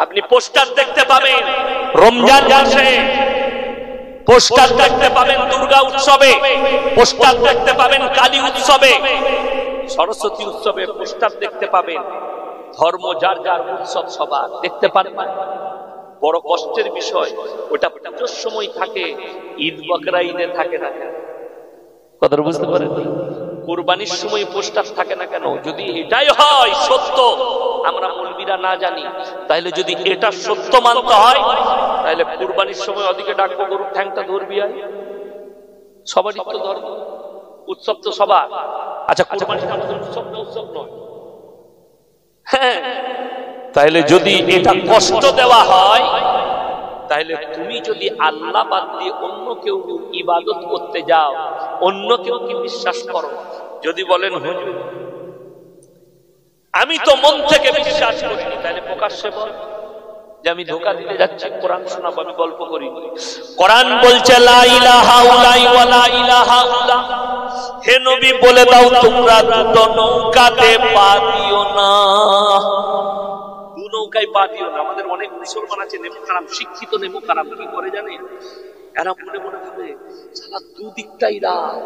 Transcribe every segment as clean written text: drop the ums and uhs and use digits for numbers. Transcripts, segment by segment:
আপনি পোস্টার দেখতে পাবেন রমজান মাসে, পোস্টার দেখতে পাবেন দুর্গা উৎসবে, পোস্টার দেখতে পাবেন কালী উৎসবে, সরস্বতী উৎসবে পোস্টার দেখতে পাবেন। ধর্ম যার যার উৎসব সবার দেখতে পারেন। বড় কষ্টের বিষয়, ওটা পুজোর সময় থাকে, ঈদ বকরা ঈদে থাকে না। কথা বুঝতে পারেন? কুরবানির সময় পোস্টার থাকে না কেন? যদি এটাই হয় সত্য, আমরা মৌলবীরা না জানি, তাহলে যদি এটা সত্য মানতে হয়, তাহলে কুরবানির সময় ওদিকে ডাকবো গরুর ঠ্যাংটা ধরবি আয়। সবারই তো ধর্ম, উৎসব তো সবার। আচ্ছা, কুরবানির উৎসব না, উৎসব নয়। হ্যাঁ, তাহলে যদি এটা কষ্ট দেওয়া হয়, তাহলে তুমি যদি আল্লাহ বাদ দিয়ে অন্য কেউ ইবাদত করতে যাও, অন্য কেউ কি বিশ্বাস করো? যদি বলেন হুজুর আমি তো মন থেকে বিশ্বাস করিনি, তাহলে প্রকাশ্যে বল যে আমি ধোঁকা দিতে যাচ্ছি। কোরআন শোনাবো, আমি গল্প করি। কোরআন বলছে লা ইলাহা উলাই ওয়া লা ইলাহা উল্লা। হে নবী বলে দাও তোমরা দুটো নৌকাতে পা দিও না, দু নৌকায় পা দিও না। আমাদের অনেক মুসলমান আছে নেমো খারাপ, শিক্ষিত নেমো খারাপ, কি করে জানে? এরা মনে মনে ভাবে সারা দুদিকটাই রাত,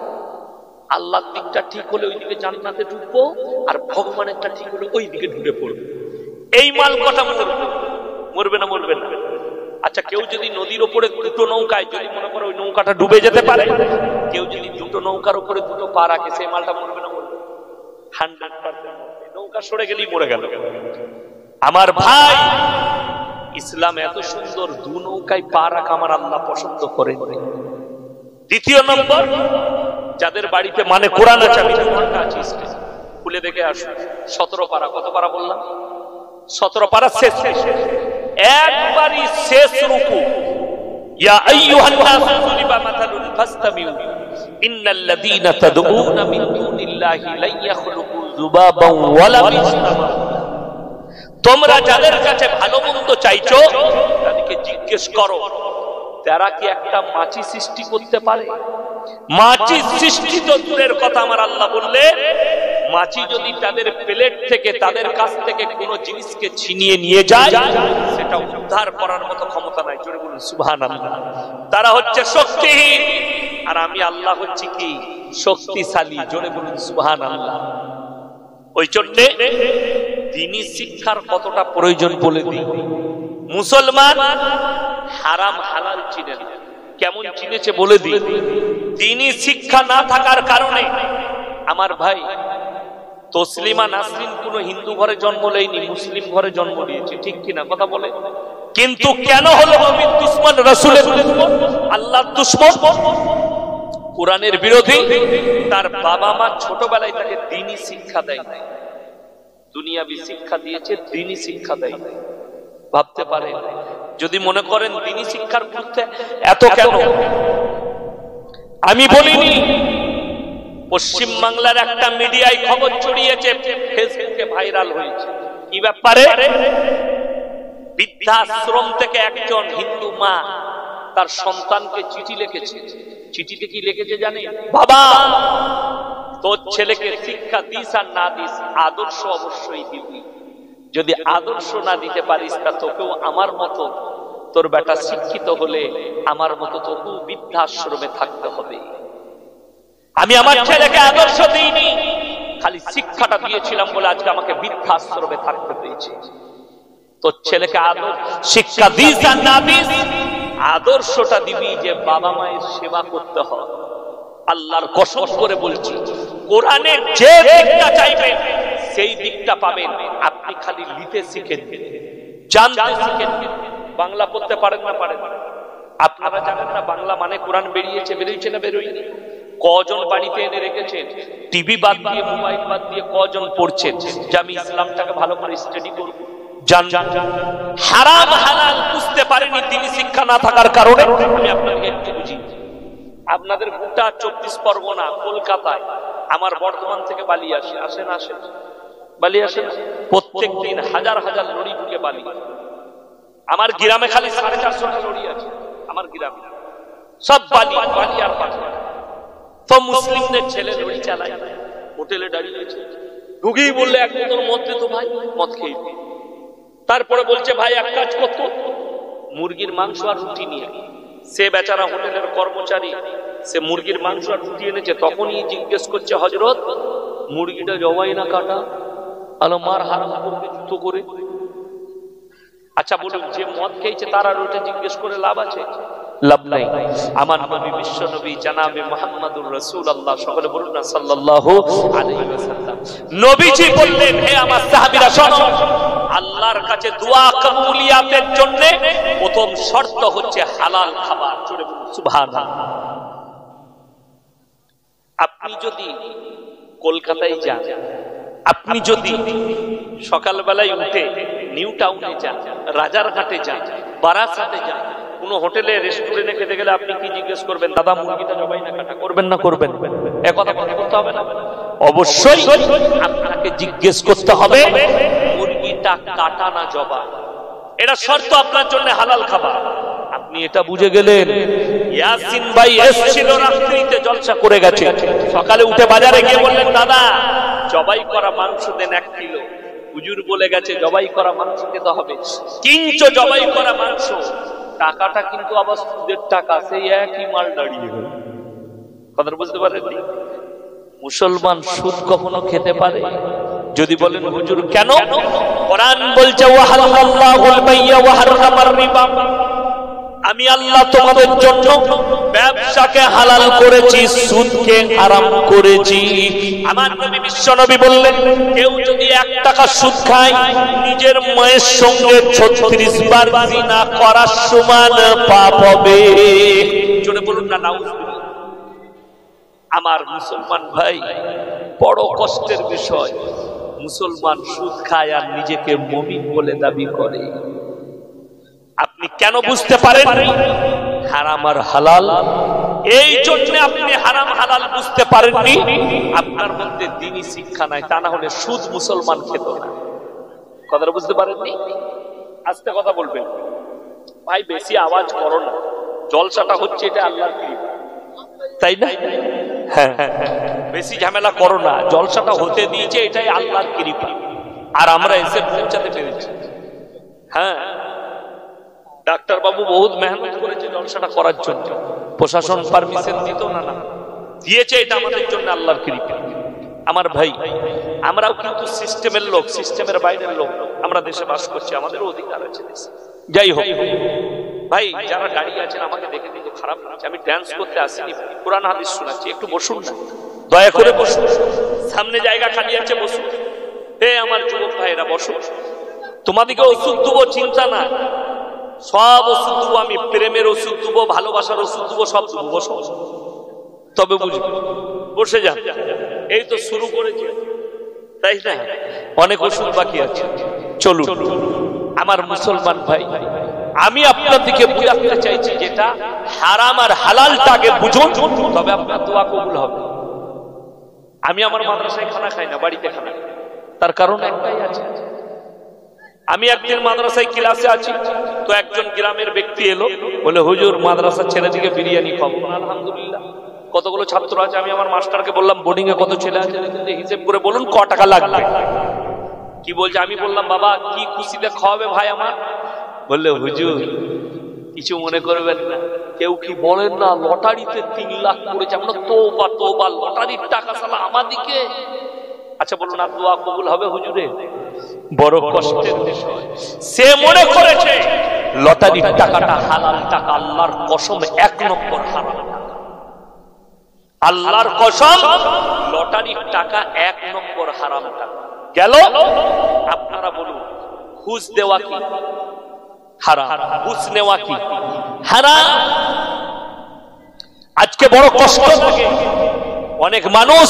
আল্লাহর দিকটা ঠিক হলে ওইদিকে জান্নাতে ঢুকবো, আর ভগবানেরটা ঠিক হলে ওই দিকে ঢুকে পড়বো। এই মাল কথা মরবে না, মরবে না। আচ্ছা, কেউ যদি নদীর ওপরে দুটো নৌকায়, যদি মনে করে ওই নৌকাটা ডুবে যেতে পারে, কেউ যদি দুটো নৌকার উপরে দুটো পা রাখে, সেই মালটা মরবে না, মরবে 100%। নৌকা সরে গেলেই মরে গেল। আমার ভাই, ইসলাম এত সুন্দর, দু নৌকায় পা রাখা আমার আল্লাহ পছন্দ করেন। দ্বিতীয় নম্বর, যাদের বাড়িতে মানে কোরআন আছে, আমি ঘন্টা আছি, খুলে দেখে আসুন। 17 পারা, কত পারা বললাম? 17 পারা শেষ, একবারই শেষ রুকু। ইয়া আইয়ুহান নাসু যুরিবা মাতালুন ফাসতামিউ ইন্নাল্লাযীনা তাদউনা মিন দুনিল্লাহি লা ইয়াখলুকু যুবাবান ওয়ালা ইয়াসতামু। তোমরা যাদের কাছে ভালো মন্দ চাইছো, তাদেরকে জিজ্ঞেস করো তারা কি একটা মাছি সৃষ্টি করতে পারে? মাছি সৃষ্টি তো দূরের কথা, আমার আল্লাহ বললে মাছি যদি তাদের প্লেট থেকে, তাদের কাছ থেকে কোনো জিনিসকে ছিনিয়ে নিয়ে যায়, সেটা উদ্ধার করার মতো ক্ষমতা নাই। জোরে বলুন সুবহানাল্লাহ। তারা হচ্ছে শক্তিহীন, আর আমি আল্লাহ হচ্ছি কি? শক্তিশালী। জোরে বলুন সুবহানাল্লাহ। ওই জন্য দ্বীনি শিক্ষার কতটা প্রয়োজন বলে দিই। মুসলমান হারাম হালাল চিনে না, কেমন চিনেছে বলে দিই। দ্বীনি শিক্ষা না থাকার কারণে আমার ভাই তসলিমা নাসরিন কোন হিন্দু ঘরে জন্ম নেয়নি, মুসলিম ঘরে জন্ম নিয়েছে, ঠিক কিনা কথা বলে? কিন্তু কেন হলো নবীর দুশমন, রাসূলের দুশমন, আল্লাহর দুশমন, কোরআনের বিরোধী? তার বাবা মা ছোটবেলায় তাকে দ্বীনি শিক্ষা দেয় নাই, দুনিয়াবি শিক্ষা দিয়েছে, দ্বীনি শিক্ষা দেয় নাই। ভাবতে পারে, যদি মনে করেন দ্বীনি শিক্ষার করতে এত কেন, আমি বলিনি। পশ্চিম বাংলার একটা মিডিয়ায় খবর ছড়িয়েছে, ফেসবুকে ভাইরাল হয়েছে। কি ব্যাপারে? বৃদ্ধাশ্রম থেকে একজন হিন্দু মা তার সন্তানকে চিঠি লিখেছে। চিঠিতে কি লিখেছে জানেন? বাবা, তোর ছেলেকে শিক্ষা দিস আর না দিস, আদর্শ অবশ্যই দিবি। যদি আদর্শ না দিতে পারিস, তা তোকেও আমার মতো, তোর বেটা শিক্ষিত হলে আমার মতো তোকেও বৃদ্ধাশ্রমে থাকতে হবে। আমি আমার ছেলেকে আদর্শ দিইনি, খালি শিক্ষাটা দিয়েছিলাম বলে আজকে আমাকে বৃদ্ধাশ্রমে থাকতে হয়েছে। তোর ছেলেকে শিক্ষা দিস আর না দিস, আদর্শটা দিবি যে বাবা মায়ের সেবা করতে হয়। আল্লাহর কসম করে বলছি, কোরআনের যে দিকটা চাইবেন সেই দিকটা পাবেন। আপনি খালি লিখতে শিখেন, জানতে শিখেন। বাংলা পড়তে পারেন না? পারেন। আপনারা জানেন না বাংলা মানে কোরআন বেরিয়েছে না বেরোয়নি? কজন বাড়িতে এনে রেখেছেন? টিভি বাদ দিয়ে, মোবাইল বাদ দিয়ে কজন পড়ছেন যে আমি ইসলামটাকে ভালো করে স্টাডি করব? হারাম হালাল বুঝতে পারেনি দ্বীনি শিক্ষা না থাকার কারণে। আমি আপনাদেরকে একটু বুঝি। আপনাদের গোটা 24 পরগনা, কলকাতায় আমার বর্ধমান থেকে বালি আসে, আসে না? আসে বালি আসে। প্রত্যেক দিন হাজার হাজার লরি ঢুকে বালি। আমার গ্রামে খালি 450টা লরি আছে। আমার গ্রামে সব বালি, বালি আর পাথর। তো মুসলিমদের ছেলে লরি চালায়, হোটেলে দাঁড়িয়েছে, ঢুকেই বললে এক বোতল মদ দে তো ভাই, মদ খেয়ে। তারপরে বলছে ভাই এক কাজ করতো, মুরগির মাংস আর রুটি নিয়ে। সে বেচারা হোটেলের কর্মচারী, সে মুরগির মাংস আর রুটি এনেছে। তখনই জিজ্ঞেস করছে হযরত মুরগিটা জবাই না কাটা? আলো মার হারাম করবে জুতো করে। আচ্ছা বলুন, যে মদ খেয়েছে তার আর ওটা জিজ্ঞেস করে লাভ আছে? লাভ নাই। আমার নবী বিশ্ব নবী জানাবে মুহাম্মাদুর রাসূলুল্লাহ, সকলে বলুন না সাল্লাল্লাহু আলাইহি ওয়াসাল্লাম। নবীজি বললেন, হে আমার সাহাবীরা শোনো, আল্লাহর কাছে দোয়া কবুলিয়াতের জন্য প্রথম শর্ত হচ্ছে হালাল খাবার। জোরে বলুন সুবহানাল্লাহ। আপনি যদি কলকাতায় যান, আপনি যদি সকালবেলায় উঠে নিউ টাউনে যান, রাজারঘাটে যান, বারাসাতে যান, কোন হোটেলে রেস্টুরেন্টে খেতে গেলে আপনি কি জিজ্ঞেস করবেন? দাদা মুরগিটা জবাই না কাটা? করবেন না করবেন? এ কথা বলতে হবে না? অবশ্যই আপনাকে জিজ্ঞেস করতে হবে মুরগিটা কাটা না জবা। এটা শর্ত আপনার জন্য হালাল খাবার। আপনি এটা বুঝে গেলেন। ইয়াসিন ভাই এসেছিল, রাত্রিতে জলসা করে গেছে, সকালে উঠে বাজারে গিয়ে বললেন দাদা জবাই করা মাংস দেন 1 কিলো। হুজুর বলে গেছে জবাই করা মাংস খেতে হবে। কিনছো জবাই করা মাংস, টাকাটা কিন্তু আবার সুদের টাকা, সেই একই মাল দাঁড়িয়ে গেল। কথা বুঝতে পারেননি? মুসলমান সুদ কখনো খেতে পারে? যদি বলেন হুজুর কেন? কোরআন বলছে ওয়াহাল্লাল্লাহুল বাইয়া ওয়া হারামার রিবা, আমি আল্লাহ তোমাদের জন্য ব্যবসাকে হালাল করেছি, সুদকে হারাম করেছি। আমার নবী বিশ্ব নবী বললেন, কেউ যদি 1 টাকা সুদ খায় নিজের মায়ের সঙ্গে 36 বার জিনা করার সমান পাপ হবে। জোরে বলুন না নাউজুবিল্লাহ। আমার মুসলমান ভাই, বড় কষ্টের বিষয়, মুসলমান সুদ খায় আর নিজেকে মুমিন বলে দাবি করে। আপনি কেন বুঝতে পারেন হারাম আর হালাল? এই জন্য আপনি হারাম হালাল বুঝতে পারেননি, আপনার মধ্যে দ্বীনি শিক্ষা নাই। তা না হলে সুদ মুসলমান খেত না। কথাটা বুঝতে পারেননি? আস্তে কথা বলবেন ভাই, বেশি আওয়াজ করো না। জলসাটা হচ্ছে এটা আল্লাহর কৃপা, তাই না? হ্যাঁ, বেশি ঝামেলা করো না। জলসাটা হতে দিয়েছে, এটাই আল্লাহর কৃপা, আর আমরা এসে পৌঁছাতে পেরেছি। হ্যাঁ, ডাক্তার বাবু বহুত মেহনত করেছে জলসাটা করার জন্য, প্রশাসন পারমিশন দিত না, না দিয়েছে, এটা আমাদের জন্য আল্লাহর কৃপা। আমার ভাই, আমরাও কিন্তু সিস্টেমের লোক, সিস্টেমের বাইরের লোক। আমরা দেশে বাস করছি, আমাদেরও অধিকার আছে দেশে। যাই হোক ভাই, যারা দাঁড়িয়ে আছেন আমাকে দেখে দেখে খারাপ লাগছে। আমি ড্যান্স করতে আসিনি, কোরআন হাদিস শোনাচ্ছি, একটু বসুন না, দয়া করে বসুন। সামনে জায়গা খালি আছে, বসুন। হে আমার যুবক ভাইরা বসুন। তোমাদিকে ওষুধ দেবো, চিন্তা না, সব ওষুধ দেবো আমি। প্রেমের ওষুধ দেবো, ভালোবাসার ওষুধ দেবো, সব দেবো। বসো, তবে বুঝবে। বসে যান, এই তো শুরু করেছে, তাই না? অনেক ওষুধ বাকি আছে। চলুন আমার মুসলমান ভাই, আমি আপনার দিকে বুঝাতে চাইছি, যেটা হারাম আর হালালটাকে বুঝুন, তবে আপনার দোয়া কবুল হবে। আমি আমার মাদ্রাসায় খানা খাই না, বাড়িতে খানা খাই। তার কারণ একটাই আছে, আমি একদিন মাদ্রাসায় ক্লাসে আছি, তো একজন গ্রামের ব্যক্তি এলো, বলে হুজুর মাদ্রাসার ছেলে থেকে বিরিয়ানি খাবো। আলহামদুলিল্লাহ, কতগুলো ছাত্র আছে? আমি আমার মাস্টারকে বললাম বোর্ডিং এ কত ছেলে আছে হিসেব করে বলুন ক টাকা লাগবে। কি বলছে? আমি বললাম বাবা কি খুশিতে খাওয়াবে ভাই আমার? বললে হুজুর কিছু মনে করবেন না, কেউ কি বলেন না লটারিতে 3 লাখ করেছে। আমরা তোবা তোবা, লটারির টাকা সালা আমাদিকে। আচ্ছা বলুন, আর দোয়া কবুল হবে হুজুরে? বড় কষ্টের বিষয়। সে মনে করেছে লটারির টাকাটা হালাল টাকা। আল্লাহর কসম 1 নম্বর হারাম টাকা। আল্লাহর কসম, লটারির টাকা 1 নম্বর হারাম টাকা। গেল? আপনারা বলুন, ঘুষ দেওয়া কি হারাম? ঘুষ নেওয়া কি হারাম? আজকে বড় কষ্ট থাকে, অনেক মানুষ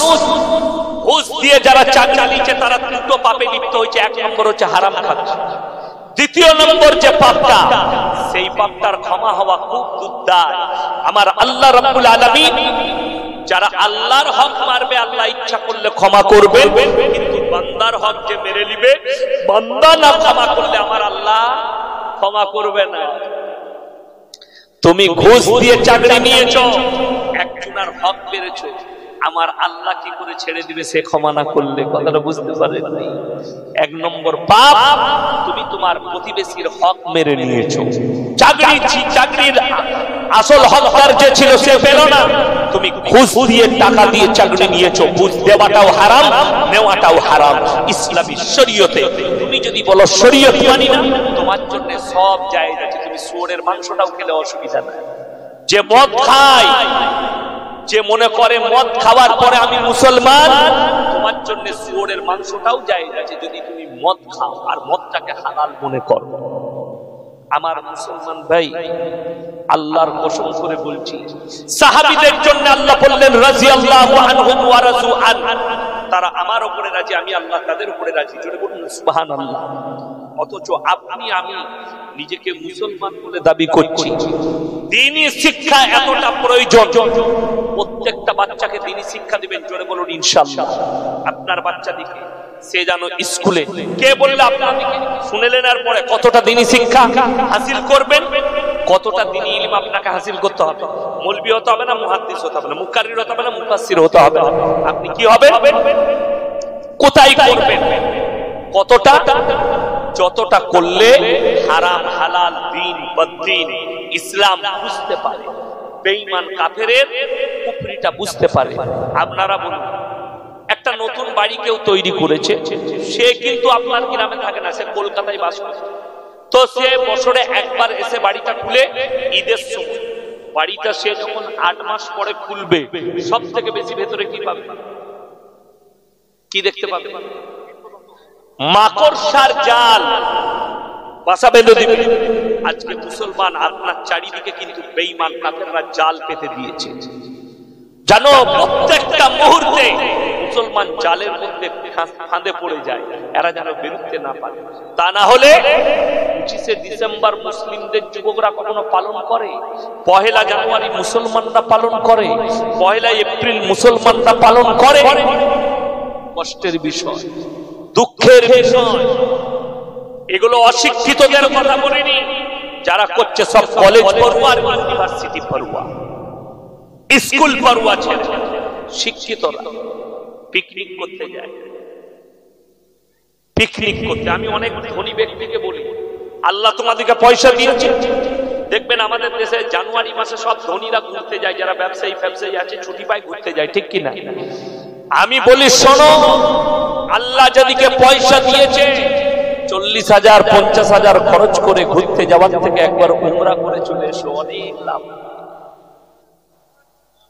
ঘুষ দিয়ে যারা চাকরি নিচ্ছে তারা 2টো পাপে লিপ্ত হয়েছে। 1 নম্বর হচ্ছে হারাম খাচ্ছে। দ্বিতীয় নম্বর যে পাপটা, সেই পাপটার ক্ষমা হওয়া খুব দুর্দার। আমার আল্লাহ রাব্বুল আলামিন, যারা আল্লাহর হক মারবে আল্লাহ ইচ্ছা করলে ক্ষমা করবে, কিন্তু বান্দার হক যে মেরে নিবে, বান্দা না ক্ষমা করলে আমার আল্লাহ ক্ষমা করবে না। তুমি ঘুষ দিয়ে চাকরি নিয়েছো, একজনের হক মেরেছো, আমার আল্লাহ কি করে ছেড়ে দিবে সে ক্ষমা না করলে? কথাটা বুঝতে পারেন নাই? এক নম্বর পাপ, তুমি তোমার প্রতিবেশীর হক মেরে নিয়েছো। চাকরির আসল হকদার যে ছিল সে পেল না, তুমি ঘুষ দিয়ে টাকা দিয়ে চাকরি নিয়েছো। ঘুষ দেওয়াটাও হারাম, নেওয়াটাও হারাম ইসলামী শরীয়তে। তুমি যদি বলো শরীয়ত মানি না, তোমার জন্য সব জায়েজ আছে। তুমি শুয়োরের মাংসটাও খেলে অসুবিধা নাই। যে মদ খায়, যে মনে করে মদ খাওয়ার পরে আমি মুসলমান, তোমার জন্য শুয়োরের মাংসটাও জায়েজ আছে যদি তুমি মদ খাও আর মদটাকে হালাল মনে করো। আমার মুসলমান ভাই, আল্লাহর কসম করে বলছি, সাহাবীদের জন্য আল্লাহ বললেন রাদিয়াল্লাহু আনহুম ওয়া রাযু আন, তারা আমার উপরে রাজি, আমি আল্লাহ তাদের উপরে রাজি। জোরে বলুন সুবহানাল্লাহ। অথচ আপনি আমি নিজেকে মুসলমান বলে দাবি করছি। দ্বীনি শিক্ষা এতটা প্রয়োজন, প্রত্যেকটা বাচ্চাকে দ্বীনি শিক্ষা দিবেন। জোরে বলুন ইনশাআল্লাহ। আপনার বাচ্চাদিকে সে যেন স্কুলে, কে বললে আপনাদিকে শুনেলেন, আর পরে কতটা দ্বীনি শিক্ষা হাসিল করবেন, কতটা দ্বীনি ইলম আপনাকে হাসিল করতে হবে। মৌলবি হতে হবে না, মুহাদ্দিস হতে হবে না, মুকাররির হতে হবে না, মুফাসসির হতে হবে। আপনি কি হবেন, কোথায় করবেন, কতটা? যতটা করলে হারাম হালাল, দ্বীন বদ্দীন ইসলাম বুঝতে পারে, বেঈমান কাফেরের কুফরিটা বুঝতে পারে। আপনারা বলুন, একটা নতুন বাড়ি কেউ তৈরি করেছে, সে কিন্তু আপনার গ্রামে থাকে না, সে কলকাতায় বাস করে। তো সে বছরে একবার এসে বাড়িটা খুলে ঈদের সময়। বাড়িটা সে যখন 8 মাস পরে খুলবে, সব থেকে বেশি ভেতরে কি পাবে, কি দেখতে পাবে? মাকড়সার জাল বাসা বেঁধে দিবে। আজকে মুসলমান আপনার চারিদিকে কিন্তু বেঈমান কাফেররা জাল পেতে দিয়েছে। জানো, প্রত্যেকটা মুহূর্তে মুসলমান জালের মধ্যে ফাঁদে পড়ে যায়, এরা যেন বেরোতে না পারে। তা না হলে 25শে ডিসেম্বর মুসলিমদের যুবকরা কখনো পালন করে, 1 জানুয়ারি মুসলমানরা পালন করে, 1 এপ্রিল মুসলমানরা পালন করে। কষ্টের বিষয়, দুঃখের বিষয়। এগুলো অশিক্ষিতদের কথা বলিনি, যারা করছে সব কলেজ পড়ুয়া আর ইউনিভার্সিটি পড়ুয়া, স্কুল পড়ুয়া ছেলে। শিক্ষিতরা পিকনিক করতে যায়, পিকনিক করতে। আমি অনেক ধনী ব্যক্তিকে বলি, আল্লাহ তোমাদেরকে পয়সা দিয়েছে, দেখবেন আমাদের দেশে জানুয়ারি মাসে সব ধনীরা ঘুরতে যায়, যারা ব্যবসায়ী আছে ছুটি পায় ঘুরতে যায়, ঠিক কিনা? আমি বলি শোনো, আল্লাহ যাদেরকে পয়সা দিয়েছে 40,000 50,000 খরচ করে ঘুরতে যাওয়ার থেকে একবার উমরা করে চলে এসো, অনেক লাভ।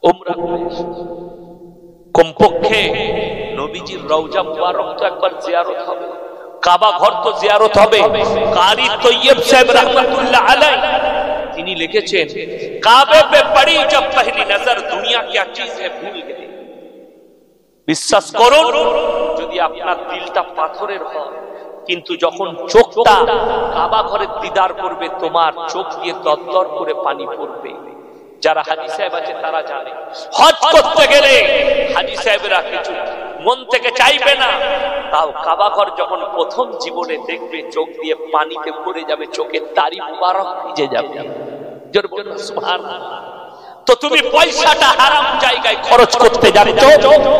উমরা করে এসো, কমপক্ষে নবীজির রওজা মুবারক তো একবার জিয়ারত হবে, কাবা ঘর তো জিয়ারত হবে। কারি তৈয়ব সাহেব রাহমাতুল্লাহ আলাইহি তিনি লিখেছেন, কাবে পে পড়ি জব পহলি নজর দুনিয়া क्या चीज है भूल गए। বিশ্বাস করুন, যদি আপনার দিলটা পাথরের হয়, কিন্তু যখন চোখটা কাবা ঘরের দিদার করবে, তোমার চোখ দিয়ে দরদর করে পানি পড়বে। যারা হাজী সাহেব আছে তারা জানে, হজ করতে গেলে হাজী সাহেবরা কিছু মন থেকে চাইবে না, তাও কাবা ঘর যখন প্রথম জীবনে দেখবে, চোখ দিয়ে পানিতে পড়ে যাবে, চোখের দাড়ি মুবারক ভিজে যাবে। জোরে বলুন সুবহানাল্লাহ। তো তুমি পয়সাটা হারাম জায়গায় খরচ করতে যাচ্ছ,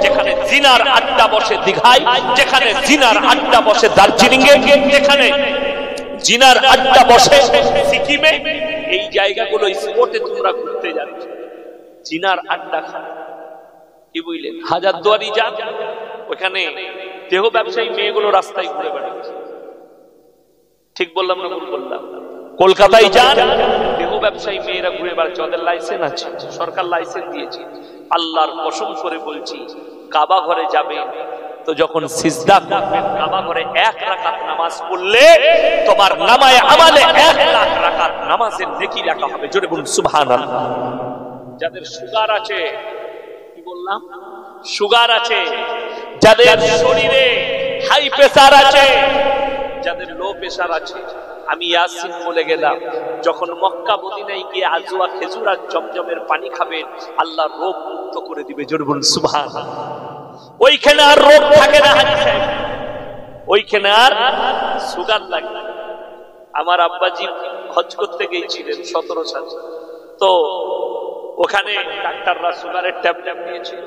যেখানে জিনার আড্ডা বসে দীঘায়, যেখানে জিনার আড্ডা বসে দার্জিলিং এ, যেখানে জিনার আড্ডা বসে সিকিমে। এই জায়গাগুলো স্পটে তোমরা ঘুরতে যাচ্ছ, জিনার আড্ডা খা। কি বুঝলেন? হাজারদুয়ারি যান, ওখানে দেহ ব্যবসায়ী মেয়েগুলো রাস্তায় ঘুরে বেড়াচ্ছে। ঠিক বললাম না ভুল বললাম? কলকাতায় যান, দেহ ব্যবসায়ী মেয়েরা ঘুরে বেড়াচ্ছে, ওদের লাইসেন্স আছে, সরকার লাইসেন্স দিয়েছে। আল্লাহর কসম করে বলছি, কাবা ঘরে যাবেন তো যখন সিজদা করবেন, কাবা ঘরে 1 রাকাত নামাজ পড়লে তোমার নামায়ে আমালে 1 লাখ রাকাত নামাজের নেকি লেখা হবে। জোরে বলুন সুবহানাল্লাহ। যাদের সুগার আছে, কি বললাম, সুগার আছে, যাদের শরীরে হাই প্রেসার আছে, যাদের লো প্রেসার আছে, আমি ইয়াসিন বলে গেলাম, যখন মক্কা মদিনায় গিয়ে আজওয়া খেজুর আর জমজমের পানি খাবেন, আল্লাহ রোগ মুক্ত করে দিবে। জোরে বলুন সুবহানাল্লাহ। ওইখানে আর রোগ থাকে না, হাজী সাহেব, ওইখানে আর সুগার লাগে না। আমার আব্বাজি হজ করতে গিয়েছিলেন 17 সালে, তো ওখানে ডাক্তাররা সুগারের ট্যাবলেট দিয়েছিল,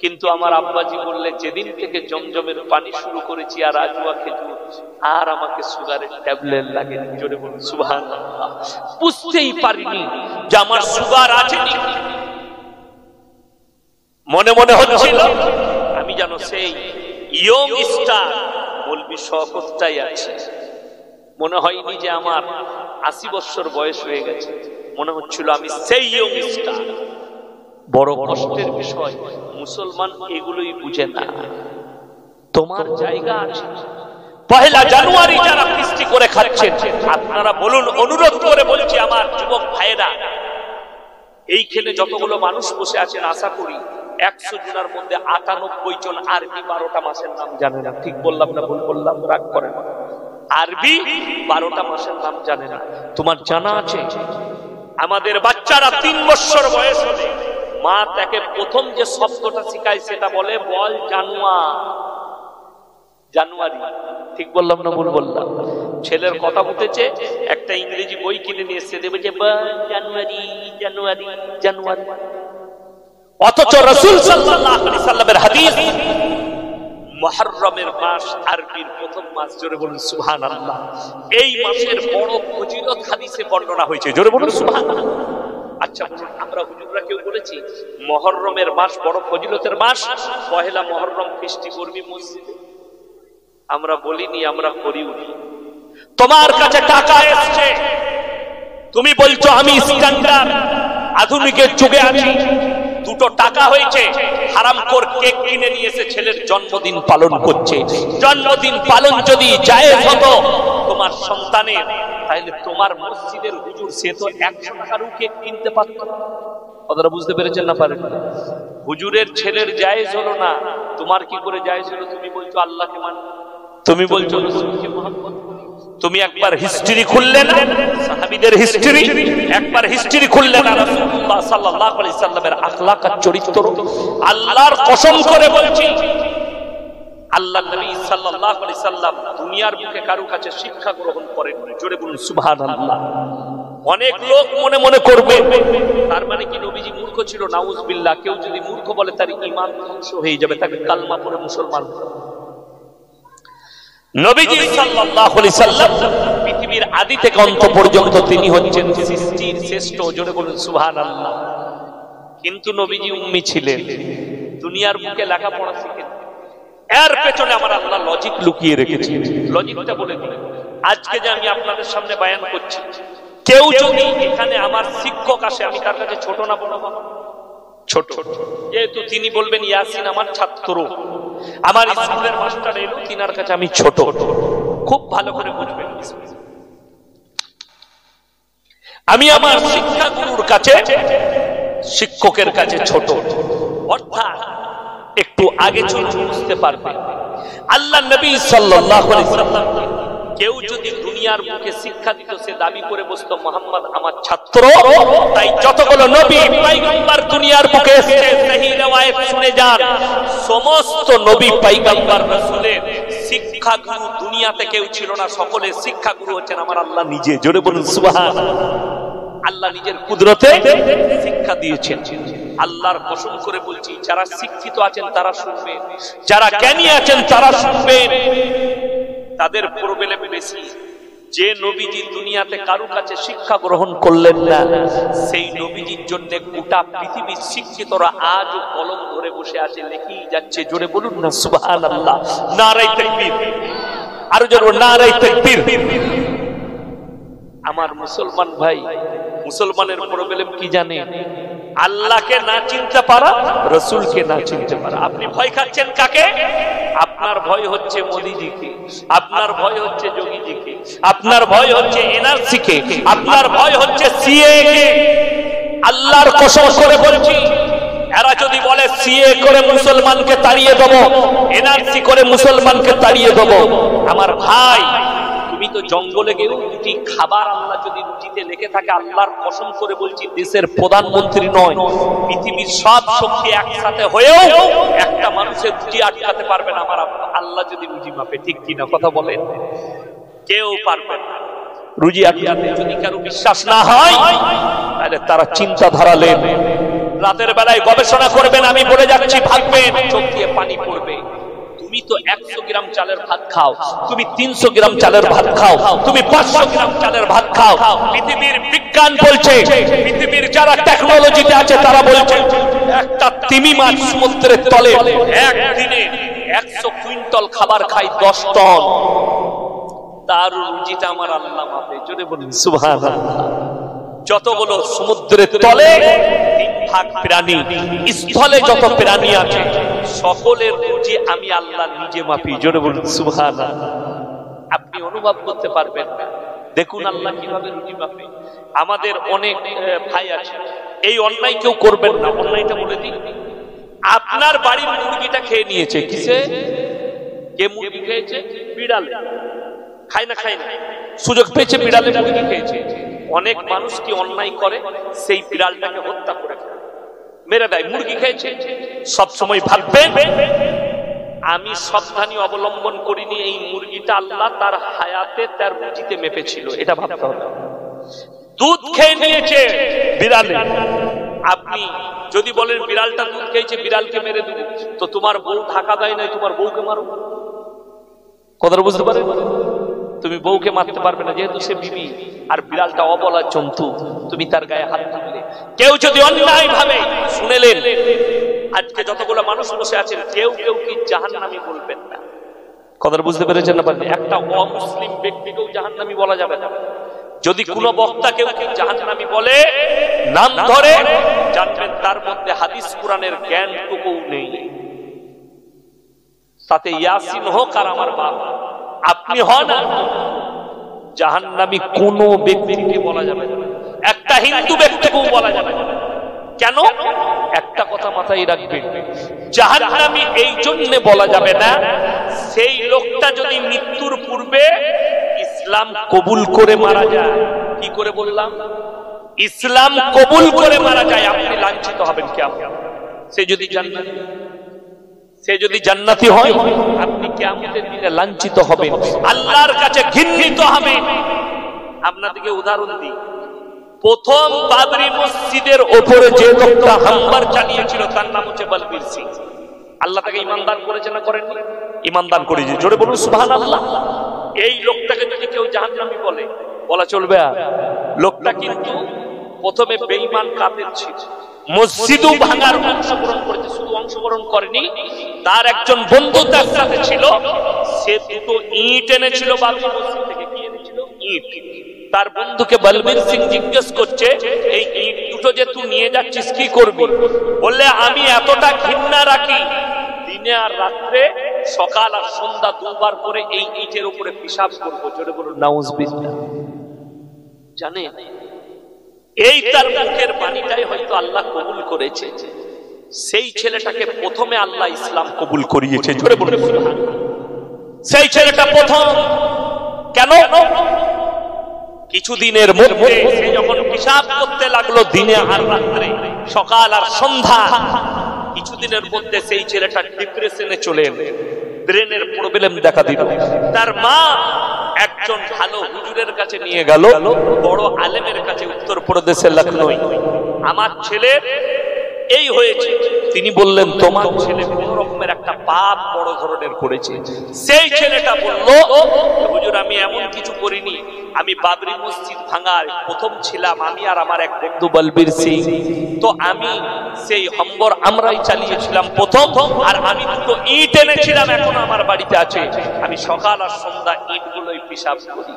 কিন্তু আমার আব্বাজি বললে যেদিন থেকে জমজমের পানি শুরু করেছি আর আজুয়া খেজুর, আর আমাকে সুগারের ট্যাবলেট লাগেনি। জোরে বলুন সুবহানাল্লাহ। বুঝতেই পারিনি যে আমার সুগার আছে। মনে মনে হচ্ছিল আমি যেন সেই ইয়ং স্টার মৌলভী শওকতটাই আছে। মনে হয়নি যে আমার 80 বছর বয়স হয়ে গেছে, মনে হচ্ছিল আমি সেই ইয়ং স্টার। বড় কষ্টের বিষয়, মুসলমান এগুলোই বুঝে না। তোমার জায়গা আছে। পহেলা জানুয়ারি যারা ফিস্টি করে খাচ্ছেন, আপনারা বলুন, অনুরোধ করে বলছি আমার যুবক ভাইয়েরা, এইখানে যতগুলো মানুষ বসে আছেন আশা করি 100 জনের মধ্যে 98 জন আরবি 12টা মাসের নাম জানে না। ঠিক বললাম না ভুল বললাম? রাগ করেন। আরবি 12টা মাসের নাম জানে না। তোমার জানা আছে আমাদের বাচ্চারা 3 বছর বয়স হলে মা তাকে প্রথম যে শব্দটা শিখায় সেটা বলে, বল জানুয়ারি। ঠিক বললাম না ভুল বললাম? ছেলের কথা উঠেছে, একটা ইংরেজি বই কিনে নিয়ে এসে দেবে যে জানুয়ারি জানুয়ারি জানুয়ারি। অথচ রাসূল সাল্লাল্লাহু আলাইহি সাল্লামের হাদিস, মুহররমের মাস আরবির প্রথম মাস। জোরে বলুন সুবহানাল্লাহ। এই মাসের বড় ফজিলত হাদিসে বর্ণনা হয়েছে। জোরে বলুন সুবহানাল্লাহ। আচ্ছা বলুন, আমরা হুজুররা কেউ বলেছি মুহররমের মাস বড় ফজিলতের মাস, পহেলা মুহররম ফিস্টি করবি মসজিদে? আমরা বলিনি, আমরা করিওনি। তোমার কাছে টাকা এসছে, তুমি বলছো আমি স্ট্যান্ডার্ড আধুনিকের যুগে আছি, 2টো টাকা হয়েছে, হারামখোর কেক কিনে নিয়ে এসে ছেলের জন্মদিন পালন করছে। জন্মদিন পালন যদি জায়েজ হতো তোমার সন্তানের, তাহলে তোমার মসজিদের হুজুর সে তো 100 টাকারও কেক কিনতে পারত। কথাটা বুঝতে পেরেছেন না পারেন? হুজুরের ছেলের জায়েজ হলো না, তোমার কি করে জায়েজ হলো? তুমি বলছো আল্লাহকে মান, তুমি বলছো রাসূলকে মহব্বত। তুমি একবার হিস্ট্রি খুললে না, সাহাবীদের হিস্ট্রি একবার হিস্ট্রি খুললে না, রাসূলুল্লাহ সাল্লাল্লাহু আলাইহি সাল্লামের আখলাক আর চরিত্র। আল্লাহর কসম করে বলছি, আল্লাহ নবী সাল্লাল্লাহু আলাইহি সাল্লাম দুনিয়ার বুকে কারো কাছে শিক্ষা গ্রহণ করেন। জোরে বলুন সুবহানাল্লাহ। অনেক লোক মনে মনে করবে তার মানে কি নবীজি মূর্খ ছিল? নাউজুবিল্লাহ। কেউ যদি মূর্খ বলে তার ঈমান ধ্বংস হয়ে যাবে, তাকে কালমা পড়ে মুসলমান। নবীজি সাল্লাল্লাহু আলাইহি সাল্লাম পৃথিবীর আদি থেকে অন্ত পর্যন্ত তিনি হচ্ছেন সৃষ্টির শ্রেষ্ঠ। জোরে বলুন সুবহানাল্লাহ। কিন্তু নবীজি উম্মি ছিলেন, দুনিয়ার বুকে লেখাপড়া শিখেন। এর পেছনে আমার আল্লাহ লজিক লুকিয়ে রেখেছেন। লজিকটা বলে দিন। আজকে যে আমি আপনাদের সামনে বয়ান করছি, কেউ যদি এখানে আমার শিক্ষক আসে, আমি তার কাছে ছোট না বড়? ছোট। যেহেতু তিনি বলবেন ইয়াসিন আমার ছাত্র, আমার স্কুলের মাস্টার এলো, তিনার কাছে আমি ছোট। খুব ভালো করে বুঝবেন, আমি আমার শিক্ষাগুরুর কাছে, শিক্ষকের কাছে ছোট। অর্থাৎ একটু আগে চলতে বুঝতে পারবে। আল্লাহ নবী সাল্লাল্লাহু আলাইহি সাল্লাম কেউ যদি দুনিয়ার বুকে শিক্ষা দিত, সে দাবি করে বসতো মুহাম্মদ আমার ছাত্র। তাই যতগুলো নবী পয়গম্বর দুনিয়ার বুকে এসেছে, সহি riwayat শুনে যান, সমস্ত নবী পয়গম্বর রাসূলের শিক্ষাগুরু দুনিয়াতে কেউ ছিল না। সকলের শিক্ষাগুরু হচ্ছেন আমার আল্লাহ নিজে। জোরে বলুন সুবহানাল্লাহ। আল্লাহ নিজের কুদরতে শিক্ষা দিয়েছেন। আল্লাহর কসম করে বলছি, যারা শিক্ষিত আছেন তারা শুনবেন, যারা জ্ঞানী আছেন তারা শুনবেন। তাদের প্রবলেম বেশি। যে নবীজি দুনিয়াতে কারো কাছে শিক্ষা গ্রহণ করলেন না, সেই নবীজির জন্য গোটা পৃথিবীর শিক্ষিতরা আজও কলম ধরে বসে আছে, লিখেই যাচ্ছে। জোরে বলুন না সুবহানাল্লাহ। নারে তাকবীর, আরো জোরে নারে তাকবীর। আমার মুসলমান ভাই, মুসলমানের প্রবলেম কি জানে? আল্লাহকে না চিনতে পারা, রাসূলকে না চিনতে পারা। আপনি ভয় খাচ্ছেন কাকে? আপনার ভয় হচ্ছে মোদিজিকে, আপনার ভয় হচ্ছে যোগীজিকে, আপনার ভয় হচ্ছে এনআরসি কে, আপনার ভয় হচ্ছে সিএ কে। আল্লাহর কসম করে বলছি, এরা যদি বলে সিএ করে মুসলমানকে তাড়িয়ে দেব, এনআরসি করে মুসলমানকে তাড়িয়ে দেব, আমার ভাই তুমি তো জঙ্গলে গেও রুটি খাবার আল্লাহ যদি রুটিতে লেখে থাকে, আল্লাহর কসম করে বলছি দেশের প্রধানমন্ত্রী নয়, পৃথিবীর সব শক্তি একসাথে হয়েও একটা মানুষের রুটি আটকাতে পারবে না আমার আল্লাহ যদি রুজি মাপে। ঠিক কিনা কথা বলেন? কেউ পারবে না রুজি আটকাতে। যদি কারো বিশ্বাস না হয় তাহলে তারা চিন্তাধারা নেন। রাতের বেলায় গবেষণা করবেন, আমি বলে যাচ্ছি, ভাববেন, চোখ দিয়ে পানি পড়বে। তুমি তো 100 গ্রাম চালের ভাত খাও, তুমি 300 গ্রাম চালের ভাত খাও, তুমি 500 গ্রাম চালের ভাত খাও। পৃথিবীর বিজ্ঞান বলছে, পৃথিবীর যারা টেকনোলজিতে আছে তারা বলছে, একটা তিমি মাছ সমুদ্রের তলে একদিনে 100 কুইন্টাল খাবার খায় 10 টন। তার রুজিটা আমার আল্লাহ মাপে। জোরে বলুন সুবহানাল্লাহ। যতগুলো সমুদ্রের তলে 3 ভাগ প্রাণী, স্থলে যত প্রাণী আছে, সকলের রুজি আমি আল্লাহ নিজে মাপি। জোরে বলুন সুবহানাল্লাহ। আপনি অনুভব করতে পারবেন না। দেখুন আল্লাহ কিভাবে রুজি মাপে। আমাদের অনেক ভাই আছে, এই অন্যায় কেউ করবেন না। অন্যায়টা বলে দিই, আপনার বাড়ির মুরগিটা খেয়ে নিয়েছে। কিসে? কে মুরগি খেয়েছে? বিড়ালে। খায় না, খায় না, সুযোগ পেয়েছে বিড়ালে মুরগি খেয়েছে। অনেক মানুষ কি অন্যায় করে, সেই বিড়ালটাকে হত্যা করে মেরে দেয়, মুরগি খেয়েছে। সব সময় ভাববেন, আমি সাবধানী অবলম্বন করিনি, এই মুরগিটা আল্লাহ তার হায়াতে তার রুজিতে মেপেছিল, এটা ভাবতে হবে। দুধ খেয়ে নিয়েছে বিড়ালে, আপনি যদি বলেন বিড়ালটা দুধ খেয়েছে, বিড়ালকে মেরে দেব, তো তোমার বউ ঢাকা দেয় নাই, তোমার বউকে মারো। কথাটা বুঝতে পারেন? তুমি বউকে মারতে পারবে না, যেহেতু সে বিবি, আর বিড়ালটা অবলা জন্তু, তুমি তার গায়ে হাত তুললে। কেউ যদি অন্যায় ভাবে, শুনেলেন আজকে যতগুলো মানুষ বসে আছেন, কেউ কেউ কি জাহান্নামী বলবেন না। কথাটা বুঝতে পেরেছেন না? একটা অমুসলিম ব্যক্তিকেও জাহান্নামী বলা যাবে না। যদি কোনো বক্তা কেউ জাহান্নামী বলে, নাম ধরে, জানবেন তার মধ্যে হাদিস কোরআনের জ্ঞানটুকুও নেই। তাতে ইয়াসিন হোক আর আমার বাপ, আপনি হন, জাহান্নামী কোন ব্যক্তিকে বলা যাবে না, একটা হিন্দু ব্যক্তিকেও বলা যাবে না। কেন? একটা কথা মাথায় রাখবেন, জাহান্নামী এই জন্য বলা যাবে না, সেই লোকটা যদি মৃত্যুর পূর্বে ইসলাম কবুল করে মারা যায়। কি করে বললাম? ইসলাম কবুল করে মারা যায়, আপনি লাঞ্ছিত হবেন। কিয়ামত সে যদি জান্নাতি হয়, আপনি কিয়ামতের দিনে লাঞ্ছিত হবেন, আল্লাহর কাছে ঘৃণিত হবেন। আপনাদেরকে উদাহরণ দিই, প্রথম বাবরি মসজিদের উপরে যে লোকটা হামলা চালিয়েছিল তার নাম হচ্ছে বলবীর সিং। আল্লাহ তাকে ঈমান দান করেছে না করেননি? ঈমান দান করেছে। জোরে বলুন সুবহানাল্লাহ। এই লোকটাকে যদি কেউ জাহান্নামী বলে, বলা চলবে? লোকটা কিন্তু প্রথমে বেঈমান কাফের ছিল, মসজিদও ভাঙার অংশগ্রহণ করেছে। শুধু অংশগ্রহণ করেনি, তার একজন বন্ধু তার সাথে ছিল, সে দুটো ইট এনেছিল বাবরি মসজিদ থেকে। কি এনেছিল? ইট। তার বন্ধুকে বলবীর সিং জিজ্ঞেস করছে, এই ইট দুটো যে তুই নিয়ে যাচ্ছিস কি করবি? বললে, আমি এতটা ঘৃণা রাখি, দিনে আর রাত্রে, সকাল আর সন্ধ্যা দুবার করে এই ইটের উপরে পেশাব করবো। জোরে বলুন নাউজুবিল্লাহ। জানে এই তার মুখের বাণীটাই হয়তো আল্লাহ কবুল করেছে। সেই ছেলেটাকে প্রথমে আল্লাহ ইসলাম কবুল করিয়েছে। জোরে বলুন সুবহানাল্লাহ। সেই ছেলেটা প্রথম। কেন? কিছুদিনের মধ্যে সে যখন পেশাব করতে লাগলো, দিনে আর রাত্রে, সকাল আর সন্ধ্যা, কিছুদিনের মধ্যে সেই ছেলেটা ডিপ্রেশনে চলে এলো, ব্রেনের প্রবলেম দেখা দিল। তার মা একজন ভালো হুজুরের কাছে নিয়ে গেল, বড় আলেমের কাছে, উত্তরপ্রদেশের লখনৌ। আমার ছেলের এই হয়েছে। তিনি বললেন, তোমার ছেলে কোন রকমের একটা পাপ বড় ধরনের করেছে। সেই ছেলেটা বলল, হুজুর আমি এমন কিছু করিনি, আমি বাবরি মসজিদ ভাঙার প্রথম ছিলাম, আমি আর আমার এক বন্ধু বলবীর সিং। তো আমি সেই হম্বর আমরাই চালিয়েছিলাম প্রথম, আর আমি দুটো ইট এনেছিলাম, এখন আমার বাড়িতে আছে। আমি সকাল আর সন্ধ্যা ইটগুলোই পেশাব করি।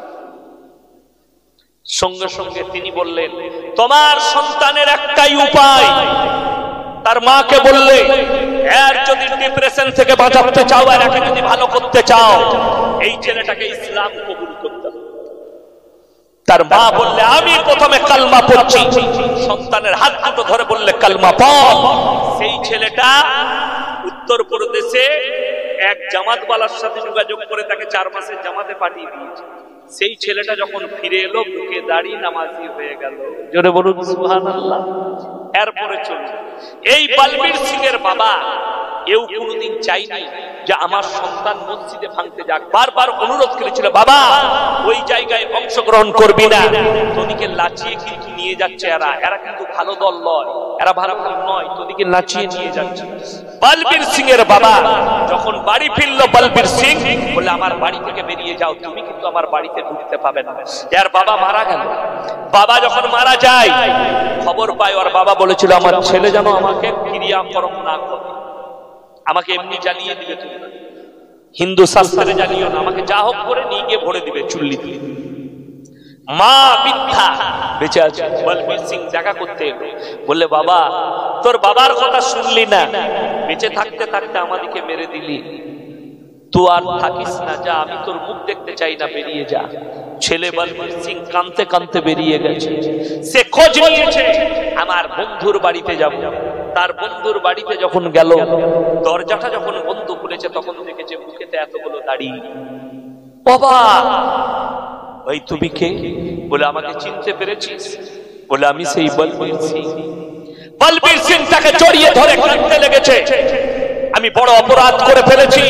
সঙ্গে সঙ্গে তিনি বললেন, তোমার সন্তানের একটাই উপায়। তার মাকে বললে, এর যদি ডিপ্রেশন থেকে বাঁচাতে চাও, আর একে যদি ভালো করতে চাও, এই ছেলেটাকে ইসলাম কবুল করতে হবে। তার মা বললে, আমি প্রথমে কালমা পড়ছি। সন্তানের হাত দুটো ধরে বললে, কালমা পড়। সেই ছেলেটা উত্তরপ্রদেশে এক জামাতওয়ালার সাথে যোগাযোগ করে তাকে 4 মাসের জামাতে পাঠিয়ে দিয়েছে। সেই ছেলেটা যখন ফিরে এলো, বুকে দাড়ি, নামাজি হয়ে গেল। জোরে বলুন সুবহানাল্লাহ। এরপরে চলুন, এই বলবীর সিং এর বাবা এও কোনদিন চাইনি যে আমার সন্তান মসজিদে ভাঙতে যাক। বারবার অনুরোধ করেছিল, বাবা ওই জায়গায় অংশগ্রহণ করবি না, তোদিকে লাচিয়ে কিন্তু নিয়ে যাচ্ছে এরা কিন্তু ভালো দল নয়, এরা ভালো নয়, তোদিকে লাচিয়ে নিয়ে যাচ্ছে। বলবীর সিং এর বাবা যখন বাড়ি ফিরল, বলবীর সিং বলে আমার বাড়ি থেকে বেরিয়ে যাও, তুমি কিন্তু আমার বাড়িতে ঢুকতে পাবে না। এর বাবা মারা গেল। বাবা যখন মারা যায়, খবর পায় ওর বাবা বলেছিল আমার ছেলে যেন আমাকে ক্রিয়াকর্ম না করে, আমাকে এমনি জ্বালিয়ে দিবে, তুমি হিন্দু শাস্ত্রে জ্বালিও না, আমাকে যা হোক করে নিয়ে গিয়ে ভরে দিবে চুল্লি দিয়ে। মা বৃদ্ধা বেঁচে আছে। বলবীর সিং দেখা করতে এলো, বললে বাবা তোর বাবার কথা শুনলি না, বেঁচে থাকতে থাকতে আমাদেরকে মেরে দিলি, তুই আর থাকিস না, যা, আমি তোর মুখ দেখতে চাই না, বেরিয়ে যা। ছেলে বলবীর সিং কাঁদতে কাঁদতে বেরিয়ে গেছে। সে খোঁজ নিয়েছে আমার বন্ধুর বাড়িতে যাব। তার বন্ধুর বাড়িতে যখন গেল, দরজাটা যখন বন্ধ খুলেছে, তখন দেখেছে মুখেতে এতগুলো দাড়ি। বাবা ভাই তুমি কে? বলে আমাকে চিনতে পেরেছিস? বলে আমি সেই বলবীর সিং। বলবীর সিং তাকে জড়িয়ে ধরে কাঁদতে লেগেছে, আমি বড় অপরাধ করে ফেলেছি,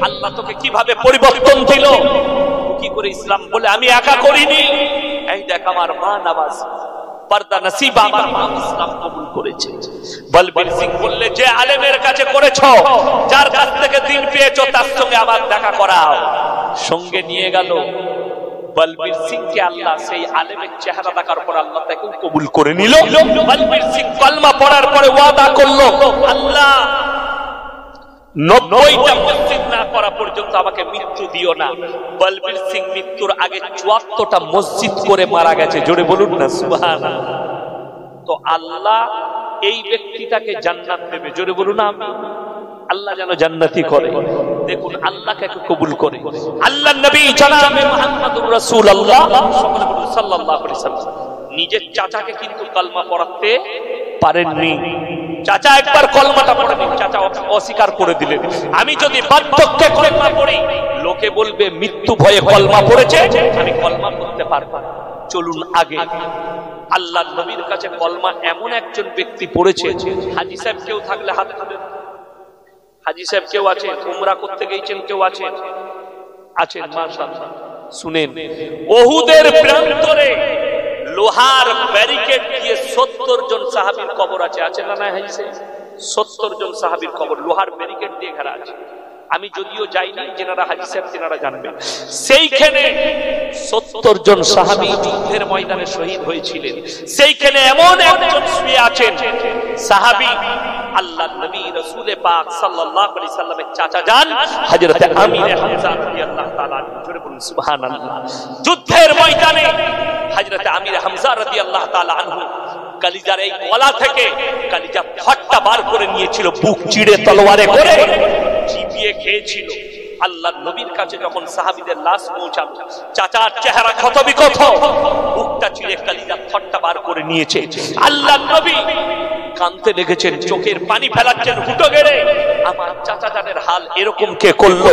আল্লাহ তোকে কিভাবে পরিবর্তন দিল, কি করে ইসলাম? বলে আমি একা করিনি, এই দেখ আমার মা নামাজ পর্দা নসিব, আমার মা ইসলাম কবুল করেছে। বলবীর সিং বললে যে আলেমের কাছে করেছো, যার কাছ থেকে দিন পেয়েছো, তার সঙ্গে আমার দেখা করাও। সঙ্গে নিয়ে গেল। বলবীর সিং কে আল্লাহ সেই আলেমের চেহারা দেখার পর আল্লাহ তাকে কবুল করে নিল। বলবীর সিং কলমা পড়ার পরে ওয়াদা করলো, আল্লাহ 90টা মসজিদ না করা পর্যন্ত আমাকে মৃত্যু দিও না। বলবীর সিং মৃত্যুর আগে 74টা মসজিদ করে মারা গেছে। জোরে বলুন না সুবহানাল্লাহ। তো আল্লাহ এই ব্যক্তিটাকে জান্নাত দেবে। জোরে বলুন না, আল্লাহ যেন জান্নাতি করে। দেখুন আল্লাহকে কবুল করে। আল্লাহর নবী জনাবে মুহাম্মদুর রাসূলুল্লাহ সাল্লাল্লাহু আলাইহি ওয়াসাল্লাম নিজের চাচাকে কিন্তু কলমা পড়াতে পারেননি। চাচা একবার কলমাটা পড়ে দিন, চাচা অস্বীকার করে দিলেন। আমি যদি বার্ধক্যে কলমা পড়ি, লোকে বলবে মৃত্যু ভয়ে কলমা পড়েছে, আমি কলমা পড়তে পারবো। চলুন আগে আল্লাহর নবীর কাছে কলমা এমন একজন ব্যক্তি পড়েছে। হাজী সাহেব কেউ থাকলে হাত তুলে। হাজী সাহেব কেউ আছে? উমরা করতে গিয়েছেন কেউ আছেন? আছেন, মাশাআল্লাহ। শুনেন, ওহুদের প্রান্তরে লোহার ব্যারিকেড দিয়ে 70 জন সাহাবীর কবর আছে। আছে না না হাজী সাহেব? 70 জন সাহাবীর কবর লোহার ব্যারিকেড দিয়ে ঘেরা আছে। আমি যদিও যাইনি, যেনারা হাজী সাহেব তেনারা জানবেন। সেইখানে 70 জন সাহাবী যুদ্ধের ময়দানে শহীদ হয়েছিলেন। সেইখানে এমন একজন শুয়ে আছেন সাহাবী, আল্লাহর নবী রাসূল পাক সাল্লাল্লাহু আলাইহি সাল্লামের চাচা যান হযরত আমির হামজা রাদিয়াল্লাহু তাআলা আনহু। জোরে বলুন সুবহানাল্লাহ। যুদ্ধের ময়দানে হযরত আমির হামজা রাদিয়াল্লাহু তাআলা আনহু কলিজার এই গলা থেকে কলিজা ফাটটা বার করে নিয়েছিল, বুক চিড়ে তলোয়ারে করে চিবিয়ে খেয়েছিল। আল্লাহর নবীর কাছে যখন সাহাবীদের লাশ পৌঁছালো, চাচার চেহারা ক্ষত বিক্ষত, বুকটা চিড়ে কলিজা ফাটটা বার করে নিয়েছে। আল্লাহর নবী কাঁদতে লেগেছেন, চোখের পানি ফেলাচ্ছেন হুটো গেড়ে, আমার চাচা জানের হাল এরকম কে করলো?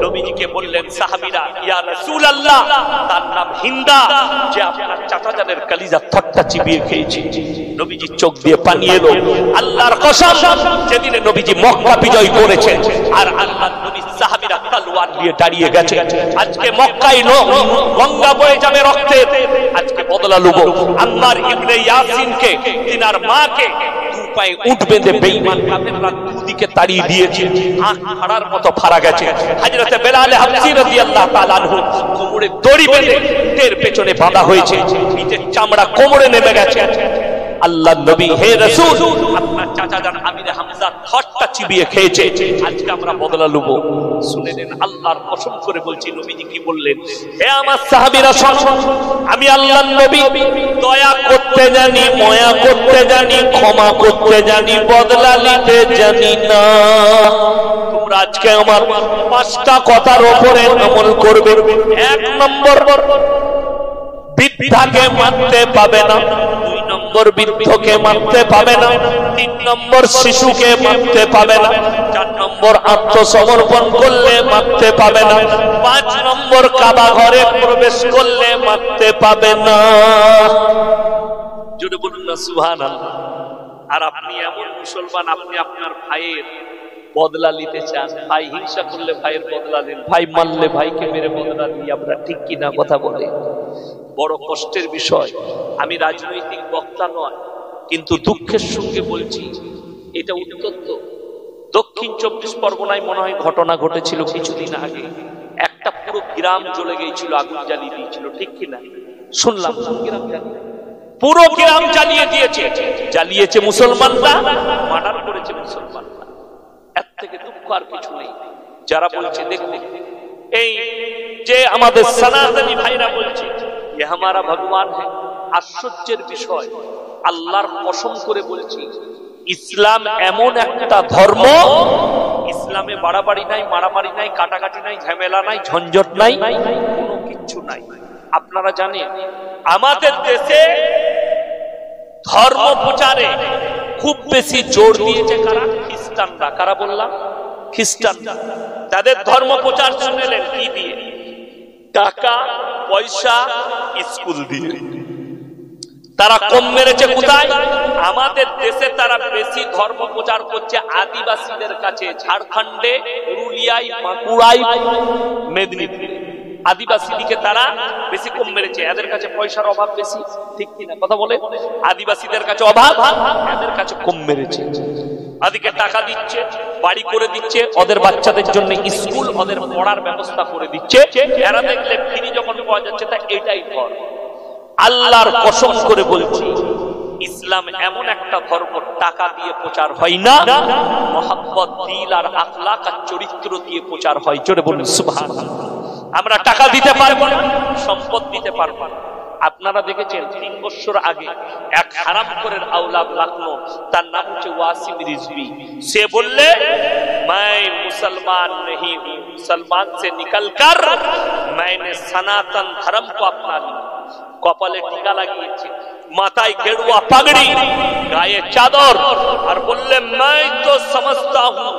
নবীজিকে বললেন সাহাবীরা, ইয়া রাসূলুল্লাহ, তার নাম হিন্দা, যে আপনার চাচা জানের কলিজা থট্টা চিবিয়ে খেয়েছে। নবীজি চোখ দিয়ে পানি এলো। আল্লাহর কসম, যেদিনে নবীজি মক্কা বিজয় করেছেন আর আল্লাহর নবী সাহাবীরা তলোয়ার নিয়ে দাঁড়িয়ে গেছে, আজকে মক্কায় গঙ্গা বয়ে যাবে রক্তের। আজকে বদলা লুব আম্মার ইবনে ইয়াসিনকে, তিনার মাকে দু পায়ে উঠ বেঁধে বেঈমান কাফেররা দুদিকে তাড়িয়ে দিয়েছে, আঁখ ফাড়ার মতো ফাড়া গেছে। হযরত বেলাল হাবশী রাদিয়াল্লাহু তাআলা আনহু কোমরে দড়ি বেঁধে তের পেছনে বাঁধা হয়েছে, পিঠের চামড়া কোমরে নেমে গেছে। আল্লাহর নবী, হে রাসূল, আপনার চাচা জান আমির হামজা থটটা চিবিয়ে খেয়েছে, আজকে আমরা বদলা লুব। শুনে নেন, আল্লাহর কসম করে বলছি, নবীজি কি বললেন? হে আমার সাহাবীরা শোনো, আমি আল্লাহর নবী দয়া করতে জানি, মায়া করতে জানি, ক্ষমা করতে জানি, বদলা নিতে জানি না। তোমরা আজকে আমার 5টা কথার উপরে আমল করবে। 1 নম্বর, বৃদ্ধাকে মারতে পাবে না। 2 নম্বর, বৃদ্ধকে মারতে পাবে না। 3 নম্বর, শিশুকে মারতে পাবে না। 4 নম্বর, আত্মসমর্পণ করলে মারতে পাবে না। 5 নম্বর, কাবা ঘরে প্রবেশ করলে মারতে পাবে না। জোরে বলুন না সুবহানাল্লাহ। আর আপনি এমন মুসলমান, আপনি আপনার ভাইয়ের বদলা নিতে চান। ভাই হিংসা করলে ভাইয়ের বদলা নেন, ভাই মারলে ভাইকে মেরে বদলা নিই আমরা, ঠিক কিনা কথা বলে? বড় কষ্টের বিষয়। আমি রাজনৈতিক বক্তা নয়, কিন্তু দুঃখের সঙ্গে বলছি, এটা উত্তপ্ত দক্ষিণ 24 পরগনায় মনে হয় ঘটনা ঘটেছিল কিছুদিন আগে। একটা পুরো গ্রাম জ্বলে গিয়েছিল, আগুন জ্বালিয়ে দিয়েছিল, ঠিক কিনা? শুনলাম পুরো গ্রাম জ্বালিয়ে দিয়েছে। জ্বালিয়েছে মুসলমানরা, মার্ডার করেছে মুসলমানরা। এর থেকে দুঃখ আর কিছু নেই। যারা বলছে, দেখুন এই যে আমাদের সনাতনী ভাইরা বলছে যে হামারা ভগবান হ্যাঁ, আশ্চর্যের বিষয়, আল্লাহর কসম করে বলছি, ইসলাম এমন একটা ধর্ম, ইসলামে বাড়াবাড়ি নাই, মারামারি নাই, কাটাকাটি নাই, ঝামেলা নাই, ঝঞ্ঝট নাই, কোনো কিচ্ছু নাই। আপনারা জানেন আমাদের দেশে ধর্ম প্রচারে খুব বেশি জোর দিয়েছে কারা? খ্রিস্টানরা। কারা বললাম? খ্রিস্টানরা। তাদের ধর্ম প্রচার শুনেলেন কি দিয়ে? টাকা পয়সা, স্কুল দিয়ে। তারা কম মেরেছে কোথায়? আমাদের দেশে তারা বেশি ধর্ম প্রচার করছে আদিবাসীদের কাছে, ঝাড়খণ্ডে, পুরুলিয়ায়, বাঁকুড়ায়, মেদিনীপুরে। আদিবাসী দিকে তারা বেশি কম মেরেছে। এদের কাছে পয়সার অভাব বেশি, ঠিক কিনা কথা বলে? আদিবাসীদের কাছে অভাব, এদের কাছে কম মেরেছে। আদিকে টাকা দিচ্ছে, বাড়ি করে দিচ্ছে, ওদের বাচ্চাদের জন্য স্কুল, ওদের পড়ার ব্যবস্থা করে দিচ্ছে। এরা দেখলে ফ্রি যখন পাওয়া যাচ্ছে, তা এটাই ধর্ম। আল্লাহর কসম করে বলছি, ইসলাম এমন একটা ধর্ম, টাকা দিয়ে প্রচার হয় না, মহব্বত, দিল আর আখলাক আর চরিত্র দিয়ে প্রচার হয়। জোরে বলুন সুবহানাল্লাহ। আমরা টাকা দিতে পারবো না, সম্পদ দিতে পারবো না। আপনারা দেখেছেন 3 বছর আগে এক হারামখোরের আওলাদ লাগলো, তার নাম হচ্ছে ওয়াসিম রিজভী। সে বললে मैं मुसलमान नहीं हूं, मुसलमान से निकलकर मैंने सनातन धर्म को अपना लिया। কপালে টিকা লাগিয়েছে, মাথায় গেরুয়া পাগড়ি, গায়ে চাদর, আর বললে मैं तो समझता हूं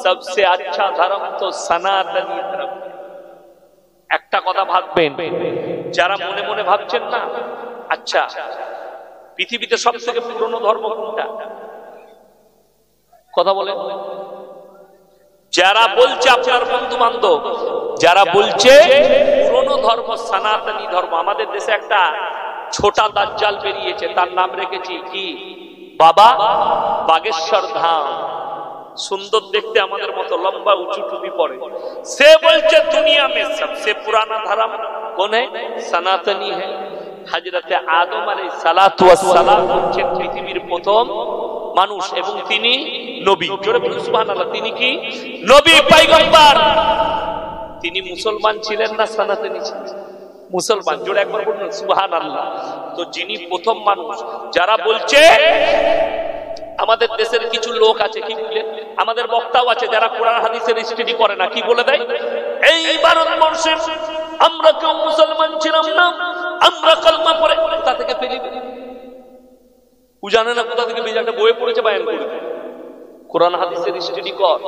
सबसे अच्छा धर्म तो सनातनी धर्म। একটা কথা ভাববেন, যারা মনে মনে ভাবছেন না, আচ্ছা পৃথিবীতে সবথেকে পুরনো ধর্ম কোনটা? কথা বলেন। যারা বলছে আপনার বন্ধু বান্ধব, যারা বলছে পুরনো ধর্ম সনাতনী ধর্ম, আমাদের দেশে একটা ছোটা দাজ্জাল বেরিয়েছে, তার নাম রেখেছি কি? বাবা বাগেশ্বর ধাম। সুন্দর দেখতে, আমাদের মতো লম্বা উঁচু টুপি পরে। সে বলছে দুনিয়া में सबसे पुराना धर्म कौन है? सनातनी है। হযরতে আদম আলাইহিস সালাতু ওয়াস সালাম হচ্ছেন পৃথিবীর প্রথম মানুষ এবং তিনি নবী। জোরে বলুন সুবহানাল্লাহ। তিনি কি? নবী, পয়গম্বর। তিনি মুসলমান ছিলেন না সনাতনী ছিলেন? মুসলমান। জোরে একবার বলুন সুবহানাল্লাহ। তো যিনি প্রথম মানুষ, যারা বলছে, আমাদের দেশের কিছু লোক আছে, কি বলে? আমাদের বক্তাও আছে যারা কোরআন হাদিসের স্টাডি করে না, কি বলে দেয়? এই ভারতবর্ষে আমরা কেউ মুসলমান ছিলাম না, আমরা কালমা পড়ে। কোথা থেকে পেলি? ও জানে না কোথা থেকে একটা বইয়ে পড়েছে, বায়ান করে। কোরআন হাদিসের স্টাডি কর।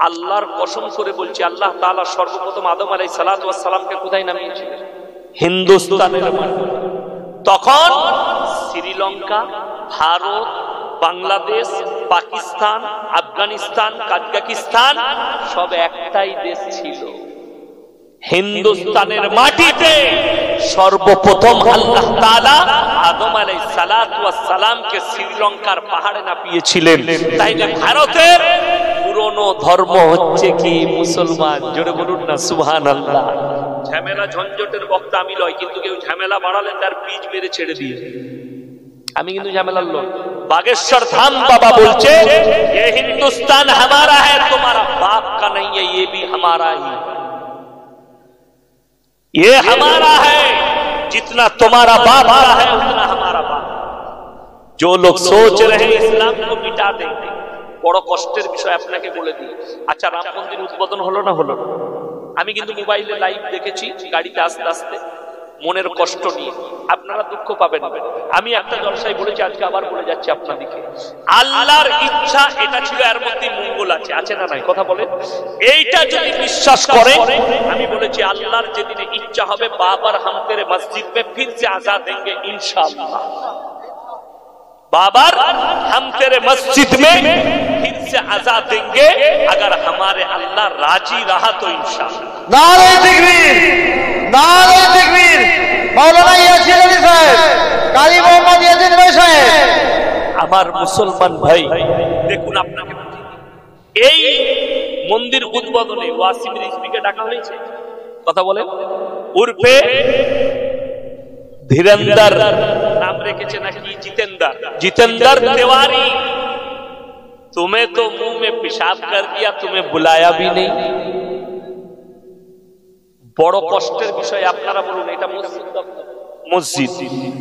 আল্লাহর কসম করে বলছি, আল্লাহ তাআলা সর্বপ্রথম আদম আলাইহিস সালাতু ওয়াস সালামকে কোথায় নামিয়েছিলেন? হিন্দুস্তানের মাটিতে। তখন শ্রীলঙ্কা, ভারত, বাংলাদেশ, পাকিস্তান, আফগানিস্তান, কাজাকিস্তান সব একটাই দেশ ছিল। হিন্দুস্তানের মাটিতে সর্বপ্রথম আল্লাহ তাআলা আদম আলাইহিস সালাতু ওয়াস সালামকে শ্রীলঙ্কার পাহাড়ে নামিয়েছিলেন। তাইলে ভারতের পুরনো ধর্ম হচ্ছে কি? মুসলমান। জোরে বলুন না সুবহানাল্লাহ। ঝামেলা ঝঞ্ঝটের বক্তা আমি লয়, কিন্তু কেউ ঝামেলা বাড়ালে তার বীজ মেরে ছেড়ে দিয়ে। আমি কিন্তু ঝামেলার লোক। बागेश्वर धाम बाबा बोलचे ये हिंदुस्तान हमारा है, तुम्हारा बाप का नहीं है, ये भी हमारा ही, ये हमारा है। जितना तुम्हारा बाप का है उतना हमारा बाप। जो लोग सोच रहे हैं इस्लाम को मिटा देंगे, বড় কষ্টের বিষয় আপনাকে বলে দিই। আচ্ছা, রাম মন্দির উদ্বোধন হলো না? হলো না। আমি কিন্তু মোবাইলে লাইভ দেখেছি, গাড়িতে আস্তে আস্তে, মনের কষ্ট নিয়ে। আপনারা দুঃখ পাবেন। আমি একটা জলসায় বলেছি, আজকে আবার বলে যাচ্ছি আপনাদেরকে, আল্লাহর ইচ্ছা এটা ছিল, এর মধ্যে মঙ্গল আছে, আছে না নাই? কথা বলে। এইটা যদি বিশ্বাস করে, আমি বলেছি আল্লাহর যেদিনে ইচ্ছা হবে, বাবার হাম তেরে মসজিদ মে ফির সে আজাদ দেंगे इंशाअल्लाह। बाबर हम तेरे मस्जिद में फिर से आजाद देंगे अगर हमारे अल्लाह राजी रहा तो इंशाअल्लाह। नारे तकबीर, नारे तकबीर। मौलाना यासीन अली साहब, কাজী মোহাম্মদ ইয়াসিন ভাই সাহেব। আমার মুসলমান ভাই দেখুন, আপনাকে এই মন্দির উদ্বোধনে ওয়াসিম রিজভীকে ডাকা হয়েছে, কথা বলে উর্ফে धीरेंद्र नाम रेखेছে নাকি जितेंद्र तिवारी। तुम्हें तो मुंह में पेशाब कर दिया, तुम्हें बुलाया भी नहीं। বড় কষ্টের বিষয়। আপনারা বলুন, এটা মসজিদ।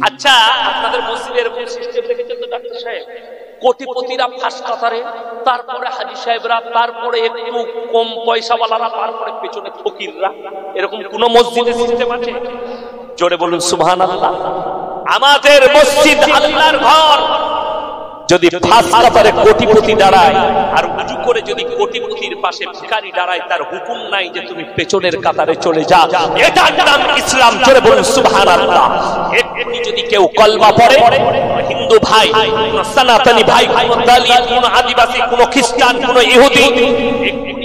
আচ্ছা, আপনাদের মসজিদের এরকম সিস্টেম দেখেছেন তো ডাক্তার সাহেব? কোটিপতিরা ফার্স্ট কাতারে, তারপরে হাজী সাহেবরা, তারপরে একটু কম পয়সাওয়ালারা, তারপরে পেছনে ফকিররা। এরকম কোন মসজিদের সিস্টেম আছে? জোরে বলুন সুবহানাল্লাহ। আমাদের মসজিদ আল্লাহর ঘর। যদি ফার্স্ট কাতারে কোটিপতি দাঁড়ায় আর উজু করে যদি কোটিপতির পাশে ভিখারি দাঁড়ায়, তার হুকুম নাই যে তুমি পেছনের কাতারে চলে যা। এটার নাম ইসলাম। জোরে বলুন সুবহানাল্লাহ। এমনি যদি কেউ কলমা পড়ে, হিন্দু ভাই, সনাতনী ভাই, কোন দলিত, কোন আদিবাসী, কোন খ্রিস্টান, কোন ইহুদি,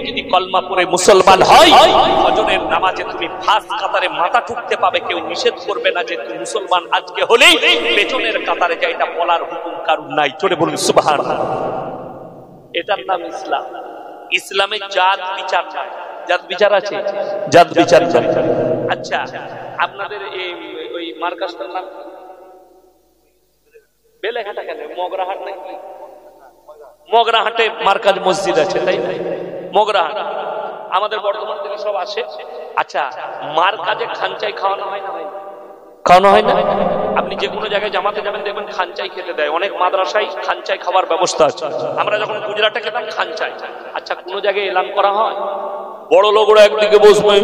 যদি কলমা পড়ে মুসলমান হয়, ফজরের নামাজে তুমি ফার্স্ট কাতারে মাথা ঠুকতে পাবে। কেউ নিষেধ করবে না যে তুই মুসলমান আজকে হলেই পেছনের কাতারে যা। এটা বলার হুকুম কারণ নাই। জোরে বলুন সুবহানাল্লাহ। এটার নাম ইসলাম। ইসলামে জাত বিচার নাই। জাত বিচার আছে? জাত বিচার নাই। আচ্ছা, আপনাদের এই ওই মার্কাজটার নাম বেলেঘাটা কেন? মগরাহাট নাকি? মগরাহাটে মার্কাজ মসজিদ আছে, তাই না? মগরাহাট আমাদের বর্ধমান থেকে সব আসে। আচ্ছা, মার্কাজে খানচাই খাওয়ানো হয় না? খাওয়ানো হয় না? আপনি যে কোনো জায়গায় জামাতে যাবেন, দেখবেন খানচাই খেতে দেয়। অনেক মাদ্রাসায় খানচাই খাওয়ার ব্যবস্থা আছে। আমরা যখন গুজরাটে খেতাম খানচাই। আচ্ছা, কোনো জায়গায় এলান করা হয়, বড় লোকরা একদিকে বসবে,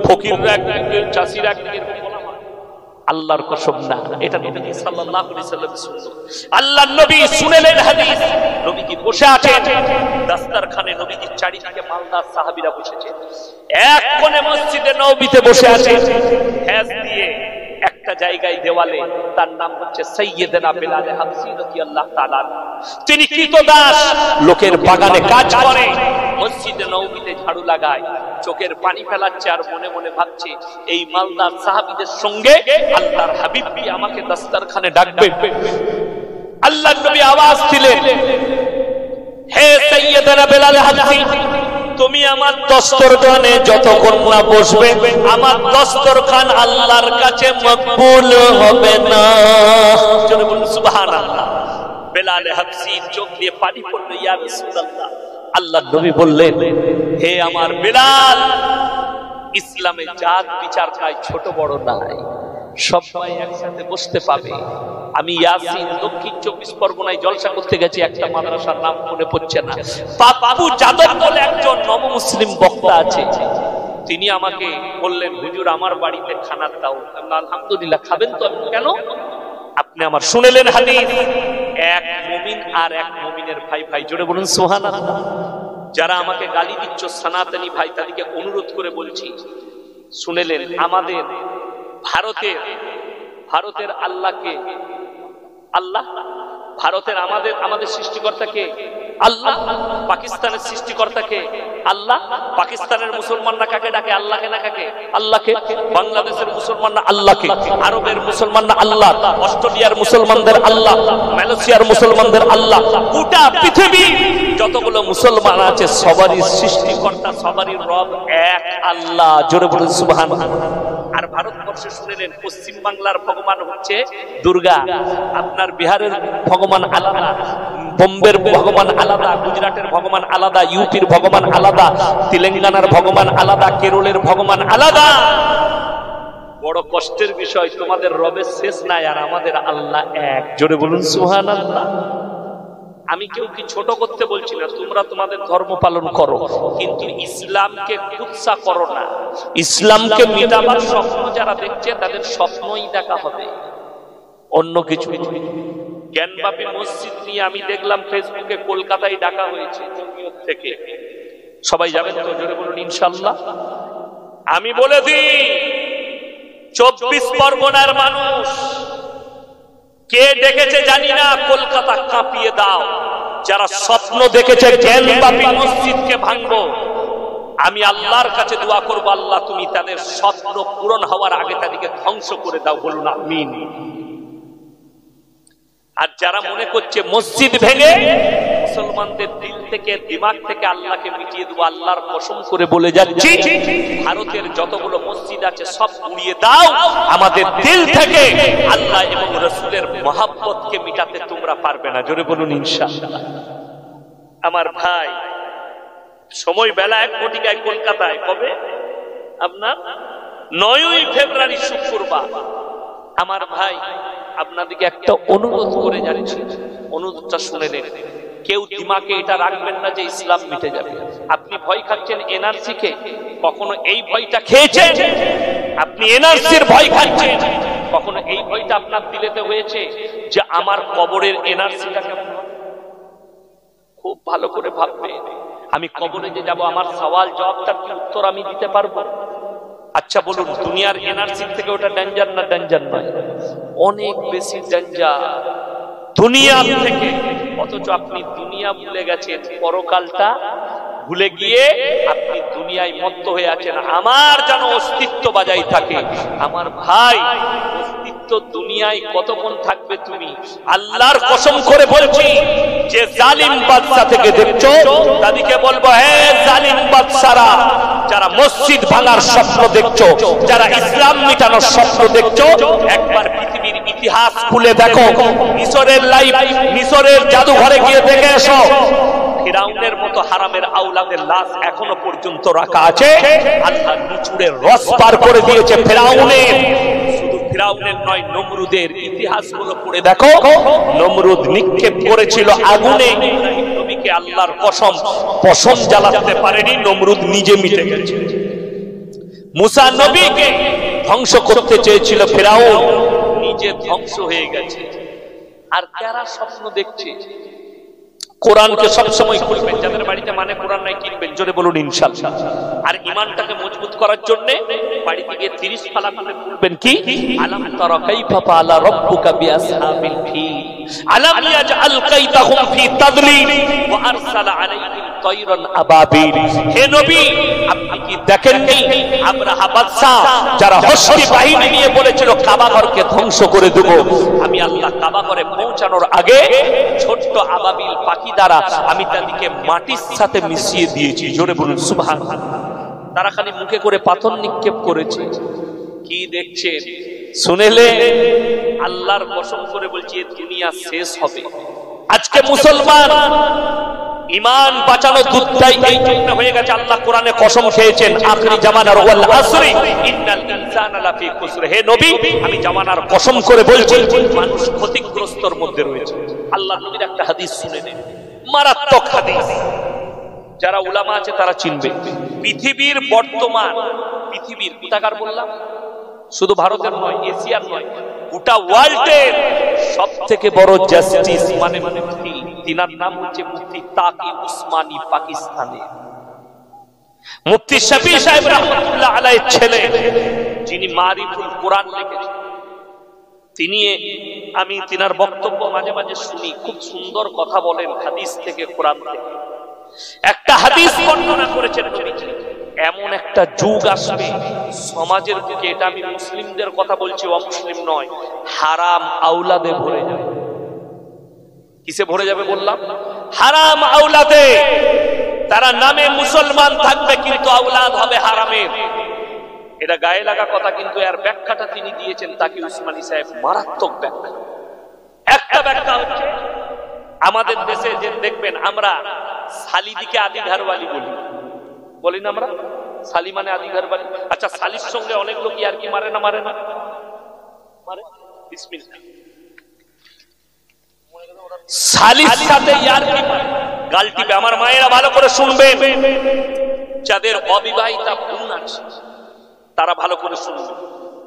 ফকিররা একদিকে, চাষিরা একদিকে, বলা হয়? আল্লাহর কসম না, এটা নবী সাল্লাল্লাহু আলাইহি ওয়াসাল্লাম শুনলেন। আল্লাহর নবী শুনলেন হাদিস। নবী কি বসে আছেন দাস্তারখানে, নবীজির চারিদিকে মালদার সাহাবীরা বসেছে। এক কোণে মসজিদে নববীতে বসে আছে, হ্যাজ দিয়ে একটা জায়গায় দেওয়ালে, তার নাম হচ্ছে সাইয়্যিদনা বিলাল হাবশী রাদিয়াল্লাহু তাআলা। তিনি কৃতদাস, লোকের বাগানে কাজ করে, মসজিদে নববীতে ঝাড়ু লাগায়, চোখের পানি ফেলাচ্ছে আর মনে মনে ভাবছে এই মালদার সাহাবীদের সঙ্গে আল্লাহর হাবিব কি আমাকে দাস্তারখানে ডাকবে? আল্লাহর নবী আওয়াজ দিলেন, হে সাইয়্যিদনা বিলাল হাবশী, তুমি আমার দস্তরখানে যতক্ষণ না বসবে, আমার দস্তরখান আল্লাহর কাছে মকবুল হবে না। জোরে বলুন সুবহানাল্লাহ। বেলাল হাবশী চোখ দিয়ে পানি পড়ল, ইয়া রাসূলুল্লাহ। আল্লাহর নবী বললেন, হে আমার বেলাল, ইসলামে জাত বিচার নাই, ছোট বড় নাই, সবাই একসাথে বসতে পাবে। আমি ইয়াসিন দক্ষিণ 24 পরগনায় জলসা করতে গেছি, একটা মাদ্রাসার নাম মনে পড়ছে না, বাবু যাদব বলে একজন নব মুসলিম বক্তা আছে। তিনি আমাকে বললেন, হুজুর আমার বাড়িতে খানা দাও। আলহামদুলিল্লাহ, খাবেন তো? কেন? আপনি আমার শুনলেন হাদিস, এক মুমিন আর এক মুমিনের ভাই ভাই। জোরে বলুন সুবহানাল্লাহ। যারা আমাকে গালি দিচ্ছ সনাতনী ভাই, তাদেরকে অনুরোধ করে বলছি, শুনলেন আমাদের ভারতের আল্লাহকে, আল্লাহ ভারতের আমাদের সৃষ্টিকর্তাকে আল্লাহ, পাকিস্তানের সৃষ্টিকর্তাকে আল্লাহ। পাকিস্তানের মুসলমানরা কাকে ডাকে? আল্লাহকে না কাকে? আল্লাহকে। বাংলাদেশের মুসলমানরা আল্লাহকে, আরবের মুসলমানরা আল্লাহ, অস্ট্রেলিয়ার মুসলমানদের আল্লাহ, মালয়েশিয়ার মুসলমানদের আল্লাহ। গোটা পৃথিবী যতগুলো মুসলমান আছে সবারই সৃষ্টিকর্তা, সবারই রব এক আল্লাহ। জোরে বলুন সুবহানাল্লাহ। আর ভারতবর্ষে শুনলেন পশ্চিম বাংলার ভগবান হচ্ছে দুর্গা, আপনার বিহারের ভগবান আলাদা, বোম্বের ভগবান আলাদা, গুজরাটের ভগবান আলাদা, ইউপির ভগবান আলাদা, তেলেঙ্গানার ভগবান আলাদা, কেরলের ভগবান আলাদা। বড় কষ্টের বিষয়, তোমাদের রবের শেষ নাই আর আমাদের আল্লাহ এক। জোরে বলুন সুবহানাল্লাহ। আমি কেউ কি ছোট করতে বলছি না, তোমরা তোমাদের ধর্ম পালন করো, কিন্তু ইসলামকে কুৎসা করো না। ইসলামকে মিটাবার স্বপ্ন যারা দেখছে তাদের স্বপ্নই দেখা হবে, অন্য কিছু। জ্ঞানবাপী মসজিদ নিয়ে আমি দেখলাম ফেসবুকে কলকাতায় ডাকা হয়েছে জমিয়ত থেকে, সবাই যাবেন তো? জোরে বলুন ইনশাআল্লাহ। আমি বলে দিই, 24 পরগনার মানুষ কে ডেকেছে জানি না, কলকাতা কাঁপিয়ে দাও। যারা স্বপ্ন দেখেছে জ্ঞানব্যাপী মসজিদকে ভাঙবো, আমি আল্লাহর কাছে দোয়া করব, আল্লাহ তুমি তাদের স্বপ্ন পূরণ হওয়ার আগে তাদেরকে ধ্বংস করে দাও, বলুন আমিন। আর যারা মনে করছে মসজিদ ভেঙে মুসলমানদের দিল থেকে দিমাগ থেকে আল্লাহকে মিটিয়ে দেবো, আল্লাহর কসম করে বলে যাচ্ছি ভারতের যতগুলো মসজিদ আছে সব উড়িয়ে দাও, আমাদের দিল থেকে আল্লাহ এবং রাসূলের মহব্বতকে মিটাতে তোমরা পারবে না। জোরে বলুন ইনশাআল্লাহ। আমার ভাই, সময় বেলা 1 ঘটিকায় কলকাতায়, কবে আপনার 9ই ফেব্রুয়ারি শুক্রবার। আমার ভাই আপনাদেরকে একটা অনুরোধ করে যাচ্ছি, অনুরোধটা শুনে নেন। কেউ দিমাগে এটা রাখবেন না যে ইসলাম মিটে যাবে। আপনি ভয় খাচ্ছেন এনআরসি কে, কখনো এই ভয়টা খেয়েছেন? আপনি এনআরসির ভয় খাচ্ছেন, কখনো এই ভয়টা আপনার দিলেতে হয়েছে যে আমার কবরের এনআরসিটা কেমন হবে? খুব ভালো করে ভাববে, আমি কবরে যে যাব আমার সওয়াল জবাবটার কি উত্তর আমি দিতে পারবো? আচ্ছা বলুন, দুনিয়ার এনআরসি থেকে ওটা ডেঞ্জার না ডেঞ্জার নয়? অনেক বেশি ডেঞ্জার দুনিয়া থেকে। অথচ আপনি দুনিয়া ভুলে গেছেন, পরকালটা ভুলে গিয়ে আপনি দুনিয়ায় মত্ত হয়ে আছেন। আমার যেন অস্তিত্ব বজায় থাকে। আমার ভাই, অস্তিত্ব দুনিয়ায় কতক্ষণ থাকবে তুমি? আল্লাহর কসম করে বলছি, যে জালিম বাদশা থেকে দেখছো তাদেরকে বলবো, হে জালিম বাদশারা, যারা মসজিদ ভাঙার স্বপ্ন দেখছো, যারা ইসলাম মিটানোর স্বপ্ন দেখছো, একবার পৃথিবীর ইতিহাস খুলে দেখো। মিশরের মিশরের জাদুঘরে গিয়ে দেখে এসো, ফিরাউনের মতো হারামের আওলাদের লাশ এখনো পর্যন্ত রাখা আছে। আল্লাহ নিচুড়ের রস পার করে দিয়েছে ফিরাউনের। শুধু ফিরাউনের নয়, নমরুদের ইতিহাসগুলো পড়ে দেখো। নমরুদ নিক্ষেপ করেছিল আগুনে, নবীকে আল্লাহর কসম পশম জ্বালাতে পারেনি, নমরুদ নিজে মিটে গেছে। মুসা নবীকে ধ্বংস করতে চেয়েছিল ফিরাউন, নিজে ধ্বংস হয়ে গেছে। আর কারা স্বপ্ন দেখছে? কোরআনকে সবসময় খুলবেন, যাদের বাড়িতে মানে কোরআন নাই কিনবেন, জোরে বলুন ইনশাআল্লাহ। আর ঈমানটাকে মজবুত করার জন্য বাড়িতে গিয়ে 30 পারা করে খুলবেন কি, আলাম তারা কাইফা ফাআলা রাব্বুকা বিআসহাবিল ফিল আলাম ইয়াজআল কাইদাহুম ফি তাদলিল ওয়া আরসালা আলাইহিম তায়রান আবাবিল। হে নবী, আপনি কি দেখেননি আবরাহা বাদশা যারা হস্তি বাহিনী নিয়ে বলেছিল কাবা ঘরকে ধ্বংস করে দেব, আমি আল্লাহ কাবা ঘরে পৌঁছানোর আগে ছোট্ট আবাবিল পাখি দ্বারা আমি তাদেরকে মাটির সাথে মিশিয়ে দিয়েছি। জোরে বলুন সুবহানাল্লাহ। তারা খালি মুখে করে পাথর নিক্ষেপ করেছে। কি দেখছে শুনেলে? আল্লাহর কসম করে বলছি, এই দুনিয়া শেষ হবে। আজকে মুসলমান ঈমান বাঁচানো দুধটাই এই জন্য হয়ে গেছে। আল্লাহ কোরআনে কসম খেয়েছেন, আখিরি জামানার ওয়াল আসরি ইন্নাল ইনসানা লাফি খুসর। হে নবী, আমি জামানার কসম করে বলছি, মানুষ ক্ষতিগ্রস্তর মধ্যে রয়েছে। আল্লাহ নবীর একটা হাদিস শুনে নেন, মারাত্মক হাদিস। যারা উলামা আছে তারা চিনবে। পৃথিবীর বর্তমান, পৃথিবীর কোথাকার বললাম, শুধু ভারতের নয়, এশিয়ার নয়, গোটা ওয়ার্ল্ডের সবথেকে বড় জাস্টিস মানে মুফতি, তিনার নাম হচ্ছে মুফতি তাকি উসমানী, পাকিস্তানে। মুফতি শফি সাহেব রাহমাতুল্লাহ আলাইহির ছেলে, যিনি মারিফুল কোরআন লিখেছেন, তিনি, আমি তিনার বক্তব্য মাঝে মাঝে শুনি, খুব সুন্দর কথা বলেন হাদিস থেকে, কোরআন থেকে। একটা হাদিস বর্ণনা করেছেন নবীজি, এমন একটা যুগ আসবে সমাজের দিকে, এটা আমি মুসলিমদের কথা বলছি, অমুসলিম নয়, হারাম আওলাদে ভরে যাবে। কিসে ভরে যাবে বললাম? হারাম আওলাদে। তারা নামে মুসলমান থাকবে কিন্তু আওলাদ হবে হারামের। এটা গায়ে লাগা কথা, কিন্তু এর ব্যাখ্যাটা তিনি দিয়েছেন তাকি উসমানী সাহেব, মারাত্মক ব্যাখ্যা। একটা ব্যাখ্যা হচ্ছে, আমাদের দেশে যে দেখবেন আমরা শালিদিকে আদি ঘরওয়ালি বলি, বলি না আমরা? শালি মানে আদি ঘরওয়ালি। আচ্ছা, শালির সঙ্গে অনেক লোক ইয়ার কি মারে না? মারে না? মারে। বিসমিল্লাহ। শালির সাথে ইয়ার কি মারে, গাল টিপে। আমার মায়েরা ভালো করে শুনবেন, যাদের অবিবাহিতা বোন আছে তারা ভালো করে শুনবেন,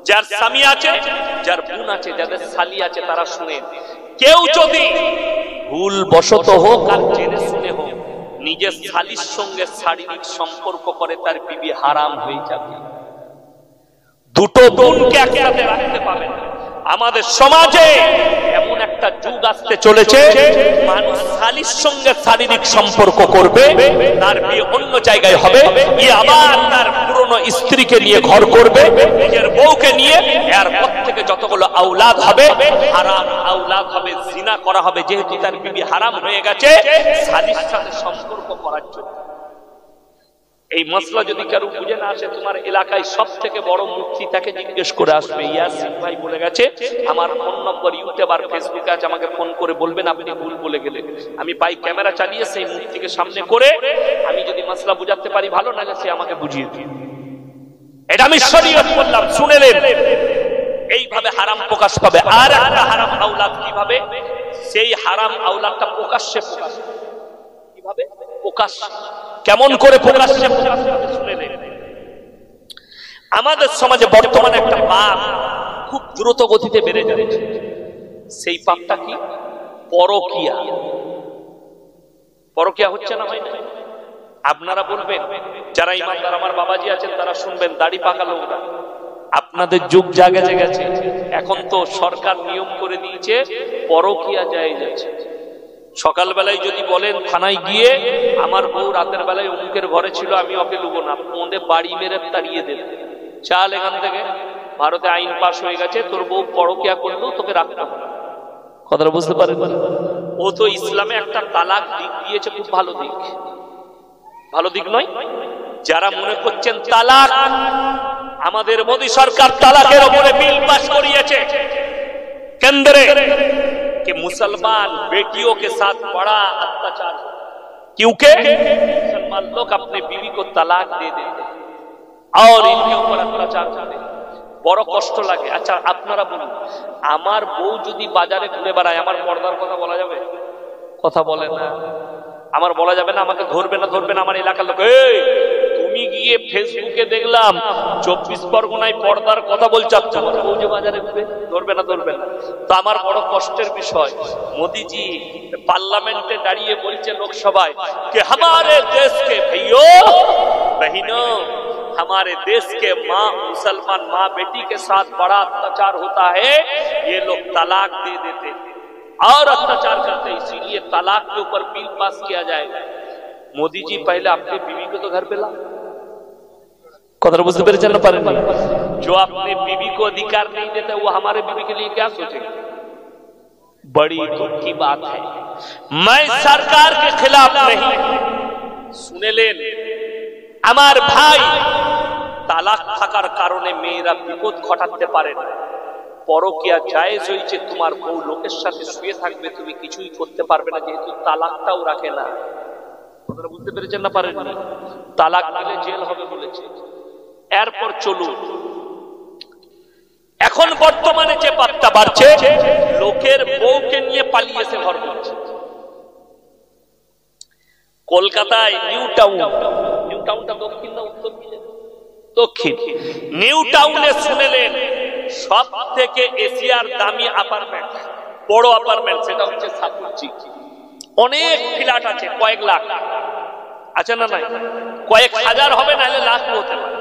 যার স্বামী আছে, যার বোন আছে, যাদের শালি আছে তারা শুনেন। কেউ যদি ভুল বশত হোক আর জেনে শুনে হোক নিজের শালির সঙ্গে শারীরিক সম্পর্ক করে, তার বিবি হারাম হয়ে যাবে। দুটো বোনকে একসাথে রাখতে পাবে না। আমাদের সমাজে এমন একটা একটা যুগ আসতে চলেছে, মানুষ শালীর সঙ্গে শারীরিক সম্পর্ক করবে, তার বিয়ে অন্য জায়গায় হবে, আবার তার পুরনো স্ত্রীকে নিয়ে ঘর করবে, নিজের বউকে নিয়ে, এরপর থেকে যতগুলো আওলাদ হবে হারাম আওলাদ হবে, জিনা করা হবে, যেহেতু তার বিবি হারাম হয়ে গেছে শালীর সাথে সম্পর্ক করার জন্য। এই মশলা যদি কারো বুঝে না আসে, তোমার এলাকায় সব থেকে বড় মুফতি তাকে জিজ্ঞেস করে আসবে। ইয়াসিন ভাই বলে গেছে, আমার ফোন নম্বর ইউটিউব আর ফেসবুকে আছে, আমাকে ফোন করে বলবেন আপনি ভুল বলে গেলেন। আমি পাই ক্যামেরা চালিয়ে সেই মুফতিকে সামনে করে আমি যদি মশলা বুঝাতে পারি ভালো, নাহলে সে আমাকে বুঝিয়ে দিই। এটা আমি শরীয়ত বললাম, শুনেলেন। এইভাবে হারাম প্রকাশ পাবে। আর একটা হারাম আওলাদ কিভাবে? সেই হারাম আওলাদটা প্রকাশ্যে কিভাবে প্রকাশ, কেমন করে প্রকাশ্যে শুনেলেন। আমাদের সমাজে বর্তমানে একটা পাপ খুব দ্রুত গতিতে বেড়ে যাচ্ছে। সেই পাপটা কি? পরকিয়া। পরকিয়া হচ্ছে না, হয় না? আপনারা বলবেন, যারা ইমানদার আমার বাবাজি আছেন তারা শুনবেন, দাড়ি পাকা লোকরা, আপনাদের যুগ জাগে গেছে। এখন তো সরকার নিয়ম করে দিয়েছে পরকিয়া জায়েজ আছে। সকালবেলায় যদি বলেন থানায় গিয়ে আমার বউ রাতের বেলায় অমুকের ঘরে ছিল, আমি ওকে লুবো না, ওদের বাড়ি মেরে তাড়িয়ে দেবে, চাল এখান থেকে। ভারতে আইন পাস হয়ে গেছে, তোর বউ পরকিয়া করলেও তোকে রাখতে হবে। কথাটা বুঝতে পারেন? ও তো ইসলামে একটা তালাক দিক দিয়েছে, খুব ভালো দিক। ভালো দিক নয়? যারা মনে করছেন তালাক, আমাদের মোদী সরকার তালাকের উপরে বিল পাস করিয়েছে কেন্দ্রে, कि मुसलमान बेटियों के साथ बड़ा अत्याचार, क्योंकि मुसलमान लोग अपने बीवी को तलाक दे देते और इनके ऊपर अत्याचार करते। বড় কষ্ট লাগে। আচ্ছা আপনারা বলুন, আমার বউ যদি বাজারে ঘুরে বেড়ায়, আমার পর্দার কথা বলা যাবে? কথা বলে না। আমার বলা যাবে না, আমাকে ধরবে না ধরবে না আমার এলাকার লোক। এই তুমি গিয়ে ফেসবুকে দেখলাম 24 পরগনায় পর্দার কথা বলছো, তোমার বউ যে বাজারে ঘুরে, ধরবে না ধরবে না। তো আমার বড় কষ্টের বিষয়, মোদিজি পার্লামেন্টে দাঁড়িয়ে বলছে লোকসভায় कि हमारे देश के भाइयों बहनों, हमारे देश के माँ मुसलमान माँ बेटी के साथ बड़ा अत्याचार होता है, ये लोग तलाक दे देते और अत्याचार करते, इसीलिए तलाक के ऊपर बिल पास किया जाएगा। मोदी जी पहले अपने बीवी को तो घर पे ला। बुझते पेरेছেন না পারেন? जो अपने बीवी को अधिकार नहीं देता वो हमारे बीवी के लिए क्या सोचेगा? बड़ी दुख की बात है। मैं सरकार के खिलाफ नहीं, सुने लेन আমার ভাই, তালাক থাকার কারণে মেয়েরা বিপদ ঘটাতে পারে না। পরকিয়া জায়েজ হয়েছে, তোমার বউ লোকের সাথে শুয়ে থাকবে, তুমি কিছুই করতে পারবে না, যেহেতু তালাকটাও রাখে না। আপনারা বুঝতে পেরেছেন না পারেননি? তালাক দিলে জেল হবে বলেছে। এরপর চলুন, এখন বর্তমানে যে বার্তা বাড়ছে, লোকের বউকে নিয়ে পালিয়েছে ঘর করছে। কলকাতায় নিউ টাউনটা দক্ষিণ না উত্তর? দক্ষিণ। নিউ টাউনে শুনেলেন সব থেকে এশিয়ার দামি অ্যাপার্টমেন্ট, বড় অ্যাপার্টমেন্ট, সেটা হচ্ছে সাকুরজি। অনেক ফ্ল্যাট আছে, কয়েক লাখ আছে না? নাই, কয়েক হাজার হবে, নাহলে লাখ হতে পারে,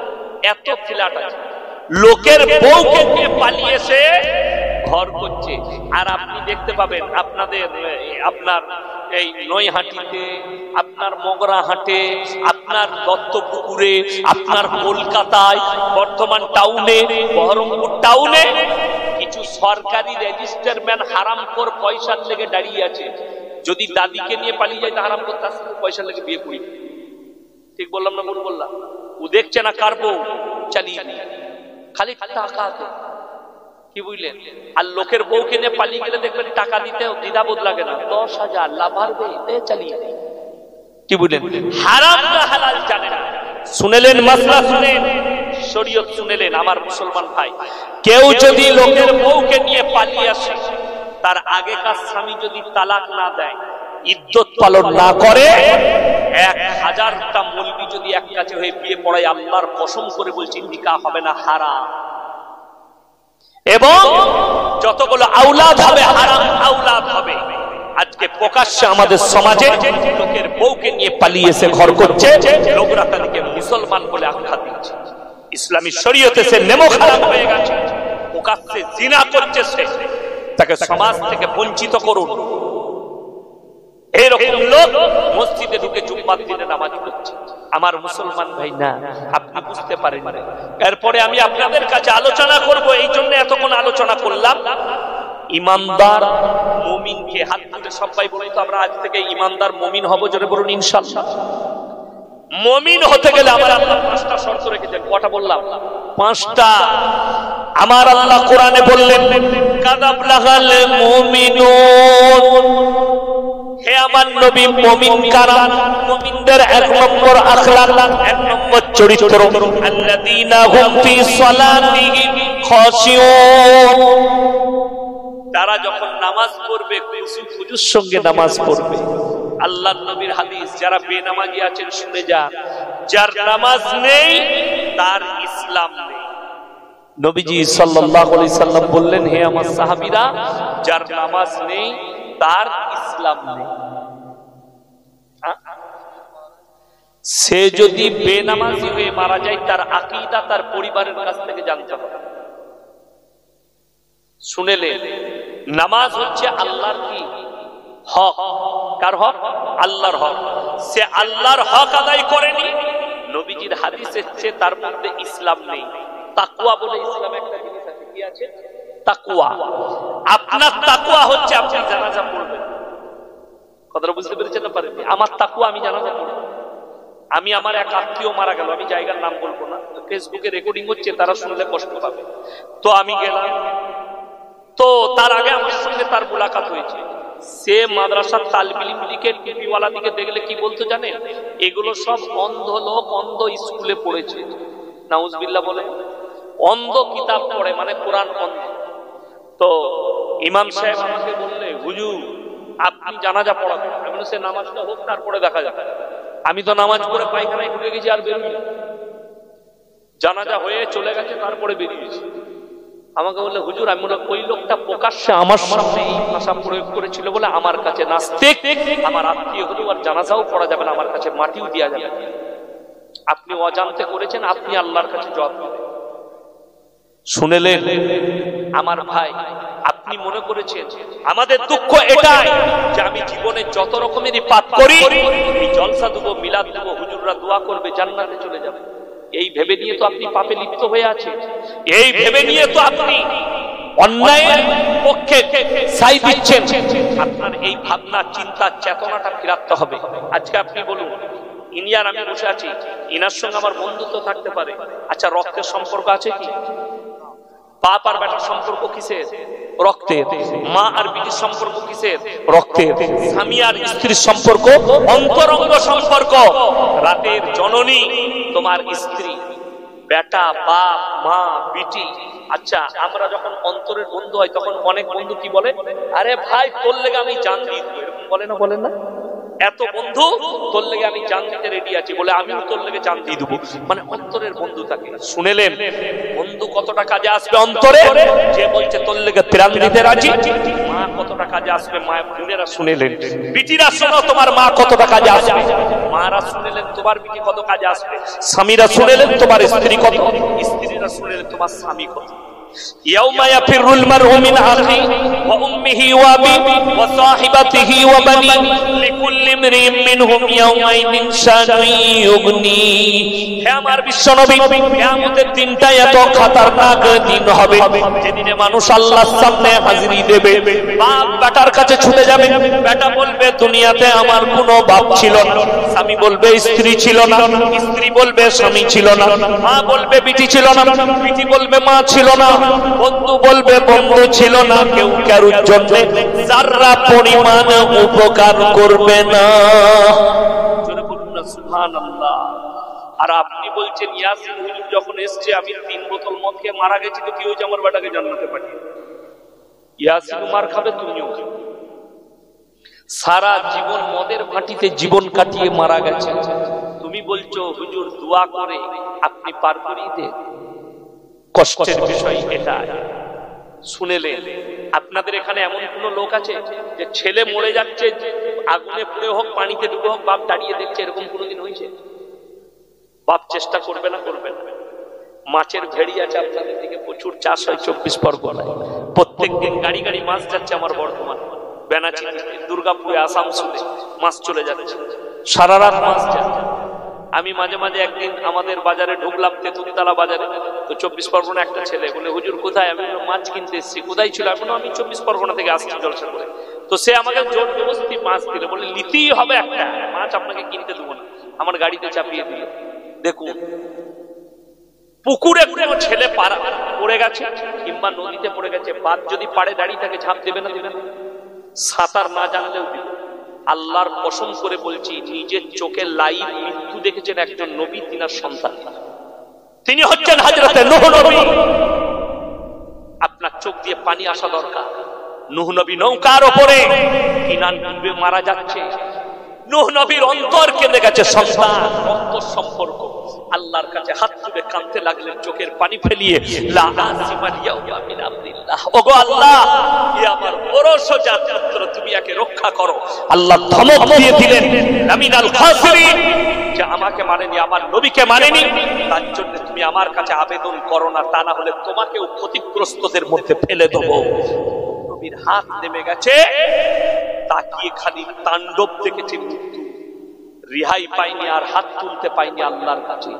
এত ফ্ল্যাট আছে। লোকের বউকে নিয়ে পালিয়েছে ঘর করছে। আর আপনি দেখতে পাবেন আপনার এই নৈহাটিতে, আপনার মগরাহাটে, আপনার দত্তপুকুরে, আপনার কলকাতায়, বর্তমান টাউনে, বহরমপুর টাউনে কিছু সরকারি রেজিস্টারম্যান হারামখোর পয়সার লেগে দাঁড়িয়ে আছে। যদি দাদিকে নিয়ে পালিয়ে যায় তা হারাম করতে আসছে, পয়সার লেগে বিয়ে করি। ঠিক বললাম না ভুল বললাম? ও দেখছে না কার বউ, চালিয়ে খালি টাকা দেয়, কি বুঝলেন? আর লোকের বউকে নিয়ে পালিয়ে গেলে দেখবেন টাকা দিতে দ্বিধাবোধ লাগে না, 10,000 লাভ হারবে, চালিয়ে, কি বুঝলেন? হারাম না হালাল জানে না। শুনেলেন মাসলা, শুনেন শরীয়ত, শুনেলেন আমার মুসলমান ভাই। কেউ যদি লোকের বউকে নিয়ে পালিয়ে আসে, তার আগেকার স্বামী যদি তালাক না দেয়, ইদ্যত পালন না করে, 1000টা মৌলবি যদি এক কাছে হয়ে বিয়ে পড়ায়, আল্লাহর কসম করে বলছি নিকাহ হবে না, হারাম। এবং যতগুলো আওলাদ হবে হারাম আওলাদ হবে। আজকে প্রকাশ্যে আমাদের সমাজে লোকের বউকে নিয়ে পালিয়েছে ঘর করছে, লোকরা তাদেরকে মুসলমান বলে আখ্যা দিচ্ছে। ইসলামী শরীয়তে সে নেমো খারাপ হয়ে গেছে, প্রকাশ্যে জিনা করছে সে। তাকে সমাজ থেকে বঞ্চিত করুন। এরকম লোক মসজিদে ঢুকে জুম্মার দিনে নামাজ পড়ছে। আমার মুসলমান ভাই না, আপনি বুঝতে পারেন না। এরপরে আমি আপনাদের কাছে আলোচনা করব, এই জন্য এতক্ষণ আলোচনা করলাম। ইমানদার মুমিনকে হাত তুলে সবাই বলি তো আমরা আজ থেকে ইমানদার মুমিন হব, জোরে বলুন ইনশাআল্লাহ। মুমিন হতে গেলে আমার আল্লাহ 5টা শর্ত রেখেছেন। কটা বললাম? 5টা। আমার আল্লাহ কোরআনে বললেন, কাযাব লাগাল মুমিনুন। হে আমার নবী, মুমিন কারা? মুমিনদের 1 নম্বর আখলাক, 1 নম্বর চরিত্র, আল্লাযীনা হুম ফি সালাতিহিম খাশিউন। তারা যখন নামাজ পড়বে খুশুর সঙ্গে নামাজ পড়বে। আল্লাহর নবীর হাদিস, যারা বেনামাজি আছেন শুনে যান, যার নামাজ নেই তার ইসলাম নেই। নবীজি সাল্লাল্লাহু আলাইহি সাল্লাম বললেন, হে আমার সাহাবীরা, যার নামাজ নেই তার ইসলাম নেই। সে যদি বেনামাজি হয়ে মারা যায়, তার আকীদা তার পরিবারের কাছ থেকে জানতে হবে। শুনেলেন? নামাজ হচ্ছে আল্লাহর কি হক। কার হক? আল্লাহর হক। সে আল্লাহর হক আদায় করেনি, নবীজির হাদিস এসেছে তার মধ্যে ইসলাম নেই। তাকওয়া বলে ইসলামে একটা জিনিস আছে। কি আছে? তাকওয়া। আপনার তাকওয়া হচ্ছে আপনি জানাজা পড়বেন। কথাটা বুঝতে পেরেছেন না? পারেন? আমার তাকওয়া আমি জানাজা পড়ব। আমি আমার এক আত্মীয় মারা গেল, আমি জায়গার নাম বলবো না, ফেসবুকে রেকর্ডিং হচ্ছে, তারা শুনলে কষ্ট পাবে। তো আমি গেলাম, তো তার আগে আমার সঙ্গে তার মুলাকাত হয়েছে। সে মাদ্রাসার তালিবে ইলম লিখে টিভিওয়ালা দিকে দেখলে কি বলতো জানেন? এগুলো সব অন্ধ লোক, অন্ধ স্কুলে পড়েছে। নাউজুবিল্লাহ বলে, অন্ধ কিতাব পড়ে, মানে কোরআন অন্ধ। তো ইমাম সাহেব আমাকে বললে, হুজুর আপনি জানাজা পড়াবেন। আমি বললাম, সে নামাজটা হোক, তারপরে দেখা যাবে। আমি তো নামাজ পড়ে পায়খানায় ঢুকে গেছি, আর বেরোই। জানাজা হয়ে চলে গেছে, তারপরে বেরিয়েছি। আমাকে বললে, হুজুর, আমি বললাম ওই লোকটা প্রকাশ্যে আমার সামনে এই ভাষা প্রয়োগ করেছিল বলে আমার কাছে নাস্তিক, আমার আত্মীয় হলেও আর জানাজাও পড়া যাবে না, আমার কাছে মাটিও দেওয়া যাবে না। আপনি অজান্তে করেছেন, আপনি আল্লাহর কাছে জবাব দেবেন। শুনেলেন আমার ভাই? আপনি মনে করেছেন আমাদের দুঃখ এটাই যে আমি জীবনে যত রকমেরই পাপ করি, এই জলসা দেবো, মিলাদ দেবো, হুজুররা দোয়া করবে, জান্নাতে চলে যাবে। এই ভেবে নিয়ে তো আপনি পাপে লিপ্ত হয়ে আছেন। এই ভেবে নিয়ে তো আপনি অন্যায়ের পক্ষে সাই দিচ্ছেন। আপনার এই ভাবনা, চিন্তা, চেতনাটা ফিরাতে হবে। আজকে আপনি বলুন, ইনিয়ার আমি বসে আছি, ইনার সঙ্গে আমার বন্ধুত্ব থাকতে পারে। আচ্ছা, রক্তের সম্পর্ক আছে কি? বাপ আর বেটার সম্পর্ক কিসের? রক্তের। মা আর বিটির সম্পর্ক কিসের? রক্তের। স্বামী আর স্ত্রীর সম্পর্ক অন্তরঙ্গ সম্পর্ক। রাতের জননী তোমার স্ত্রী, বেটা, বাপ, মা, বিটি। আচ্ছা, আমরা যখন অন্তরের বন্ধু হয় তখন অনেক বন্ধু কি বলে? আরে ভাই, তোর লেগে আমি জান দিয়ে দেবো, এরকম বলে না? বলেন না? এত বন্ধু, তোর লেগে আমি জান দিতে রেডি আছি, বলে আমিও তোর লেগে জান দিয়ে দেবো, মানে অন্তরের বন্ধু থাকে। শুনেলেন বন্ধু কতটা কাজে আসবে অন্তরে? যে বলছে তোর লেগে প্রাণ দিতে রাজি। মা কতটা কাজে আসবে? মায়ের বোনেরা শুনেলেন। বিটিরা শোনো, তোমার মা কতটা কাজে আসবে। মারা শুনেলেন তোমার বিটি কত কাজে আসবে। স্বামীরা শুনেলেন তোমার স্ত্রী কত। স্ত্রীরা শুনেলেন তোমার স্বামী কত। ইয়াউমা ইয়াফিরুল মারউ মিন আখিহি ওয়া উম্মিহি ওয়া আবিহি ওয়া সাহিবাতিহি ওয়া বানিহি লিকুল্লি ইমরিইন মিনহুম ইয়াউমাইদিন শানুন ইউগনি। হে আমার বিশ্বনবী, কিয়ামতের দিনটা এত খতরনাক দিন হবে যেদিনে মানুষ আল্লাহর সামনে হাজিরি দেবে। বাপ বেটার কাছে ছুটে যাবে, বেটা বলবে দুনিয়াতে আমার কোনো বাপ ছিল না। স্বামী বলবে স্ত্রী ছিল না, স্ত্রী বলবে স্বামী ছিল না, মা বলবে বিটি ছিল না, বিটি বলবে মা ছিল না, বন্ধু বলবে বন্ধু ছিল না। কেউ কারোর জন্য যারা পরিমাণ উপকার করবে না। জোরে বলুন না সুবহানাল্লাহ। আর আপনি বলছেন ইয়াসিন হুজুর যখন এসছে আমি 3 বোতল মদ খেয়ে মারা গেছি, তো কি হয়েছে? আমার বেটাকে জান্নাতে পাঠিয়ে। ইয়াসিন মার খাবে, তুমিও খাবে। সারা জীবন মদের ভাটিতে জীবন কাটিয়ে মারা গেছে, তুমি বলছো হুজুর দোয়া করে আপনি পার করিয়ে দেন। কষ্টের বিষয় এটা। শুনেলেন আপনাদের এখানে এমন কোন লোক আছে যে ছেলে মরে যাচ্ছে, আগুনে পুড়ে হোক, পানিতে ডুবে হোক, বাপ দাঁড়িয়ে দেখছে? এরকম কোনোদিন হয়েছে? বাপ চেষ্টা করবে না? করবে না? মাছের ভেড়ি আছে আপনাদের দিকে, প্রচুর চাষ হয় 24 পরগনায়। প্রত্যেকদিন গাড়ি গাড়ি মাছ যাচ্ছে আমার বর্ধমান, বেনাচি, দুর্গাপুরে, আসানসোলে মাছ চলে যাচ্ছে, সারা রাত মাছ যাচ্ছে। আমি মাঝে মাঝে একদিন আমাদের বাজারে ঢুকলাম, তেঁতুলতলা বাজারে, তো 24 পরগনা একটা ছেলে বলে, হুজুর কোথায়? আমি মাছ কিনতে এসেছি। কোথায় ছিল? এখনো আমি 24 পরগনা থেকে আসছি জলসা করে। তো সে আমাকে জোর জবরদস্তি মাছ দিল, বলে নিতেই হবে একটা মাছ, আপনাকে কিনতে দেবো না। আমার গাড়িতে চাপিয়ে দিল। দেখুন, পুকুরে কোনো ছেলে পড়ে গেছে কিংবা নদীতে পড়ে গেছে, বাদ যদি পাড়ে দাঁড়িয়ে থাকে ঝাঁপ দেবে না? দেবে না? সাঁতার না জানলেও দিবে। আল্লাহর কসম করে বলছি, নিজের চোখে লাইভ মৃত্যু দেখেছেন একজন নবী, তিনার সন্তান, তিনি হচ্ছেন হযরত নূহ নবী। আপনার চোখ দিয়ে পানি আসা দরকার। নূহ নবী নৌকার উপরে কিনান ডুবে মারা যাচ্ছে, নূহ নবীর অন্তর কেঁদে গেছে, সন্তান অন্তর সম্পর্ক। আল্লাহর কাছে হাত তুলে কাঁদতে লাগলেন, চোখের পানি ফেলিয়ে, লা আসিমাল ইয়াউমা মিন আমরিল্লাহ, ওগো আল্লাহ, এ আমার বড় সোজা পুত্র, তুমি একে রক্ষা করো। আল্লাহ ধমক দিয়ে দিলেন, লামিনাল খাসিরিন, যে আমাকে মানেনি, আমার নবীকে মানেনি, তার জন্য তুমি আমার কাছে আবেদন করো না, তা না হলে তোমাকেও ক্ষতিগ্রস্তদের মধ্যে ফেলে দেবো। নবীর হাত নেমে গেছে, তাকিয়ে খালি তাণ্ডব দেখেছে মৃত্যু, রিহাই পাইনি, আর হাত তুলতে পাইনি আল্লাহর কাছে।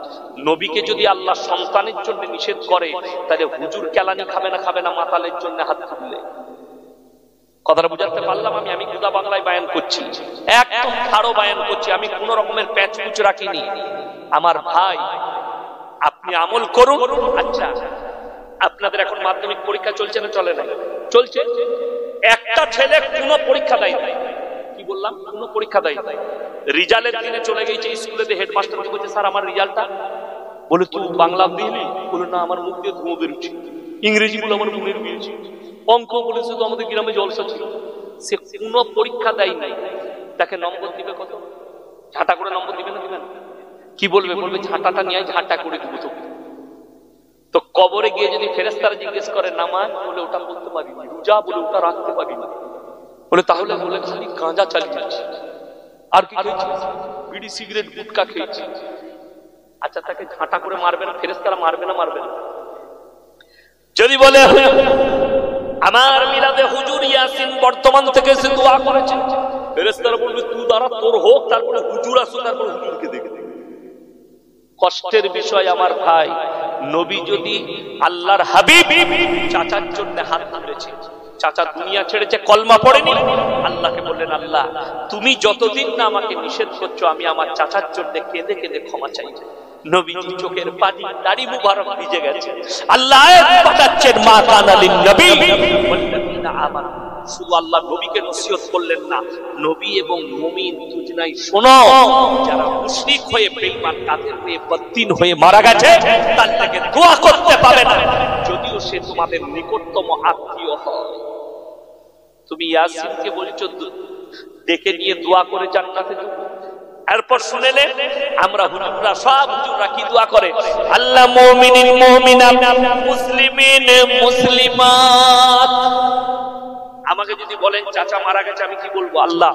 নবীকে যদি আল্লাহ সন্তানের জন্য নিষেধ করে, তাহলে হুজুর কেলানি খাবে না? খাবে না মাতালের জন্য হাত তুললে? কথাটা বুঝাতে পারলাম? আমি খুদা বাংলায় বায়ান করছি, একদম খাড়ো বায়ান করছি, আমি কোন রকমের প্যাচ পুচ রাখিনি। আমার ভাই, আপনি আমল করুন। আচ্ছা, আপনাদের এখন মাধ্যমিক পরীক্ষা চলছে না চলে না? চলছে। একটা ছেলে কোনো পরীক্ষা দেয় না, কি বললাম, কোনো পরীক্ষা দেয় না। রিজাল্টের দিনে চলে গেছে স্কুলে, হেডমাস্টারকে বলছে, স্যার আমার রিজাল্টটা। বলে, তুই বাংলা দিলি? বলে, না, আমার মুখ দিয়ে ধুঁয়ো বেরোচ্ছে। ইংরেজি বলে, আমার মনের বেরিয়েছে। অঙ্ক বলেছে, তো আমাদের গ্রামে জলসা ছিল। সে কোনো পরীক্ষা দেয় নাই, তাকে নম্বর দিবে কত? ঝাঁটা করে নম্বর দিবে না? দিবে না? কি বলবে? বলবে ঝাঁটাটা নিয়ে ঝাঁটা করে দিব তোকে। তো কবরে গিয়ে যদি ফেরেশতারা জিজ্ঞেস করে নামাজ, বলে ওটা বলতে পারি না, রোজা, বলে ওটা রাখতে পারি না। বলে তাহলে? বলে খালি গাঁজা চালিয়েছি। আর কি খেয়েছি? বিড়ি, সিগারেট, গুটকা খেয়েছি। আচ্ছা, তাকে ঝাঁটা করে মারবে না ফেরেশতারা? মারবে না? মারবে না? যদি বলে আমার মিলাদে হুজুর ইয়াসিন বর্তমান থেকে সে দোয়া করেছে, ফেরেশতারা বলবে তুই দাঁড়া, তোর হোক, তারপরে হুজুর আসুন, তারপরে হুজুরকে দেখে। কষ্টের বিষয় আমার ভাই, নবী যদি আল্লাহর হাবিব চাচার জন্য হাত তুলেছে, চাচা দুনিয়া ছেড়েছে, কলমা পড়েনি, আল্লাহকে বললেন, আল্লাহ তুমি যতদিন না আমাকে নিষেধ করছো, আমি আমার চাচার জন্য কেঁদে কেঁদে ক্ষমা চাই। নবীজি চোখের পানি, দাড়ি মুবারক ভিজে গেছে। আল্লাহ পাঠাচ্ছেন, মা কানা লিন নবী ওয়াল্লাযীনা আমানু। শুধু আল্লাহ নবীকে নসিহত করলেন না, নবী এবং মুমিন দুজনাই শোনো, যারা মুশরিক হয়ে, বেঈমান কাফের হয়ে, বদ্দিন হয়ে মারা গেছে, তার থেকে দোয়া করতে পাবে না, যদিও সে তোমাদের নিকটতম আত্মীয় হয়। তুমি ইয়াসিনকে বলছো ডেকে নিয়ে দোয়া করে জান্নাতে যাবে। এরপর শুনেলে আমরা হুজুররা, সব হুজুররা কি দোয়া করে? আল্লাহ মুমিনিন মুমিনাত, মুসলিমিন মুসলিমাত। আমাকে যদি বলেন চাচা মারা গেছে, আমি কি বলবো? আল্লাহ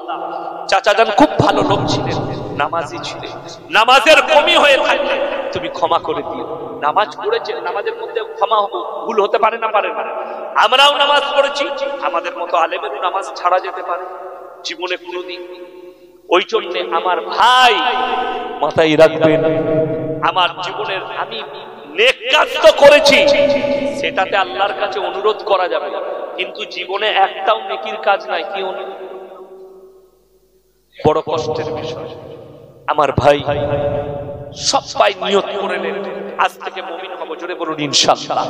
চাচা যান খুব ভালো লোক ছিলেন, নামাজি ছিলেন, নামাজের কমি হয়ে থাকলে তুমি ক্ষমা করে দিও। নামাজ পড়েছে, নামাজের মধ্যে ক্ষমা ভুল হতে পারে না? পারে না? আমরাও নামাজ পড়েছি, আমাদের মতো আলেমেরও নামাজ ছাড়া যেতে পারে জীবনে কোনোদিন। ওই জন্য আমার ভাই মাথায় রাখবেন, আমার জীবনের আমি নেক কাজ তো করেছি, সেটাতে আল্লাহর কাছে অনুরোধ করা যাবে, কিন্তু জীবনে একটাও নেকির কাজ নাই। কি অনুরোধ? বড় কষ্টের বিষয় আমার ভাই। সবাই নিয়ত করে নেন, আজ থেকে মুমিন হব। জোরে বলুন ইনশাআল্লাহ।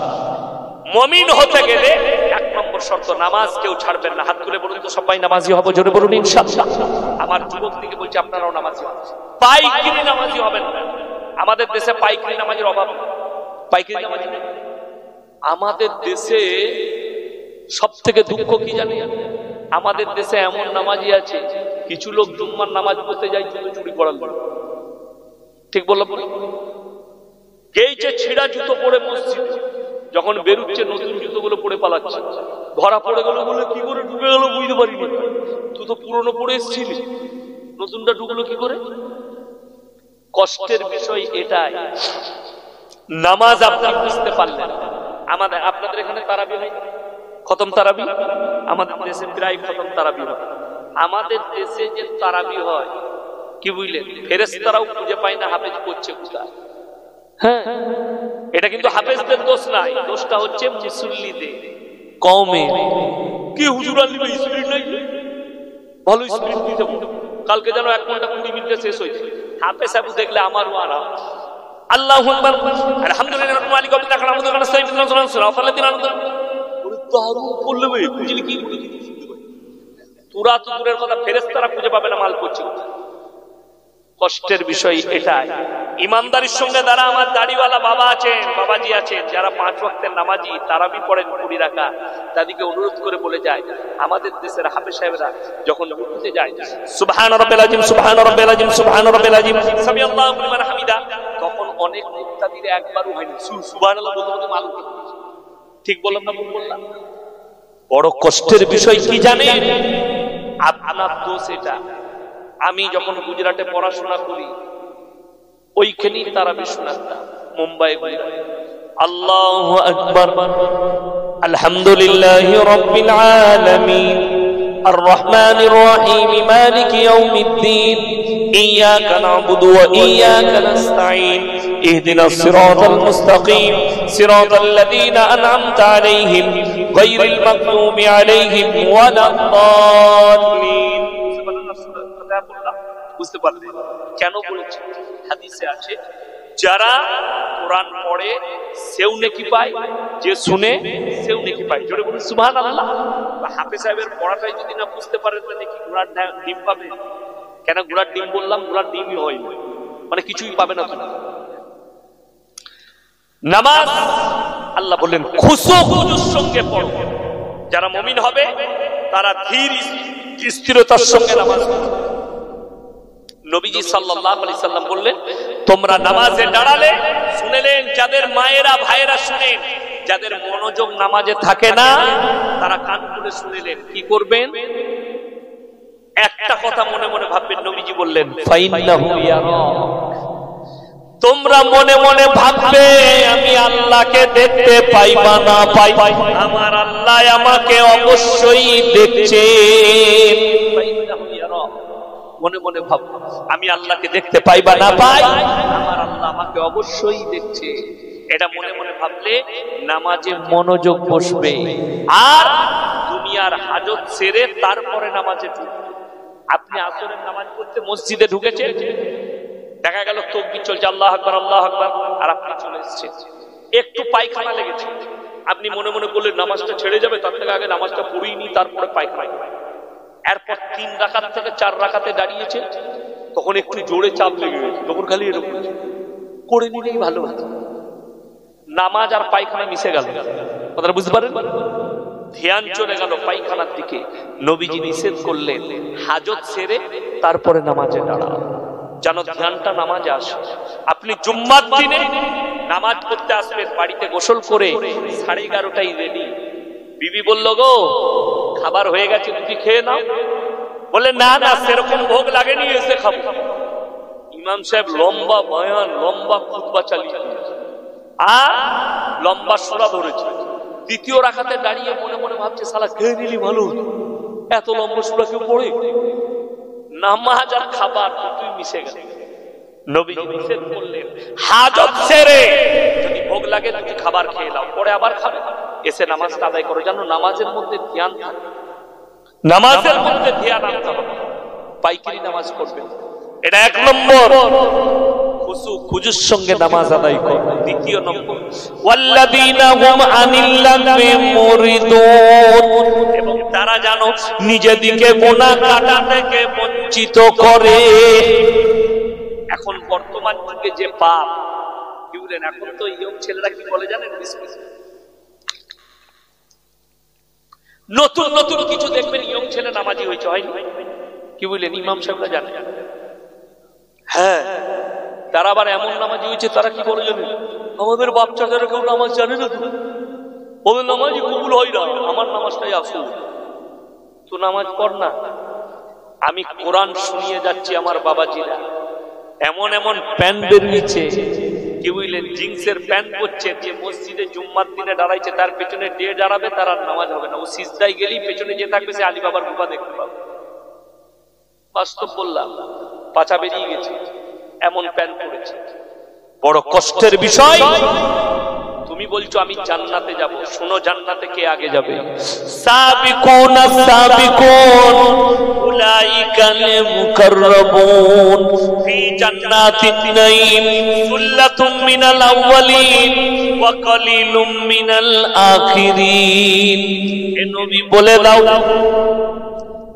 মুমিন হতে গেলে এক নম্বর শর্ত, নামাজ কেউ ছাড়বেন না। হাত তুলে বলুন তো সবাই নামাজি হব। জোরে বলুন ইনশাআল্লাহ। আমার যুবক থেকে বলছি, আপনারাও নামাজি হবেন। পাইকারি নামাজি হবেন না। আমাদের দেশে পাইকারি নামাজের অভাব। পাইকারি নামাজি আমাদের দেশে সব থেকে দুঃখ কি জানি, আমাদের দেশে এমন নামাজি আছে, কিছু লোক জুম্মার নামাজ পড়তে যায় জুতো চুরি করার জন্য। ঠিক বললাম? গেইছে ছিঁড়া জুতো পরে মসজিদ, যখন বেরুচ্ছে নতুন জুতোগুলো পরে পালাচ্ছে। ধরা পড়ে গেল, বলে কি করে ঢুকে গেল বুঝতে পারিনি, তুই তো পুরনো পরে এসেছিলি, নতুনটা ঢুকলো কি করে? কষ্টের বিষয় এটাই। নামাজ আপনি বুঝতে পারলেন, আমাদের আপনাদের এখানে তারাবি হয়, খতম তারাবি আমাদের দেশে প্রায় খতম তারাবি হয়। আমাদের দেশে যে তারাবি হয় কি বুঝলেন, ফেরেশতারাও খুঁজে পায় না হাফেজ করছে কোথায়। হ্যাঁ, এটা কিন্তু হাফেজদের দোষ নাই, দোষটা হচ্ছে মুসল্লিদের কওমে। কি হুজুর আলী ভাই স্পিরিট নাই, ভালো স্পিরিট দিয়ে যাবো, কালকে যেন 1 ঘন্টা 20 মিনিটে শেষ হয়েছে। হাফেজ সাহেব দেখলে আমারও আরাম। আল্লাহু আকবার, আলহামদুলিল্লাহ মালিক ওয়া বিনা খালামুদু কানা সাইয়্যিদুন রাসূলুল্লাহ সাল্লাল্লাহু আলাইহি ওয়াসাল্লাম। ওরে দারুণ করলে ভাই, বুঝলি কি তোরা তো দূরের কথা, ফেরেশতারা খুঁজে পাবে না মাল করছে। কষ্টের বিষয় এটাই। ইমানদারির সঙ্গে যারা আমার দাড়িওয়ালা বাবা আছেন, বাবাজি আছেন, যারা 5 ওয়াক্তের নামাজি, তারাবি পড়েন 20 রাকাত, তাদেরকে অনুরোধ করে বলে যায়, আমাদের দেশের হাফেজ সাহেবরা যখন রুকুতে যায় সুবহান রাব্বিল আযীম সুবহান রাব্বিল আযীম সুবহান রাব্বিল আযীম সামি আল্লাহু লিমান হামিদা, তখন অনেক মুক্তাদিরে একবারও হয়নি সুবহানাল্লাহ বলতে বলতে মালুম। ঠিক বললাম না ভুল বললাম? বড় কষ্টের বিষয় কি জানেন, আপনার দোষ এটা। আমি যখন গুজরাটে পড়াশোনা করি ওইখানেই তারাবি শোনাতাম, মুম্বাই। আল্লাহু আকবার, আলহামদুলিল্লাহি রাব্বিল আলামিন, আর রহমানির রহিম, মালিকি ইয়াউমিদ্দিন, ইয়াকা না'বুদু ওয়া ইয়াকা নাস্তাঈন, ইহদিনাস সিরাতাল মুস্তাকিম, সিরাতাল্লাযীনা আন'আমতা আলাইহিম, গায়রিল মাগদুবি আলাইহিম ওয়ালাদ-দাল্লিন। বুঝতে পারলেন কেন বলেছি? হাদিসে আছে, যারা কোরআন পড়ে সেও নেকি পায়, যে শুনে সেও নেকি পায়। জোরে বলুন সুবহানাল্লাহ। হাফেজ সাহেবের পড়াটাই যদি না বুঝতে পারেন তাহলে কি ঘোড়ার ডিম পাবে? কেন ঘোড়ার ডিম বললাম? ঘোড়ার ডিমই হয় না, মানে কিছুই পাবে না তুমি। নামাজ আল্লাহ বললেন খুশুর সঙ্গে পড়ো। যারা মুমিন হবে তারা ধীর স্থিরতার সঙ্গে নামাজ পড়বে। নবীজি সাল্লাল্লাহু আলাইহি সাল্লাম বললেন, তোমরা নামাজে দাঁড়ালে শুনেলেন, যাদের মায়েরা ভাইয়েরা শুনেন, যাদের মনোযোগ নামাজে থাকে না তারা কান খুলে শুনেলেন, কি করবেন? একটা কথা মনে মনে ভাববেন। নবীজি বললেন, ফাইন্নাহু ইয়ারাক, তোমরা মনে মনে ভাববে আমি আল্লাহকে দেখতে পাই বা না পাই, আমার আল্লাহ আমাকে অবশ্যই দেখছেন। মনে মনে ভাব, আমি আল্লাহকে দেখতে পাই বা না পাই, আমার আল্লাহ আমাকে অবশ্যই দেখছে। এটা মনে মনে ভাবলে নামাজে মনোযোগ বসবে, আর দুনিয়ার হাজত সেরে তারপরে নামাজে ঢুকবে। আপনি আসরের নামাজ পড়তে মসজিদে ঢুকেছেন, দেখা গেল তাকবীর চলছে, আল্লাহু আকবার আল্লাহু আকবার, আর আপনি চলে এসেছেন, একটু পায়খানা লেগেছে, আপনি মনে মনে করলেন নামাজটা ছেড়ে যাবে, তার থেকে আগে নামাজটা পড়েই নি, তারপরে পায়খানা। এরপর 3 রাকাত থেকে 4 রাকাতে দাঁড়িয়েছে, তখন একটু জোরে চাপ লেগে গেছে, তখন খালি এরকম করে নিলেই ভালো হতো। নামাজ আর পায়খানা মিশে গেল, কথাটা বুঝতে পারেন? ধ্যান চলে গেল পায়খানার দিকে। নবীজি নিষেধ করলেন, হাজত সেরে তারপরে নামাজে দাঁড়াও, যেন ধ্যানটা নামাজে আসে। আপনি জুম্মার দিনে নামাজ পড়তে আসবেন, বাড়িতে গোসল করে 11:30টাই রেডি। বিবি বলল, গো খাবার হয়ে গেছে, তুমি খেয়ে নাও। বলে, না না, সেরকম ভোগ লাগেনি, এসে খাবো। ইমাম সাহেব লম্বা বয়ান, লম্বা খুতবা চালিয়ে আর লম্বা সূরা ধরেছে। দ্বিতীয় রাকাতে দাঁড়িয়ে মনে মনে ভাবছে, শালা খেয়ে নিলি ভালো, এত লম্বা সূরা কেউ পড়ে? নামাজ আর খাবার দুটোই মিশে গেল। নবীজি নিষেধ করলেন, হাজত সেরে যদি ভোগ লাগে তুমি খাবার খেয়ে নাও, পরে আবার খাবে, এসে নামাজটা আদায় করো। জানো, নামাজের মধ্যে ধ্যান থাকে, নামাজের মধ্যে ধ্যান আনতে হবে। পাইকারি নামাজ করবে, এটা 1 নম্বর। খুশু খুজুর সঙ্গে নামাজ আদায় করো। দ্বিতীয় নম্বর, ওয়াল্লাযীনা হুম আনিল লাগবি মুরিদুন, এবং তারা জানো নিজেদিকে গুনাহ কাটা থেকে বঞ্চিত করে। এখন বর্তমান যুগে যে পাপ, কি বলেন, এখন তো ইয়ং ছেলেরা কি বলে জানেন, নতুন নতুন কিছু দেখবেন, ইয়ং ছেলে নামাজি হয়েছে, হয়নি? কি বলেন, ইমাম সাহেবরা জানে? হ্যাঁ, তারা আবার এমন নামাজি হয়েছে, তারা কি বলে জানেন, আমাদের বাচ্চাদের কেউ নামাজ জানে না, তো ওদের নামাজই কবুল হয় না, আমার নামাজটাই আসল। তো নামাজ পড় না। আমি কোরআন শুনিয়ে যাচ্ছি, আমার বাবাজিরা এমন এমন প্যান বেরিয়েছে, কি বুঝলেন, জিন্সের প্যান্ট পরছে, যে মসজিদে জুম্মার দিনে দাঁড়াইছে তার পেছনে ডে দাঁড়াবে, তার আর নামাজ হবে না। ও সিজদায় গেলেই পেছনে যে থাকবে সে আলী বাবার মুখা দেখতে পাবে। বাস্তব বললাম, পাছা বেরিয়ে গেছে, এমন প্যান্ট পরেছে। বড় কষ্টের বিষয়। তুমি বলছো আমি জান্নাতে যাব, শোনো জান্নাতে কে আগে যাবে। সাবিকুন সাবিকুন উলাইকাল মুকাররাবুন ফি জান্নাতিন নাঈম সুল্লাতুম মিনাল আউয়ালিন ওয়া কালিলুম মিনাল আখিরিন। এ নবী বলে দাও,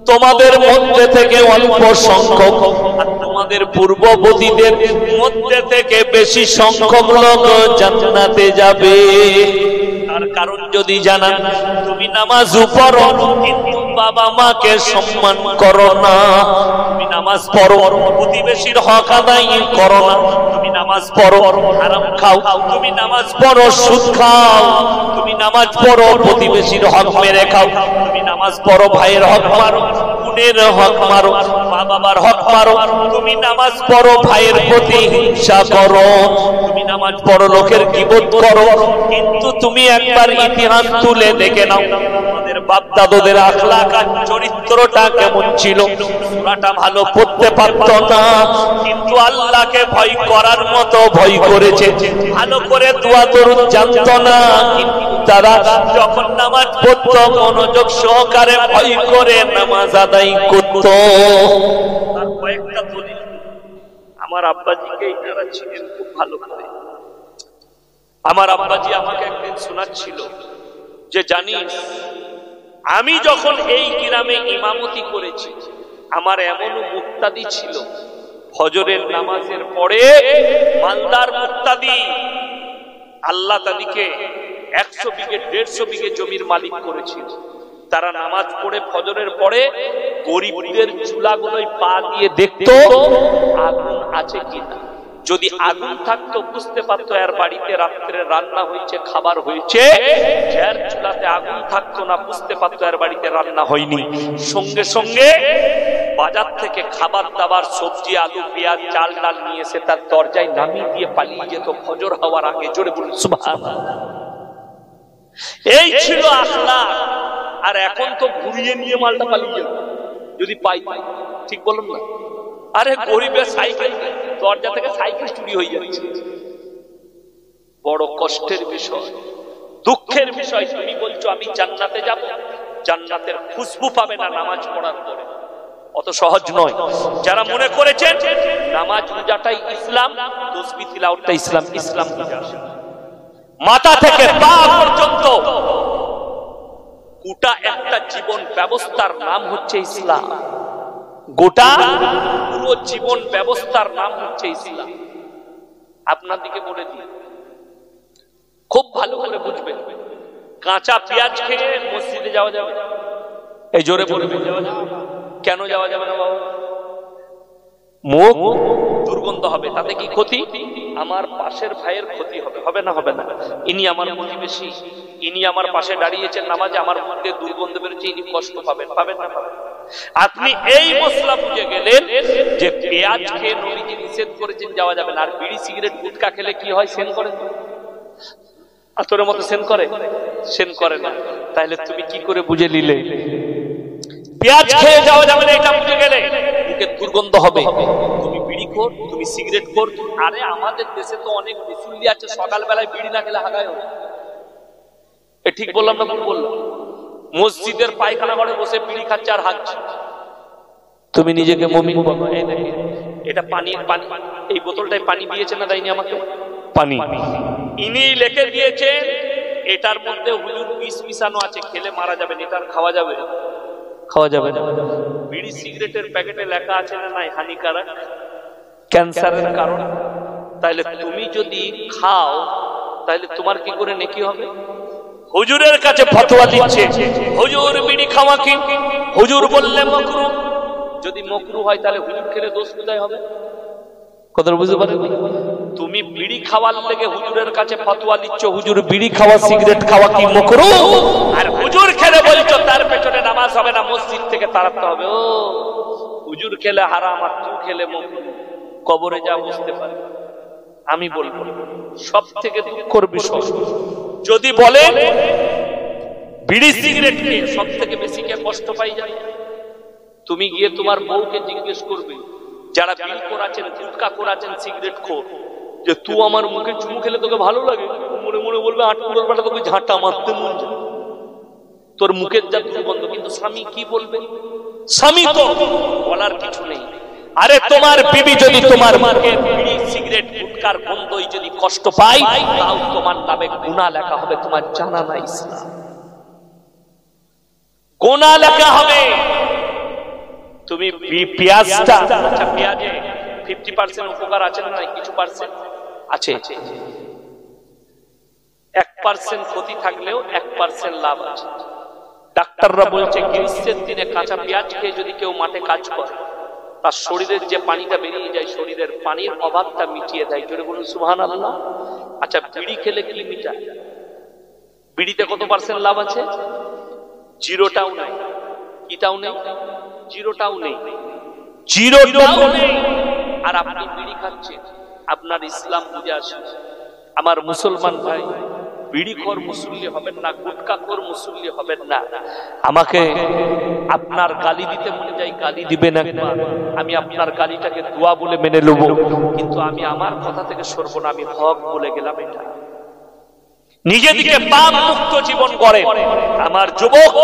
তোমাদের মধ্যে থেকে অল্প সংখ্যক আর তোমাদের পূর্ববর্তীদের মধ্যে থেকে বেশি সংখ্যক লোক জান্নাতে যাবে। তার কারণ যদি জানান, তুমি নামাজ পড়ো কিন্তু বাবা মাকে সম্মান করো না, তুমি নামাজ পড়ো প্রতিবেশীর হক আদায় করো না, তুমি নামাজ পড়ো হারাম খাও, তুমি নামাজ পড়ো সুদ খাও, তুমি নামাজ পড়ো প্রতিবেশীর হক মেরে খাও, তুমি নামাজ পড়ো ভাইয়ের হক মারো, বোনের হক মারো, মা বাবার হক মারো, তুমি নামাজ পড়ো ভাইয়ের প্রতি হিংসা করো, তুমি নামাজ পড়ো লোকের গীবত করো। কিন্তু তুমি একবার ইতিহাস তুলে দেখে নাও, আমাদের বাপ দাদুদের আখলাক আর চরিত্রটা কেমন ছিল। সূরাটা ভালো পড়তে পারতো না, কিন্তু আল্লাহকে ভয় করার মতো ভয় করেছে। ভালো করে দোয়া দরুদ জানতো না, কিন্তু তারা যখন নামাজ পড়তো মনোযোগ সহকারে ভয় করে নামাজ আদায় করত। আর কয়েকটা দলিল আমার আব্বাজিকে ইনারা ছিলেন খুব ভালো করে। আমার আব্বাজি আমাকে একদিন শোনাচ্ছিল যে জানিস, আমি যখন এই গ্রামে ইমামতি করেছি, আমার এমনও মুক্তাদি ছিল, ফজরের নামাজের পরে মালদার মুক্তাদি, আল্লাহ তাদেরকে 100 বিঘে 150 বিঘে জমির মালিক করেছিল। তারা নামাজ পড়ে ফজরের পরে গরিবদের চুলাগুলোয় পা দিয়ে দেখতো আগুন আছে কিনা। যদি আগুন থাকতো বুঝতে পারতো এর বাড়িতে রাত্রে রান্না হয়েছে, খাবার হয়েছে। যার চুলাতে আগুন থাকতো না বুঝতে পারতো এর বাড়িতে রান্না হয়নি। সঙ্গে সঙ্গে বাজার থেকে খাবার দাবার, সবজি, আলু, পেঁয়াজ, চাল ডাল নিয়ে এসে তার দরজায় নামিয়ে দিয়ে পালিয়ে যেত ফজর হওয়ার আগে। জোরে বলুন সুবহানাল্লাহ। এই ছিল আখলাক। আর এখন তো ঘুরিয়ে নিয়ে মালটা পালিয়ে যেত যদি পাই। ঠিক বলুন না? আরে গরিবের সাইকেল, দরজা থেকে সাইকেল চুরি হয়ে যাচ্ছে। বড় কষ্টের বিষয়, দুঃখের বিষয়। তুমি বলছো আমি জান্নাতে যাব, জান্নাতের খুশবু পাবে না নামাজ পড়ার পরে। অত সহজ নয়। যারা মনে করেছেন নামাজ রোজাটাই ইসলাম, তাসবিহ তিলাওয়াতটাই ইসলাম, ইসলাম মাথা থেকে পা পর্যন্ত গোটা একটা জীবন ব্যবস্থার নাম হচ্ছে ইসলাম। গোটা পুরো জীবন ব্যবস্থার নাম হচ্ছে ইসলাম। আপনাদেরকে বলে দিই, খুব ভালো করে বুঝবেন। কাঁচা পেঁয়াজ খেয়ে মসজিদে যাওয়া যাবে? এই জোরে বলবেন যাওয়া যাবে? কেন যাওয়া যাবে না বাবা? মুখ দুর্গন্ধ হবে, তাতে কি ক্ষতি? আমার পাশের ভাইয়ের ক্ষতি হবে, হবে না? হবে না। ইনি আমার প্রতিবেশী, ইনি আমার পাশে দাঁড়িয়েছেন নামাজে, আমার মধ্যে দুর্গন্ধ বেরোচ্ছে, ইনি কষ্ট পাবেন, পাবেন না? পাবেন। আপনি এই মশলা বুঝে গেলেন যে পেঁয়াজ খেয়ে নবীজি নিষেধ করেছেন, যাওয়া যাবে না। আর বিড়ি সিগারেট গুটখা খেলে কি হয়? সেন করে। আতরের মতো সেন করে? সেন করে না। তাহলে তুমি কি করে বুঝে নিলে পেঁয়াজ খেয়ে যাওয়া যাবে না? এটা বুঝে গেলে মুখে দুর্গন্ধ হবে। তুমি বিড়ি খোর, তুমি সিগারেট খোর। আরে আমাদের দেশে তো অনেক মুসল্লি আছে সকালবেলায় বিড়ি না খেলে হাগায় হবে। এ ঠিক বললাম না? ভুল বললাম? মসজিদের পায়খানা ঘরে বসে বিড়ি খাচ্ছে আর হাঁকছে। তুমি নিজেকে মুমিন বলো? এই দেখেন, এটা পানি, পানি, এই বোতলটায় পানি দিয়েছে না দেয়নি আমাকে? পানি। ইনি লিখে দিয়েছেন এটার মধ্যে হুজুর বিষ মিশানো আছে, খেলে মারা যাবেন, এটা খাওয়া যাবে? খাওয়া যাবে না। বিড়ি সিগারেটের প্যাকেটে লেখা আছে না নাই হানিকারক, ক্যান্সারের কারণ। তাহলে তুমি যদি খাও তাহলে তোমার কি করে নেকি হবে? হুজুরের কাছে ফতোয়া দিচ্ছে, হুজুর বিড়ি খাওয়া কি? হুজুর বললে মাকরু। যদি মাকরু হয় তাহলে হুজুর খেলে দোষ কোথায় হবে? কথা বুঝতে পারেন? তুমি বিড়ি খাওয়ার লেগে হুজুরের কাছে ফতোয়া দিচ্ছ, হুজুর বিড়ি খাওয়া, সিগারেট খাওয়া কি মাকরু? আর হুজুর খেলে বলছো তার পেছনে নামাজ হবে না, মসজিদ থেকে তাড়াতে হবে। ও হুজুর খেলে হারাম আর তুই খেলে মাকরু, কবরে যা বুঝতে পারে। আমি বলবো সব থেকে দুঃখের বিষয় যদি বলেন বিড়ি সিগারেট খেয়ে সব থেকে বেশি কে কষ্ট পাই যায়, তুমি গিয়ে তোমার বউকে জিজ্ঞেস করবে যারা বিড়ি করাছেন, গুটখা করাছেন, সিগারেট খোর, যে তুই আমার মুখে চুমু খেলে তোকে ভালো লাগে? মনে মনে বলবে আটকুড়োর বেলা তোকে ঝাঁটা মারতে মন যায়, তোর মুখের যা দুর্গন্ধ। কিন্তু স্বামী কি বলবে? স্বামী তো বলার কিছু নেই। আরে তোমার বিবি যদি তোমার মুখে বিড়ি সিগারেট গুটখার গন্ধই যদি কষ্ট পায়, তাও তোমার নামে গুনাহ লেখা হবে, তোমার জানা নাই ইসলাম, গুনাহ লেখা হবে। তুমি পেঁয়াজটা, আচ্ছা পেঁয়াজে 50% উপকার আছে না কিছু পার্সেন্ট আছে, 1% ক্ষতি থাকলেও 1% লাভ আছে। ডাক্তাররা বলছে গ্রীষ্মের দিনে কাঁচা পেঁয়াজ খেয়ে যদি কেউ মাঠে কাজ করে, তার শরীরের যে পানিটা বেরিয়ে যায়, শরীরের পানির অভাবটা মিটিয়ে দেয়। জোরে বলুন সুবহানাল্লাহ। আচ্ছা বিড়ি খেলে কি মিটায়? বিড়িতে কত পার্সেন্ট লাভ আছে? 0টাও নাই। কিটাও নেই? 0টাও নেই, 0টাও নেই। আর আপনি বিড়ি খাচ্ছেন, আপনার ইসলাম বুঝে আসে। আমার মুসলমান ভাই, বিড়িখোর মুসল্লি হবেন না, গুটখাখোর মুসল্লি হবেন না। আমাকে আপনার গালি দিতে মনে যায়, গালি দিবেন একবার, আমি আপনার গালিটাকে দোয়া বলে মেনে নেব, কিন্তু আমি আমার কথা থেকে সরব না, আমি হক বলে গেলাম। এটা নিজেদিকে পাপ মুক্ত জীবন করে। আমার যুবক,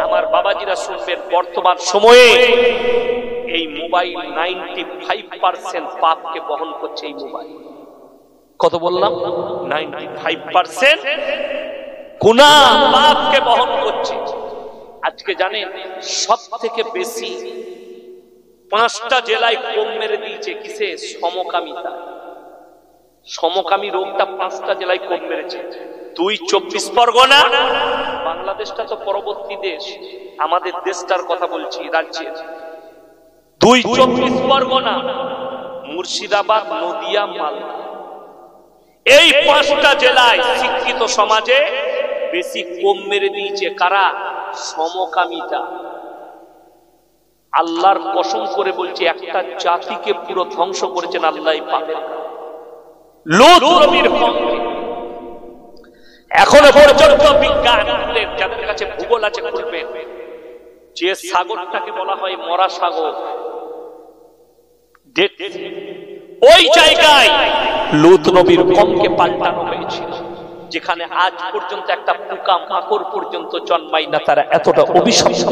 আমার বাবাজিরা শুনবেন, বর্তমান সময়ে এই মোবাইল 95% পাপকে বহন করছে। এই মোবাইল কত বললাম? 95% গুনাহ পাপকে বহন করছে। আজকে জানেন সব থেকে বেশি 5টা জেলায় কম মেরে দিয়েছে কিসে? সমকামিতা। সমকামী রোগটা 5টা জেলায় কম মেরেছে। 2 24 পরগনা, বাংলাদেশটা তো পরবর্তী দেশ, আমাদের দেশটার কথা বলছি, রাজ্যের 2 24 পরগনা, মুর্শিদাবাদ, নদিয়া, মালদা, এই 5টা জেলায় শিক্ষিত সমাজে বেশি কম মেরে দিয়েছে। কারা? সমকামিতা। আল্লাহর কসম করে বলছে, একটা জাতিকে পুরো ধ্বংস করেছেন আল্লাহই পাবেন। লূত নবীর কওমকে এখনো পর্যন্ত বিজ্ঞানীদের যাদের কাছে ভূগোল আছে খুলবেন, যে সাগরটাকে বলা হয় মরা সাগর, ওই জায়গায় লূত নবীর কওমকে পাল্টানো হয়েছিল, যেখানে আজ পর্যন্ত একটা পোকা মাকড় পর্যন্ত জন্মায় না, তারা এতটা অভিশপ্ত।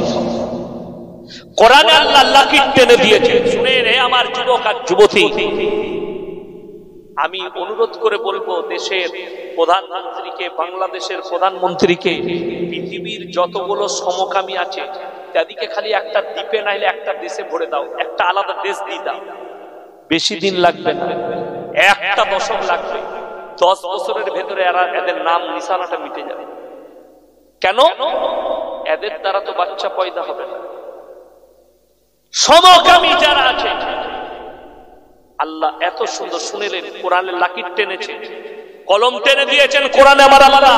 কোরআনে আল্লাহ লাকির টেনে দিয়েছে। শুনে রে আমার যুবক আর যুবতী, আমি অনুরোধ করে বলবো দেশের প্রধানমন্ত্রীকে, বাংলাদেশের প্রধানমন্ত্রীকে, পৃথিবীর যতগুলো সমকামী আছে তাদেরকে খালি একটা দ্বীপে নাইলে একটা দেশে ভরে দাও, একটা আলাদা দেশ দিয়ে দাও। বেশি দিন লাগবে না, একটা দশক লাগবে। 10 বছরের ভেতরে এদের নাম নিশানাটা মিটে যাবে। কেন? এদের দ্বারা তো বাচ্চা পয়দা হবে না। সমকামী যারা আছে, আল্লাহ এত সুন্দর শুনেলেন, কোরআনের লাকির টেনেছে, কলম টেনে দিয়েছেন কোরআনে। আমার আল্লাহ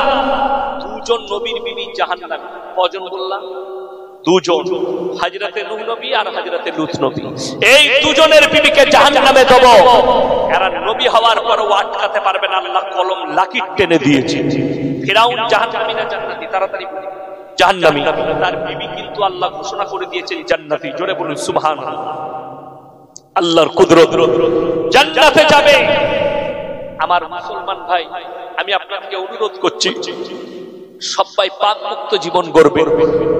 2 জন নবীর বিবি জাহান্নামী। কজন বললাম? 2 জন, হযরতে নূহ নবী আর হযরতে লূত নবী। এই 2 জনের বিবিকে জাহান্নামে দেব। এরা নবী হওয়ার পরও আটকাতে পারবে না, আল্লাহ কলম লাকির টেনে দিয়েছে। ফিরাউন জাহান্নামী না জান্নাতি? তাড়াতাড়ি জাহান্নামী। তার বিবি কিন্তু আল্লাহ ঘোষণা করে দিয়েছেন জান্নাতি। জোরে বলুন সুবহানাল্লাহ। আল্লাহর কুদরত, জান্নাতে যাবে। আমার মুসলমান ভাই, আমি আপনাকে অনুরোধ করছি, সবাই পাপ মুক্ত জীবন গড়বে।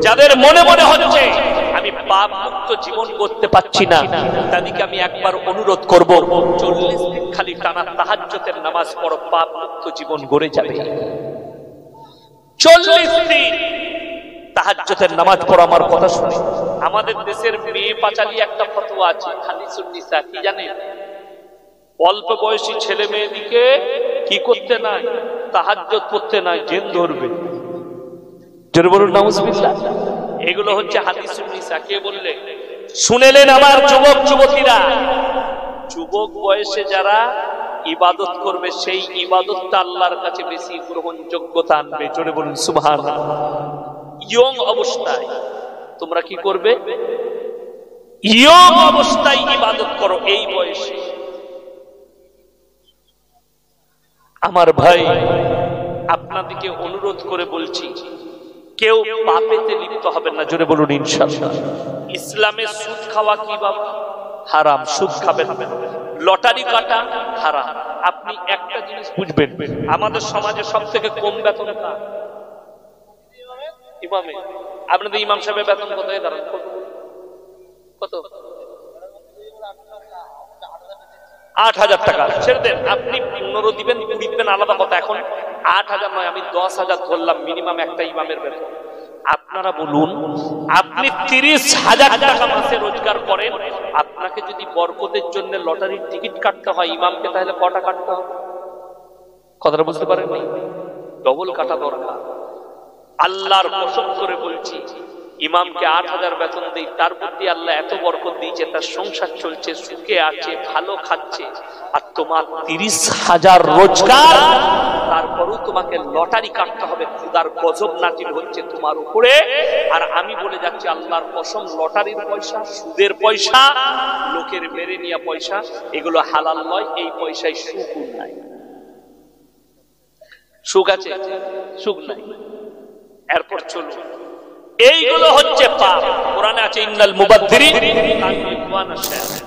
যাদের মনে মনে হচ্ছে আমি পাপ মুক্ত জীবন করতে পারছি না, তাদেরকে আমি একবার অনুরোধ করব, 40 দিন খালি টানা তাহাজ্জুদের নামাজ পড়ো, পাপ মুক্ত জীবন গড়ে যাবে। 40 দিন তাহাজ্জুদের নামাজ পড়ো। আমার কথা শুনে, আমাদের দেশের মেয়ে পাচালি একটা ফতোয়া আছে, হাদিসুন নিসা, কি জানেন? অল্প বয়সী ছেলে মেয়েদিকে কি করতে নাই? তাহাজ্জুদ পড়তে নাই, জেন ধরবে। জোরে বলুন নাউজুবিল্লাহ। এগুলো হচ্ছে হাদিসুন নিসা। কে বললে? শুনেলেন আমার যুবক যুবতীরা, যুবক বয়সে যারা ইবাদত করবে সেই ইবাদতটা আল্লাহর কাছে বেশি গ্রহণযোগ্যতা আনবে। জোরে বলুন সুবহানাল্লাহ। ইয়ং অবস্থায় তোমরা কি করবে? ইয়ং অবস্থায় ইবাদত করো। এই বয়সে আমার ভাই, আপনাদেরকে অনুরোধ করে বলছি, কেউ পাপেতে লিপ্ত হবেন না। জোরে বলুন ইনশাআল্লাহ। ইসলামে সুদ খাওয়া কি বাবা? হারাম। সুদ খাবেন না। লটারি কাটা হারাম। আপনি একটা জিনিস বুঝবেন, আমাদের সমাজে সব থেকে কম বেতন কার? ইমামে। আপনাদের ইমাম সাহেবের বেতন কত? দাঁড়ান, কত? 8,000 টাকা। ছেড়ে দেন, আপনি 15 দিবেন, 20 দিবেন, আলাদা কথা। এখন 8,000 নয়, আমি 10,000 ধরলাম মিনিমাম একটা ইমামের বেতন। আপনারা বলুন, আপনি 30,000 টাকা মাসে রোজগার করেন, আপনাকে যদি বরকতের জন্য লটারির টিকিট কাটতে হয় ইমামকে, তাহলে কটা কাটতে হবে? কথাটা বুঝতে পারেননি? ডবল কাটা দরকার। আল্লাহর কসম করে বলছি, ইমামকে 8,000 বেতন দেই, তার প্রতি আল্লাহ এত বরকত দিয়েছে, তার সংসার চলছে, সুখে আছে, ভালো খাচ্ছে, আর তোমার 30,000 রোজগার, তারপরও তোমাকে লটারি কাটতে হবে। খুদার গজব নাজিল হচ্ছে তোমার উপরে। আর আমি বলে যাচ্ছি আল্লাহর কসম, লটারির পয়সা, সুদের পয়সা, লোকের মেরে নেওয়া পয়সা, এগুলো হালাল নয়। এই পয়সায় সুখ নাই। সুখ আছে? সুখ নাই। এরপর চলুন, এইগুলো হচ্ছে পাপ। কোরআনে আছে ইন্নাল মুবাদদিরিন কানু ইখওয়ানা শায়াতিন,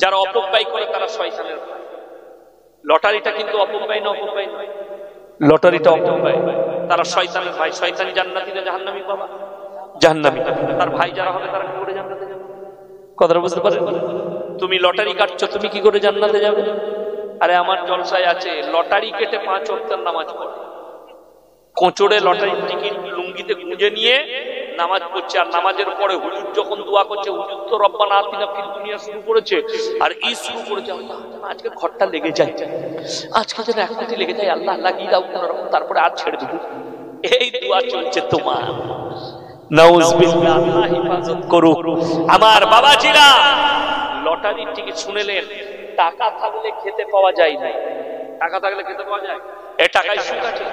যারা অপব্যয় করে তারা শয়তানের ভাই। লটারিটা কিন্তু অপব্যয় না? অপব্যয় নয়, লটারিটা অপব্যয়। তারা শয়তানের ভাই। শয়তানি জান্নাতি না জাহান্নামী? বাবা জাহান্নামী। তার ভাই যারা হবে তারা কি করে জান্নাতে যাবে? কথাটা বুঝতে পারেন? তুমি লটারি কাটছো, তুমি কি করে জান্নাতে যাবে? আরে আমার জলসায় আছে, লটারি কেটে 5 ওয়াক্তের নামাজ পড়ে, কোঁচড়ে লটারির টিকিট লুঙ্গিতে গুঁজে নিয়ে নামাজ পড়ছে। আর নামাজের পরে হুজুর যখন দোয়া করছে, হুজুর তো রব্বানা আতিনা ফিদ দুনিয়া শুরু করেছে, আর এই শুরু করেছে আজকে ঘরটা লেগে যায়, আজকে যেন এক কোটি লেগে যায়, আল্লাহ লাগিয়ে দাও কোনোরকম, তারপরে আর ছেড়ে দেবো। এই দোয়া চলছে তোমার। নাউজুবিল্লাহ, আল্লাহ হেফাজত করুক। আমার বাবাজিরা, লটারির টিকিট শুনেলেন, টাকা থাকলে খেতে পাওয়া যায় না। টাকা থাকলে খেতে পাওয়া যায়? এ টাকায় সুখ আছে?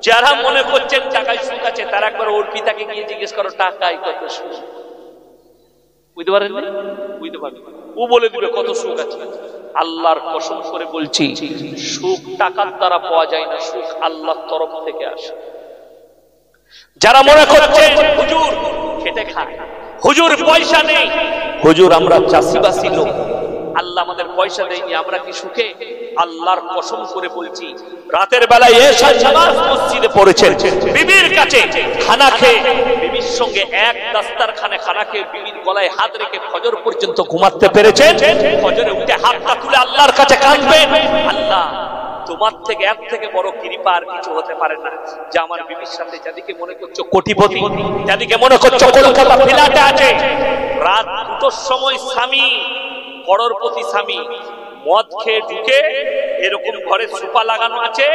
যারা মনে করছেন টাকায় সুখ আছে, তারা একবার অর্পিতাকে গিয়ে জিজ্ঞেস করো টাকায় কত সুখ। বুঝতে পারেন? বুঝতে পারেন? ও বলে দিবে কত সুখ আছে। আল্লাহর কসম করে বলছি, সুখ টাকার দ্বারা পাওয়া যায় না, সুখ আল্লাহর তরফ থেকে আসে। যারা মনে করছে হুজুর খেটে খায়, হুজুর পয়সা নেই, হুজুর আমরা চাষিবাসী লোক, আল্লাহ আমাদের পয়সা দেয়নি, আমরা কি সুখে? আল্লাহর কসম করে বলছি, রাতের বেলায় এশার নামাজ মসজিদে পড়েছেন, বিবির কাছে খানা খেয়ে, বিবির সঙ্গে এক দাস্তারখানে খানা খেয়ে বিবির গলায় হাত রেখে ফজর পর্যন্ত ঘুমাতে পেরেছেন। ফজরে উঠে হাতটা তুলে আল্লাহর কাছে কাঁদবেন, আল্লাহ তোমার থেকে এর থেকে বড় কৃপা আর কিছু হতে পারে না, যে আমার বিবির সাথে যাদিকে মনে করছো কোটিপতি, যাদিকে মনে করছো কলকাতা ফ্ল্যাটে আছে, রাত 2টোর সময় স্বামী, করোড়পতি স্বামী মদ খেয়ে ঢুকে, এরকম ঘরে সোফা লাগানো আছে,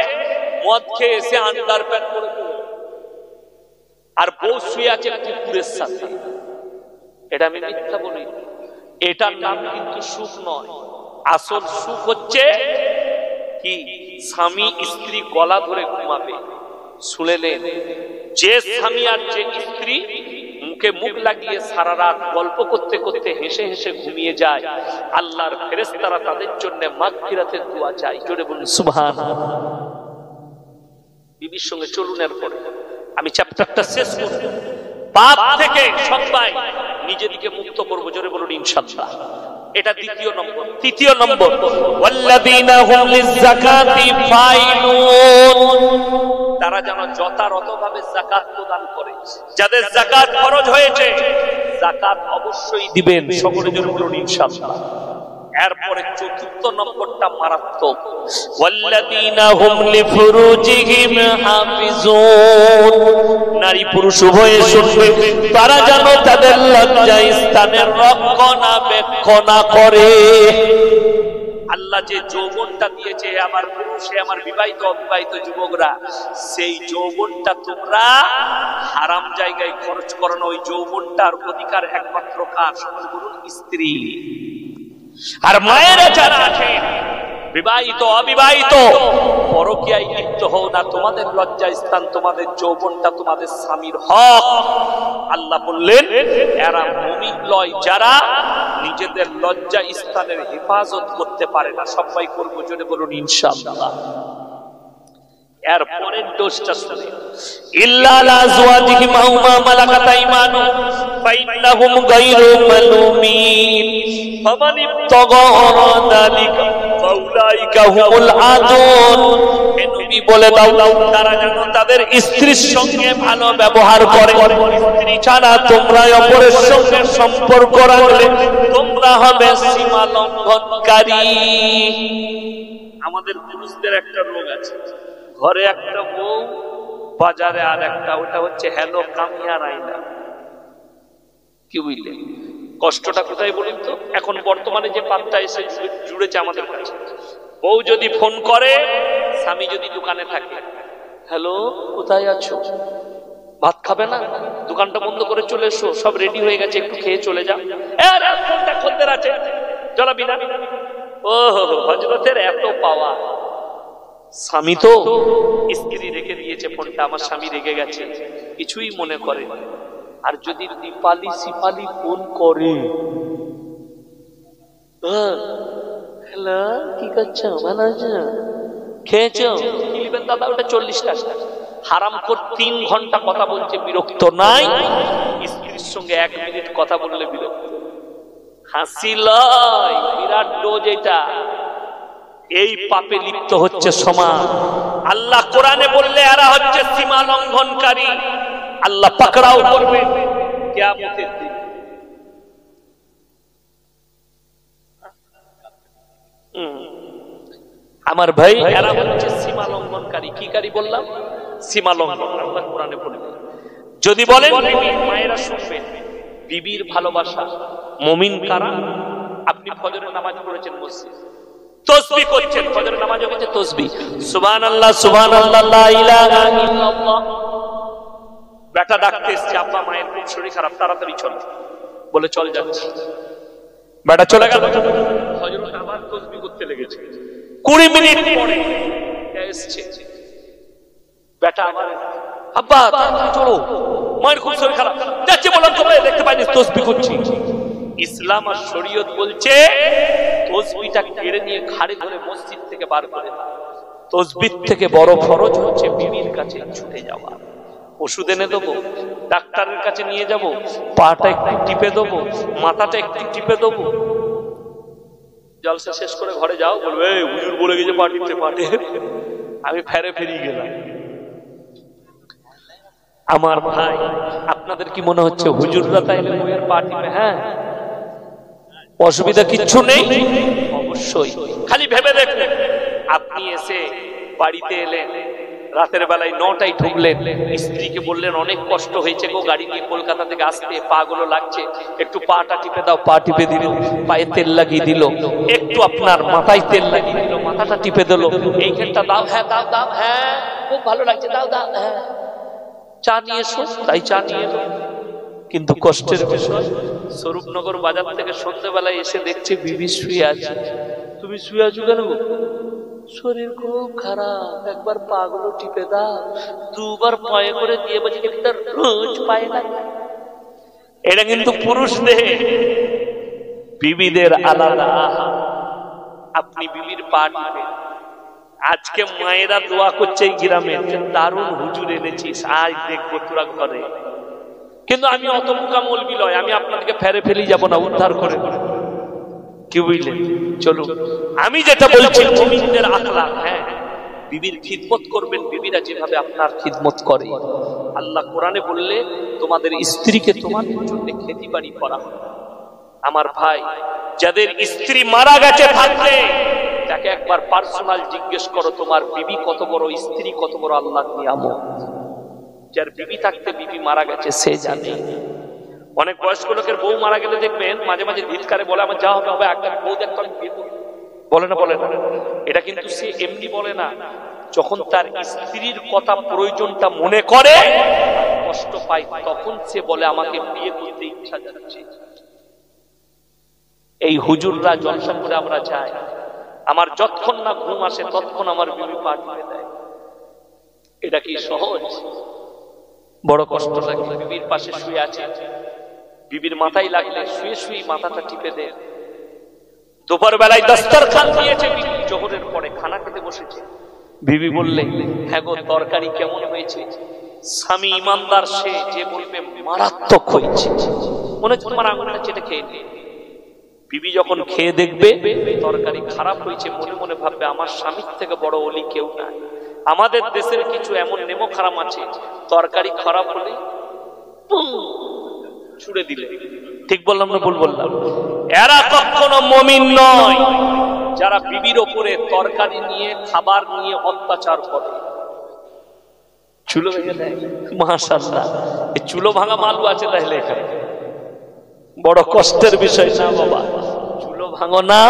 মদ খেয়ে এসে আন্ডার প্যান্ট পরে, আর বউ শুয়ে আছে কুকুরের সাথে। এটা আমি মিথ্যা বলি? এটার নাম কিন্তু সুখ নয়। আসল সুখ হচ্ছে কি? স্বামী স্ত্রী গলা ধরে ঘুমাবে। শুনেলেন, যে স্বামী আর যে স্ত্রী মুখে মুখ লাগিয়ে সারা রাত গল্প করতে করতে হেসে হেসে ঘুমিয়ে যায়, আল্লাহর ফেরেশতারা তাদের জন্য মাগফিরাতের দোয়া চায়। জোরে বলুন সুবহানাল্লাহ। বিবির সঙ্গে চলুন। এরপরে আমি চ্যাপ্টারটা শেষ করব। পাপ থেকে সবাই নিজেদেরকে মুক্ত করব। জোরে বলুন ইনশাআল্লাহ। এটা দ্বিতীয় নম্বর। তৃতীয় নম্বর, ওয়াল্লাযীনা হুম লিয-যাকাতি ফাইলুন, তারা যেন যথাযথভাবে যাকাত প্রদান করে। যাদের যাকাত ফরজ হয়েছে, যাকাত অবশ্যই দিবেন। সকলে জোরে বলুন ইনশাআল্লাহ। এরপরে চতুর্থ নম্বরটা মারাত্মক, ওয়াল্লাযীনা হুম লিফুরুজিহিম হাফিজুন, নারী পুরুষ উভয়ে শুনবে, তারা যেন তাদের লজ্জা স্থানের রক্ষণাবেক্ষণ করে। আল্লাহ যে যৌবনটা দিয়েছে আমার পুরুষে, আমার বিবাহিত অবিবাহিত যুবকরা, সেই যৌবনটা তোমরা হারাম জায়গায় খরচ করো না। ওই যৌবনটার অধিকার একমাত্র কার? সকলে বলুন স্ত্রী। আর মায়েরা যারা আছে, বিবাহিত অবিবাহিত, পরকীয়ায় লিপ্ত হও না। তোমাদের লজ্জা স্থান, তোমাদের যৌবনটা তোমাদের স্বামীর হক। আল্লাহ বললেন, এরা মুমিন লয় যারা নিজেদের লজ্জা স্থানের হেফাজত করতে পারে না। সবাই করবো, জোরে বলুন ইনশাআল্লাহ। এর পরের ডোজটা শুনে ইল্লা লাজওয়াজিহিম আও মা মালাকাত আইমানুহুম ফাইন্নাহুম গায়রু মালুমিন ফামান ইবতাগা যালিকা ফাউলাইকা হুমুল আদুন। হে নবী বলে দাও তারা যেন তাদের স্ত্রীর সঙ্গে ভালো ব্যবহার করে, স্ত্রী ছাড়া তোমরা অপরের সঙ্গে সম্পর্ক রাখলে তোমরা হবে সীমা লঙ্ঘনকারী। আমাদের পুরুষদের একটা রোগ আছে, ঘরে একটা বউ, বাজারে আর একটা, ওটা হচ্ছে হ্যালো কামিয়ার আইনা। কি বুঝলেন কষ্টটা কোথায় বলুন তো? এখন বর্তমানে যে পাতটা এসে জুড়েছে আমাদের কাছে, বউ যদি ফোন করে, স্বামী যদি দোকানে থাকে, হ্যালো কোথায় আছো, ভাত খাবে না, দোকানটা বন্ধ করে চলে এসো, সব রেডি হয়ে গেছে, একটু খেয়ে চলে যাও, ফোনটা খদ্দের আছে জ্বালাবি না। ও হযরতের এত পাওয়া। স্বামী তো স্ত্রী রেখে দিয়েছে ফোনটা, আমার স্বামী রেগে গেছে, কিছুই মনে করে। আর যদি দীপালি সিপালি ফোন করে, হ্যালো কি করছো, ভালো আছো, খেয়েছো, কি নেবেন দাদা, ওটা 40 টাকা। হারাম করে 3 ঘন্টা কথা বলছে, বিরক্ত নাই? স্ত্রীর সঙ্গে 1 মিনিট কথা বললে বিরক্ত? হাসি লয়, বিরাট ডোজ এটা। এই পাপে লিপ্ত হচ্ছে সমাজ। আল্লাহ কোরআনে বললে এরা হচ্ছে সীমা লঙ্ঘনকারী, আল্লাহ পাকড়াও করবে কিয়ামতের দিন। আমার ভাই এরা হচ্ছে সীমা লঙ্ঘনকারী। কি কারি বললাম? সীমা লঙ্ঘন। আল্লাহ কোরআনে বলবে। যদি বলেন মায়েরা শুনবেন, বিবির ভালোবাসা মুমিন কারা? আপনি ফজরের নামাজ পড়েছেন, মসজিদ তাসবিহ করছেন, ফজরের নামাজে হচ্ছে তাসবিহ, সুবহানাল্লাহ সুবহানাল্লাহ লা ইলাহা ইল্লাল্লাহ। বেটা ডাকতে এসেছে, আব্বা মায়ের খুব শরীর খারাপ, তাড়াতাড়ি চল, বলে চল যাচ্ছি। বেটা চলে গেল, ফজরের আবার তাসবিহ করতে লেগেছে। 20 মিনিট পরে এসেছে বেটা, আবার আব্বা তাড়াতাড়ি চলো, মায়ের খুব শরীর খারাপ, যাচ্ছে বললাম তো, দেখতে পাইনি তাসবিহ করছি। ইসলাম আর শরীয়ত বলছে তাসবিহটা কেড়ে নিয়ে ঘাড়ে ধরে মসজিদ থেকে বার করে দাও। তাসবিহ থেকে বড় ফরজ হচ্ছে বিবির কাছে ছুটে যাওয়া। ওষুধ এনে দেবো, ডাক্তারের কাছে নিয়ে যাব, পাটা একটু টিপে দেবো, মাথাটা একটু টিপে দেবো। জলসা শেষ করে ঘরে যাও, বলবে হুজুর বলে গেছে পা টিপতে, পাটে আমি ফেরে ফেরিয়ে গেলাম। আমার ভাই, আপনাদের কি মনে হচ্ছে হুজুররা তাইলে বইয়ের পা টিপে? হ্যাঁ, অসুবিধা কিচ্ছু নেই, অবশ্যই। খালি ভেবে দেখুন, আপনি এসে বাড়িতে এলেন, রাতের বেলায় 9টায় ঢুকলেন, স্ত্রীকে বললেন অনেক কষ্ট হয়েছে গো গাড়ি নিয়ে কলকাতা থেকে আসতে, পা গুলো লাগছে, একটু পাটা টিপে দাও, পা টিপে দিল, পায়ে তেল লাগিয়ে দিল, একটু আপনার মাথায় তেল লাগিয়ে দিল, মাথাটা টিপে দিল, এইখানটা দাও, হ্যাঁ দাও দাও, হ্যাঁ খুব ভালো লাগছে, দাও দাও, হ্যাঁ চা নিয়ে এসো, তাই চা নিয়ে এলো। কিন্তু কষ্টের বিষয়, স্বরূপনগর বাজার থেকে সন্ধ্যেবেলায় এসে দেখছে বিবি শুয়ে আছে। তুমি শুয়ে আছো কেন? শরীর খুব খারাপ, একবার পা গুলো টিপে দাও, 2বার পায়ে করে দিয়ে বলছে রোজ পায়ে লাগে। এটা কিন্তু পুরুষদের, বিবিদের আলাদা। আপনি বিবির পা টিপে, আজকে মায়েরা দোয়া করছে এই গ্রামে, দারুণ হুজুর এনেছিস, আজ দেখবো তোরা ঘরে। কিন্তু আমি অত মুখা মলবি লয়, আমি আপনাদেরকে ফেরে ফেলি যাব না, উদ্ধার করে। কি বুঝলেন? চলুন, আমি যেটা বলছি মুমিনদের আখলাক। হ্যাঁ, বিবির খিদমত করবেন, বিবিরা যেভাবে আপনার খিদমত করে। আল্লাহ কোরআনে বললে তোমাদের স্ত্রীকে তোমাদের জন্য খেতি বাড়ি করা হবে। আমার ভাই, যাদের স্ত্রী মারা গেছে থাকলে তাকে একবার পার্সোনাল জিজ্ঞেস করো, তোমার বিবি কত বড়, স্ত্রী কত বড় আল্লাহর নিয়ামত। যার বিবি থাকতে বিবি মারা গেছে সে জানে। অনেক বয়স্ক লোকের বউ মারা গেলে দেখবেন মাঝে মাঝে ধিৎকারে বলে, আমার যা হবে হবে, একটা বউ দেখতো আমি বিয়ে করব, বলে না? বলে না? এটা কিন্তু সে এমনি বলে না, যখন তার স্ত্রীর কথা প্রয়োজনটা মনে করে, কষ্ট পায়, তখন সে বলে আমাকে বিয়ে করতে ইচ্ছা যাচ্ছে। এই হুজুররা জলসা করে আমরা যাই, আমার যতক্ষণ না ঘুম আসে ততক্ষণ আমার বিবি পা টিপে দেয়। এটা কি সহজ? বড় কষ্ট লাগে। বিবির পাশে শুয়ে আছে, বিবির মাথায় লাগলে শুয়ে শুয়ে মাথাটা টিপে দেয়। দুপুর বেলায় দস্তরখান দিয়েছে, বিবি জোহরের পরে খানা খেতে বসেছে, বিবি বললে, হ্যাঁ গো তরকারি কেমন হয়েছে? স্বামী ইমানদার সে যে বলবে মারাত্মক হয়েছে, মনে হচ্ছে তোমার আঙুলটা চেটে খেয়ে নিয়ে। বিবি যখন খেয়ে দেখবে তরকারি খারাপ হয়েছে, মনে মনে ভাববে আমার স্বামীর থেকে বড় ওলি কেউ নাই। আমাদের দেশের কিছু এমন নেমো খারাপ আছে, তরকারি খারাপ হলে ছুড়ে দিলে। ঠিক বললাম না ভুল বললাম? এরা কখনো মুমিন নয় যারা বিবির ওপরে তরকারি নিয়ে খাবার নিয়ে অত্যাচার করে। চুলো ভেঙে দেয়, মাশাআল্লাহ। এই চুলো ভাঙা মালু আছে তাহলে এখানে, বড় কষ্টের বিষয় না বাবা। চুলো ভাঙো না,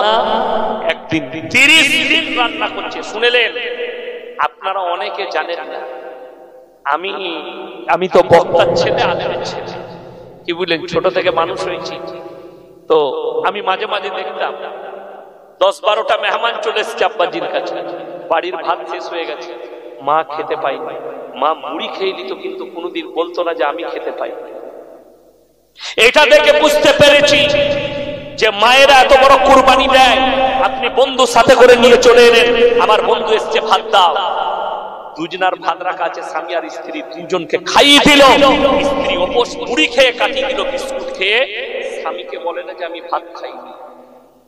একদিন 30 দিন রান্না করছে। শুনেলেন? আপনারা অনেকে জানেন না, আমি তো বক্তার ছেলে, আলেমের ছেলে, কি বুঝলেন, ছোট থেকে মানুষ হয়েছি। তো আমি মাঝে মাঝে দেখতাম 10-12টা মেহমান চলে এসছে আব্বাজির কাছে, বাড়ির ভাত শেষ হয়ে গেছে, মা খেতে পাইনি। মা মুড়ি খেয়ে দিত, কিন্তু কোনোদিন বলতো না যে আমি খেতে পাই। এটা দেখে বুঝতে পেরেছি যে মায়েরা এত বড় কুরবানি দেয়। আপনি বন্ধু সাথে করে নিয়ে চলে এলেন, আমার বন্ধু এসছে ভাত দাও, দুজনার ভাত রাখা আছে, স্বামী আর স্ত্রী দুজনকে খাইয়ে দিল। স্ত্রী উপোস মুড়ি খেয়ে কাটিয়ে দিল, বিস্কুট খেয়ে। স্বামীকে বলে না যে আমি ভাত খাইনি।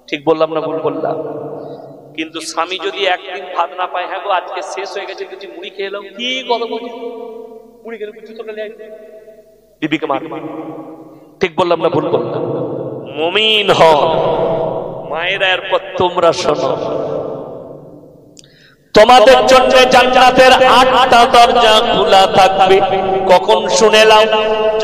ঠিক বললাম না ভুল বললাম? কিন্তু স্বামী যদি একদিন ভাত না পায়, হ্যাঁ গো আজকে শেষ হয়ে গেছে, কিছু মুড়ি খেয়ে এলাম, কি কথা বলছি, মুড়ি খেলে কিছু তো বিবিকে মার। ঠিক বললাম না ভুল বললাম? মুমিন হও মায়েরা। এরপর তোমরা শোনো, তোমাদের জন্য জান্নাতের 8টা দরজা খোলা থাকবে। কখন শুনেলাম?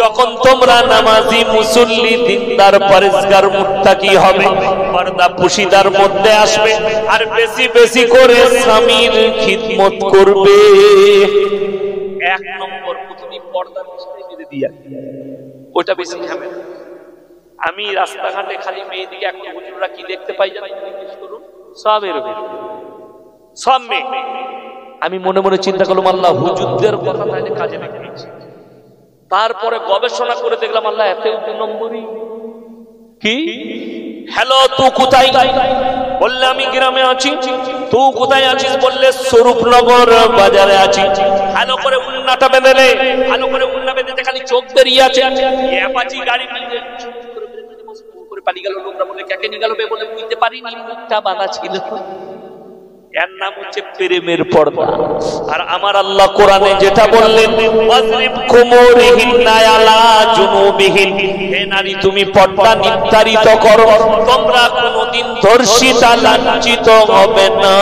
যখন তোমরা নামাজি, মুসল্লি, দিনদার, পরেজগার, মুত্তাকি হবে, পর্দা পুশিদার মধ্যে আসবে, আর বেশি বেশি করে স্বামীর খিদমত করবে। 1 নম্বর, প্রথমে পর্দার বিষয় মেরে দিয়া, ওটা বেশি ঝামেলা। আমি রাস্তাঘাটে খালি মেয়েদিকে এখন হুজুররা কি দেখতে পাই জানেন? জিজ্ঞেস করুন, সব এরকম, সব মেয়ে। আমি মনে মনে চিন্তা করলাম, আল্লাহ হুজুরদের কথা তাহলে কাজে লাগিয়েছি। তারপরে গবেষণা করে দেখলাম, আল্লাহ এত 2 নম্বরই কি। হ্যালো, তুই কোথায়? বললে আমি গ্রামে আছি। তুই কোথায় আছিস? বললে স্বরূপনগর বাজারে আছি। ভালো করে উন্নাটা বেঁধেলে, ভালো করে উন্না বেঁধেতে খালি চোখ বেরিয়ে আছে। অ্যাপাচি গাড়ি করে পালিয়ে গেল। লোকরা বলে কাকে নিয়ে গেল? বলে বুঝতে পারিনি, মুখটা বাঁধা ছিল। এর নাম হচ্ছে প্রেমের পর্দা। আর আমার আল্লাহ কোরআনে যেটা বললেন, ওয়াজরিব কুমুরিহিন্না আলা জুনুবিহিন, হে নারী তুমি পর্দা নির্ধারিত করো, তোমরা কোনোদিন ধর্ষিতা লাঞ্ছিত হবে না।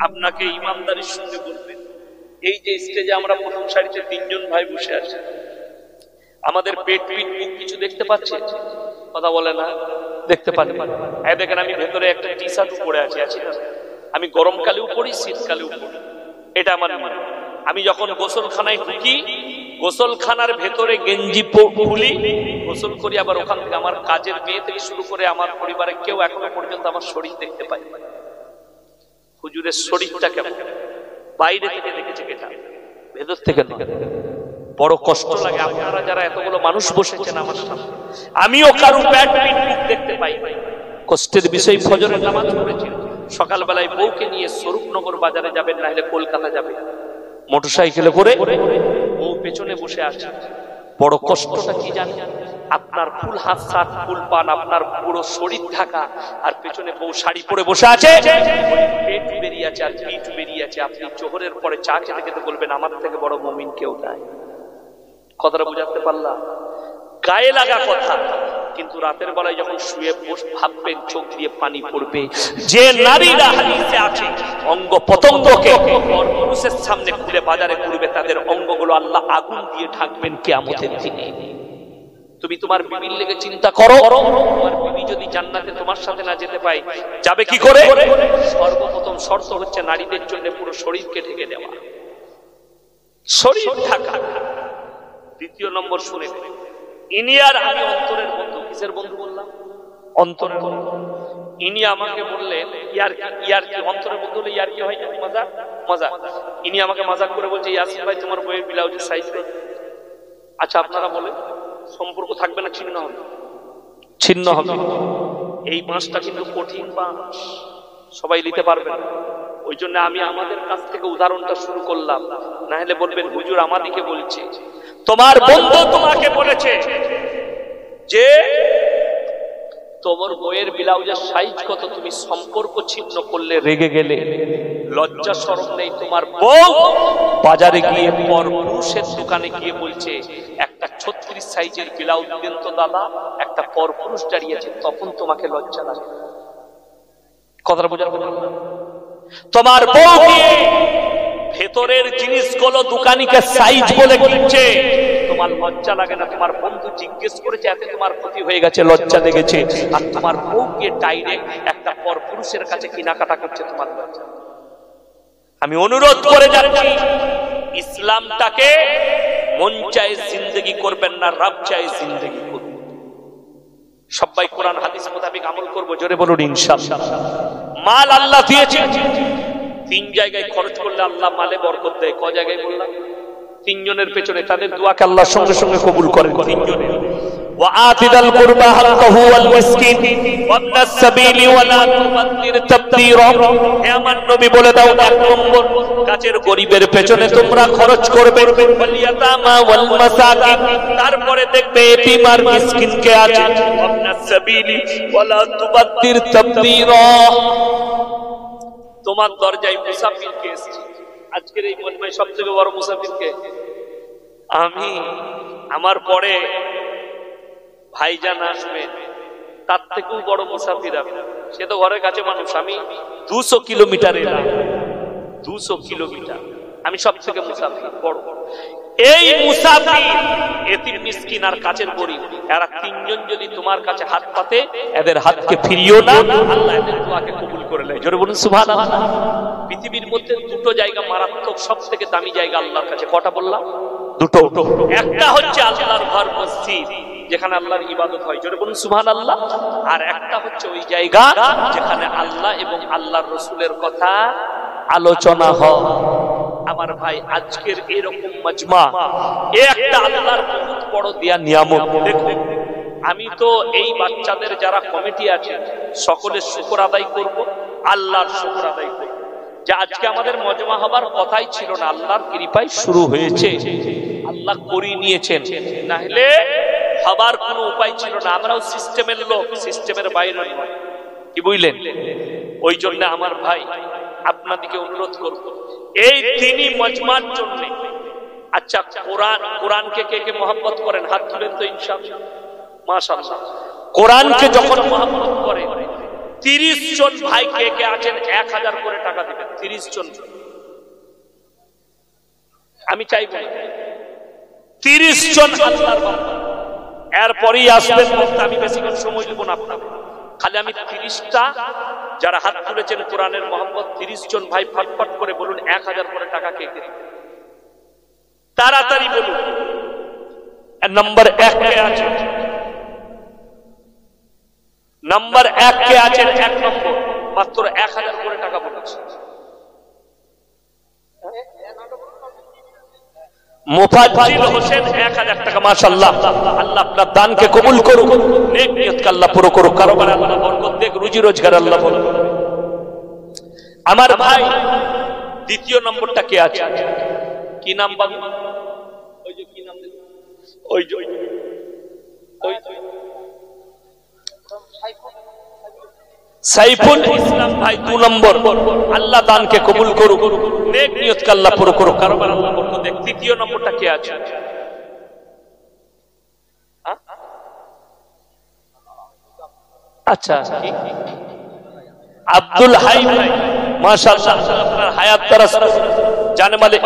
আপনাকে ইমানদারির সঙ্গে বলবেন, এই যে স্টেজে আমরা প্রথম সারিতে 3 জন ভাই বসে আছি, আমাদের পেট পিট মুখ কিছু দেখতে পাচ্ছে? কথা বলে না, দেখতে পান? এই দেখেন, আমি ভেতরে একটা টি শার্ট পরে আছি না? আমি গরমকালেও পরি, শীতকালেও পরি। এটা আমার নিয়ম। আমি যখন গোসলখানায় ঢুকি, গোসলখানার ভেতরে গেঞ্জি খুলি, গোসল করি, আবার ওখান থেকে আমার কাজের মেয়ে থেকে শুরু করে আমার পরিবারে কেউ এখনো পর্যন্ত আমার শরীর দেখতে পায়। হুজুরের শরীরটা কেমন? বাইরে থেকে দেখেছে, এটা ভেতর থেকে নয়। বড় কষ্ট লাগে। আপনারা যারা এতগুলো মানুষ বসেছেন আমার সামনে, আমিও কারো পেট পিট দেখতে পাই। কষ্টের বিষয়। ফজরের নামাজ পড়েছেন, সকালবেলায় বউকে নিয়ে স্বরূপনগর বাজারে যাবেন, না হলে কলকাতা যাবে, মোটরসাইকেলে করে। বউ পেছনে বসে আছে। বড় কষ্টটা কি জানেন? আপনার ফুল হাত শার্ট, ফুল পান, আপনার পুরো শরীর ঢাকা, আর পেছনে বউ শাড়ি পরে বসে আছে, পেট বেরিয়ে আছে আর পিঠ বেরিয়ে আছে। আপনি জোহরের পরে চা খেতে খেতে বলবেন, আমার থেকে বড় মুমিন কেউ নাই। কথাটা বুঝাতে পারলাম? গায়ে লাগা কথা। কিন্তু রাতের বেলায় যখন শুয়ে ভাববেন, চোখ দিয়ে পানি পড়বে। যে নারীরা হাদিসে আছে অঙ্গ পতঙ্গকে পুরুষের সামনে খুলে বাজারে ঘুরবে, তাদের অঙ্গগুলো আল্লাহ আগুন দিয়ে ঢাকবেন কিয়ামতের দিনে। তুমি তোমার বিবির লেগে চিন্তা করো, তোমার বিবি যদি জান্নাতে তোমার সাথে না যেতে পায়, যাবে কি করে? সর্বপ্রথম শর্ত হচ্ছে নারীদের জন্য পুরো শরীরকে ঢেকে দেওয়া, শরীর ঢাকা। দ্বিতীয় নম্বর শুনে নেবেন, ইনি আর আমি অন্তরের বন্ধু। কিসের বন্ধু বললাম? অন্তরের বন্ধু। ইনি আমাকে বললেন, ইয়ার কি অন্তরের বন্ধু হলে ইয়ার কি হয়? মজাক মজাক। ইনি আমাকে মজাক করে বলছে, ইয়াসিন ভাই তোমার বইয়ের ব্লাউজের সাইজ কত? আচ্ছা আপনারা বলেন, সম্পর্ক থাকবে না ছিন্ন হবে? ছিন্ন হবে। এই বাঁশটা কিন্তু কঠিন বাঁশ, সবাই নিতে পারবে না। ওই জন্য আমি আমাদের কাছ থেকে উদাহরণটা শুরু করলাম, না হলে বলবেন হুজুর আমাদিকে বলছে। তোমার বন্ধু তোমাকে বলেছে যে তোমার বইয়ের ব্লাউজের সাইজ কত, তুমি সম্পর্ক ছিন্ন করলে রেগে গেলে, লজ্জা শরম নেই তোমার বউ বাজারে গিয়ে পর পুরুষের দোকানে গিয়ে বলছে একটা 36 সাইজের ব্লাউজ দেন তো দাদা, একটা পর পুরুষ দাঁড়িয়েছে, তখন তোমাকে লজ্জা লাগে? কথাটা বোঝার কথা না? তোমার বউ গিয়ে ভেতরের জিনিসগুলো দোকানিকে সাইজ বলে কিনছে, তোমার লজ্জা লাগে না? তোমার বন্ধু জিজ্ঞেস করেছে এতে তোমার ক্ষতি হয়ে গেছে, লজ্জা লেগেছে, আর তোমার বউ গিয়ে ডাইরেক্ট একটা পর পুরুষের কাছে কেনাকাটা করছে, তোমার লজ্জা? আমি অনুরোধ করে যাচ্ছি, ইসলামটাকে মন চায় জিন্দগি করবেন না, রব চায় জিন্দগি করবেন। সবাই কোরআন হাদিস মোতাবেক আমল করবো, জোরে বলুন ইনশাআল্লাহ। মাল আল্লাহ দিয়েছে, 3 জায়গায় খরচ করলে আল্লাহ মালে বরকত দেয়। ক জায়গায় বললাম? 3 জনের পেছনে, তাদের দোয়াকে আল্লাহ সঙ্গে সঙ্গে কবুল করেন। 3 জনের, وآتِ ذا القربى حقه والمسكين وابن السبيل ولا تبذر تبذيرا। হে আমার নবী বলে দাও, 1 নম্বর কাছের গরিবের পেছনে তোমরা খরচ করবে, ওয়াল ইয়াতামা ওয়াল মাসাকিন, তারপরে দেখবে এতিম আর মিসকিনকে আছে, ওয়াবন সাবিলি ওয়ালা তুবাদ্দির তাবদীরা। তোমার দরজায় মুসাফিরকে এসেছে, আজকের এই মজমায় সবথেকে বড় মুসাফিরকে আমি, আমার পরে ভাইজান আসবে, তার থেকেও বড় মুসাফির আমি। সে তো ঘরের কাছে মানুষ, আমি 200 কিলোমিটার এলাম, 200 কিলোমিটার, আমি সব থেকে মুসাফির বড়। এই মুসাফির, এতিম মিসকিন আর কাছের গরিব, এরা 3 জন যদি তোমার কাছে হাত পাতে, এদের হাতকে ফিরিও না, আল্লাহ এদের দোয়াকে কবুল করে নেয়। জোরে বলুন সুবহানাল্লাহ। পৃথিবীর মধ্যে 2টো জায়গা মারাত্মক, সব থেকে দামি জায়গা আল্লাহর কাছে। কটা বললাম? 2টো। একটা হচ্ছে আল্লাহর ঘর মসজিদ, যেখানে আল্লাহর ইবাদত হয়, জোরে বলুন সুবহানাল্লাহ। আর একটা হচ্ছে ওই জায়গা যেখানে আল্লাহ এবং আল্লাহর রাসূলের কথা আলোচনা হয়। আমার ভাই, আজকের এরকম মজমা, এ একটা আল্লাহর বহুত বড় দেয়া নিয়ামত। দেখুন, আমি তো এই বাচ্চাদের যারা কমিটি আছে সকলের শুকর আদায় করব, আল্লাহর শুকর আদায় করব যে আজকে আমাদের মজমা হবার কথাই ছিল না, আল্লাহর কৃপায় শুরু হয়েছে, আল্লাহ করিয়ে নিয়েছেন, না হলে হবার কোনো উপায় ছিল না। আমরাও সিস্টেমের লোক, সিস্টেমের বাইরে নয়, কি বুঝলেন? ওই জন্য আমার ভাই আপনাদেরকে অনুরোধ করব, এই দিনই মজমার জন্য, আচ্ছা কোরআনকে কে কে মহব্বত করেন? হাত তুলেন তো ইনশাআল্লাহ। মাশাআল্লাহ। কোরআনকে যখন মহব্বত করেন, 30 জন ভাই কে কে আছেন 1000 করে টাকা দিবেন? 30 জন। আমি চাইব 30 জন আল্লাহর বান্দা, এরপরই আসবেন বক্তা। আমি বেশিক্ষণ সময় দেব না আপনাকে, খালি আমি 30টা যারা হাত তুলেছেন কোরআনের মহব্বত, 30 জন ভাই ফটফট করে বলুন 1000 করে টাকা কে কে? তাড়াতাড়ি বলুন। নম্বর 1 কে আছে? নম্বর 1 কে আছেন? 1 নম্বর, মাত্র 1000 করে টাকা বলেছে। মুফাজ্জিল হোসেন 1000 টাকা। মাশাআল্লাহ, আল্লাহ আপনার দানকে কবুল করুক, নেক নিয়তকে আল্লাহ পুরো করুক, কারোবারে আল্লাহ বরকত দেখ, রুজি রোজগার আল্লাহ বরকত দেখ। আমার ভাই, দ্বিতীয় নম্বরটা কে আছে? কি নাম বাবু? ওই যে কি নাম দিল? ওই যে সাইফুল ইসলাম ভাই 2 নম্বর। আল্লাহ দানকে কবুল করুক, নেক নিয়তকে আল্লাহ পুরো করুক, কারোবারে আল্লাহ বরকত দেখ। তৃতীয় নম্বরটা কে আছে? আচ্ছা, আব্দুল হাই ভাই, মাশাআল্লাহ, আপনার হায়াত তারাস জানে মালে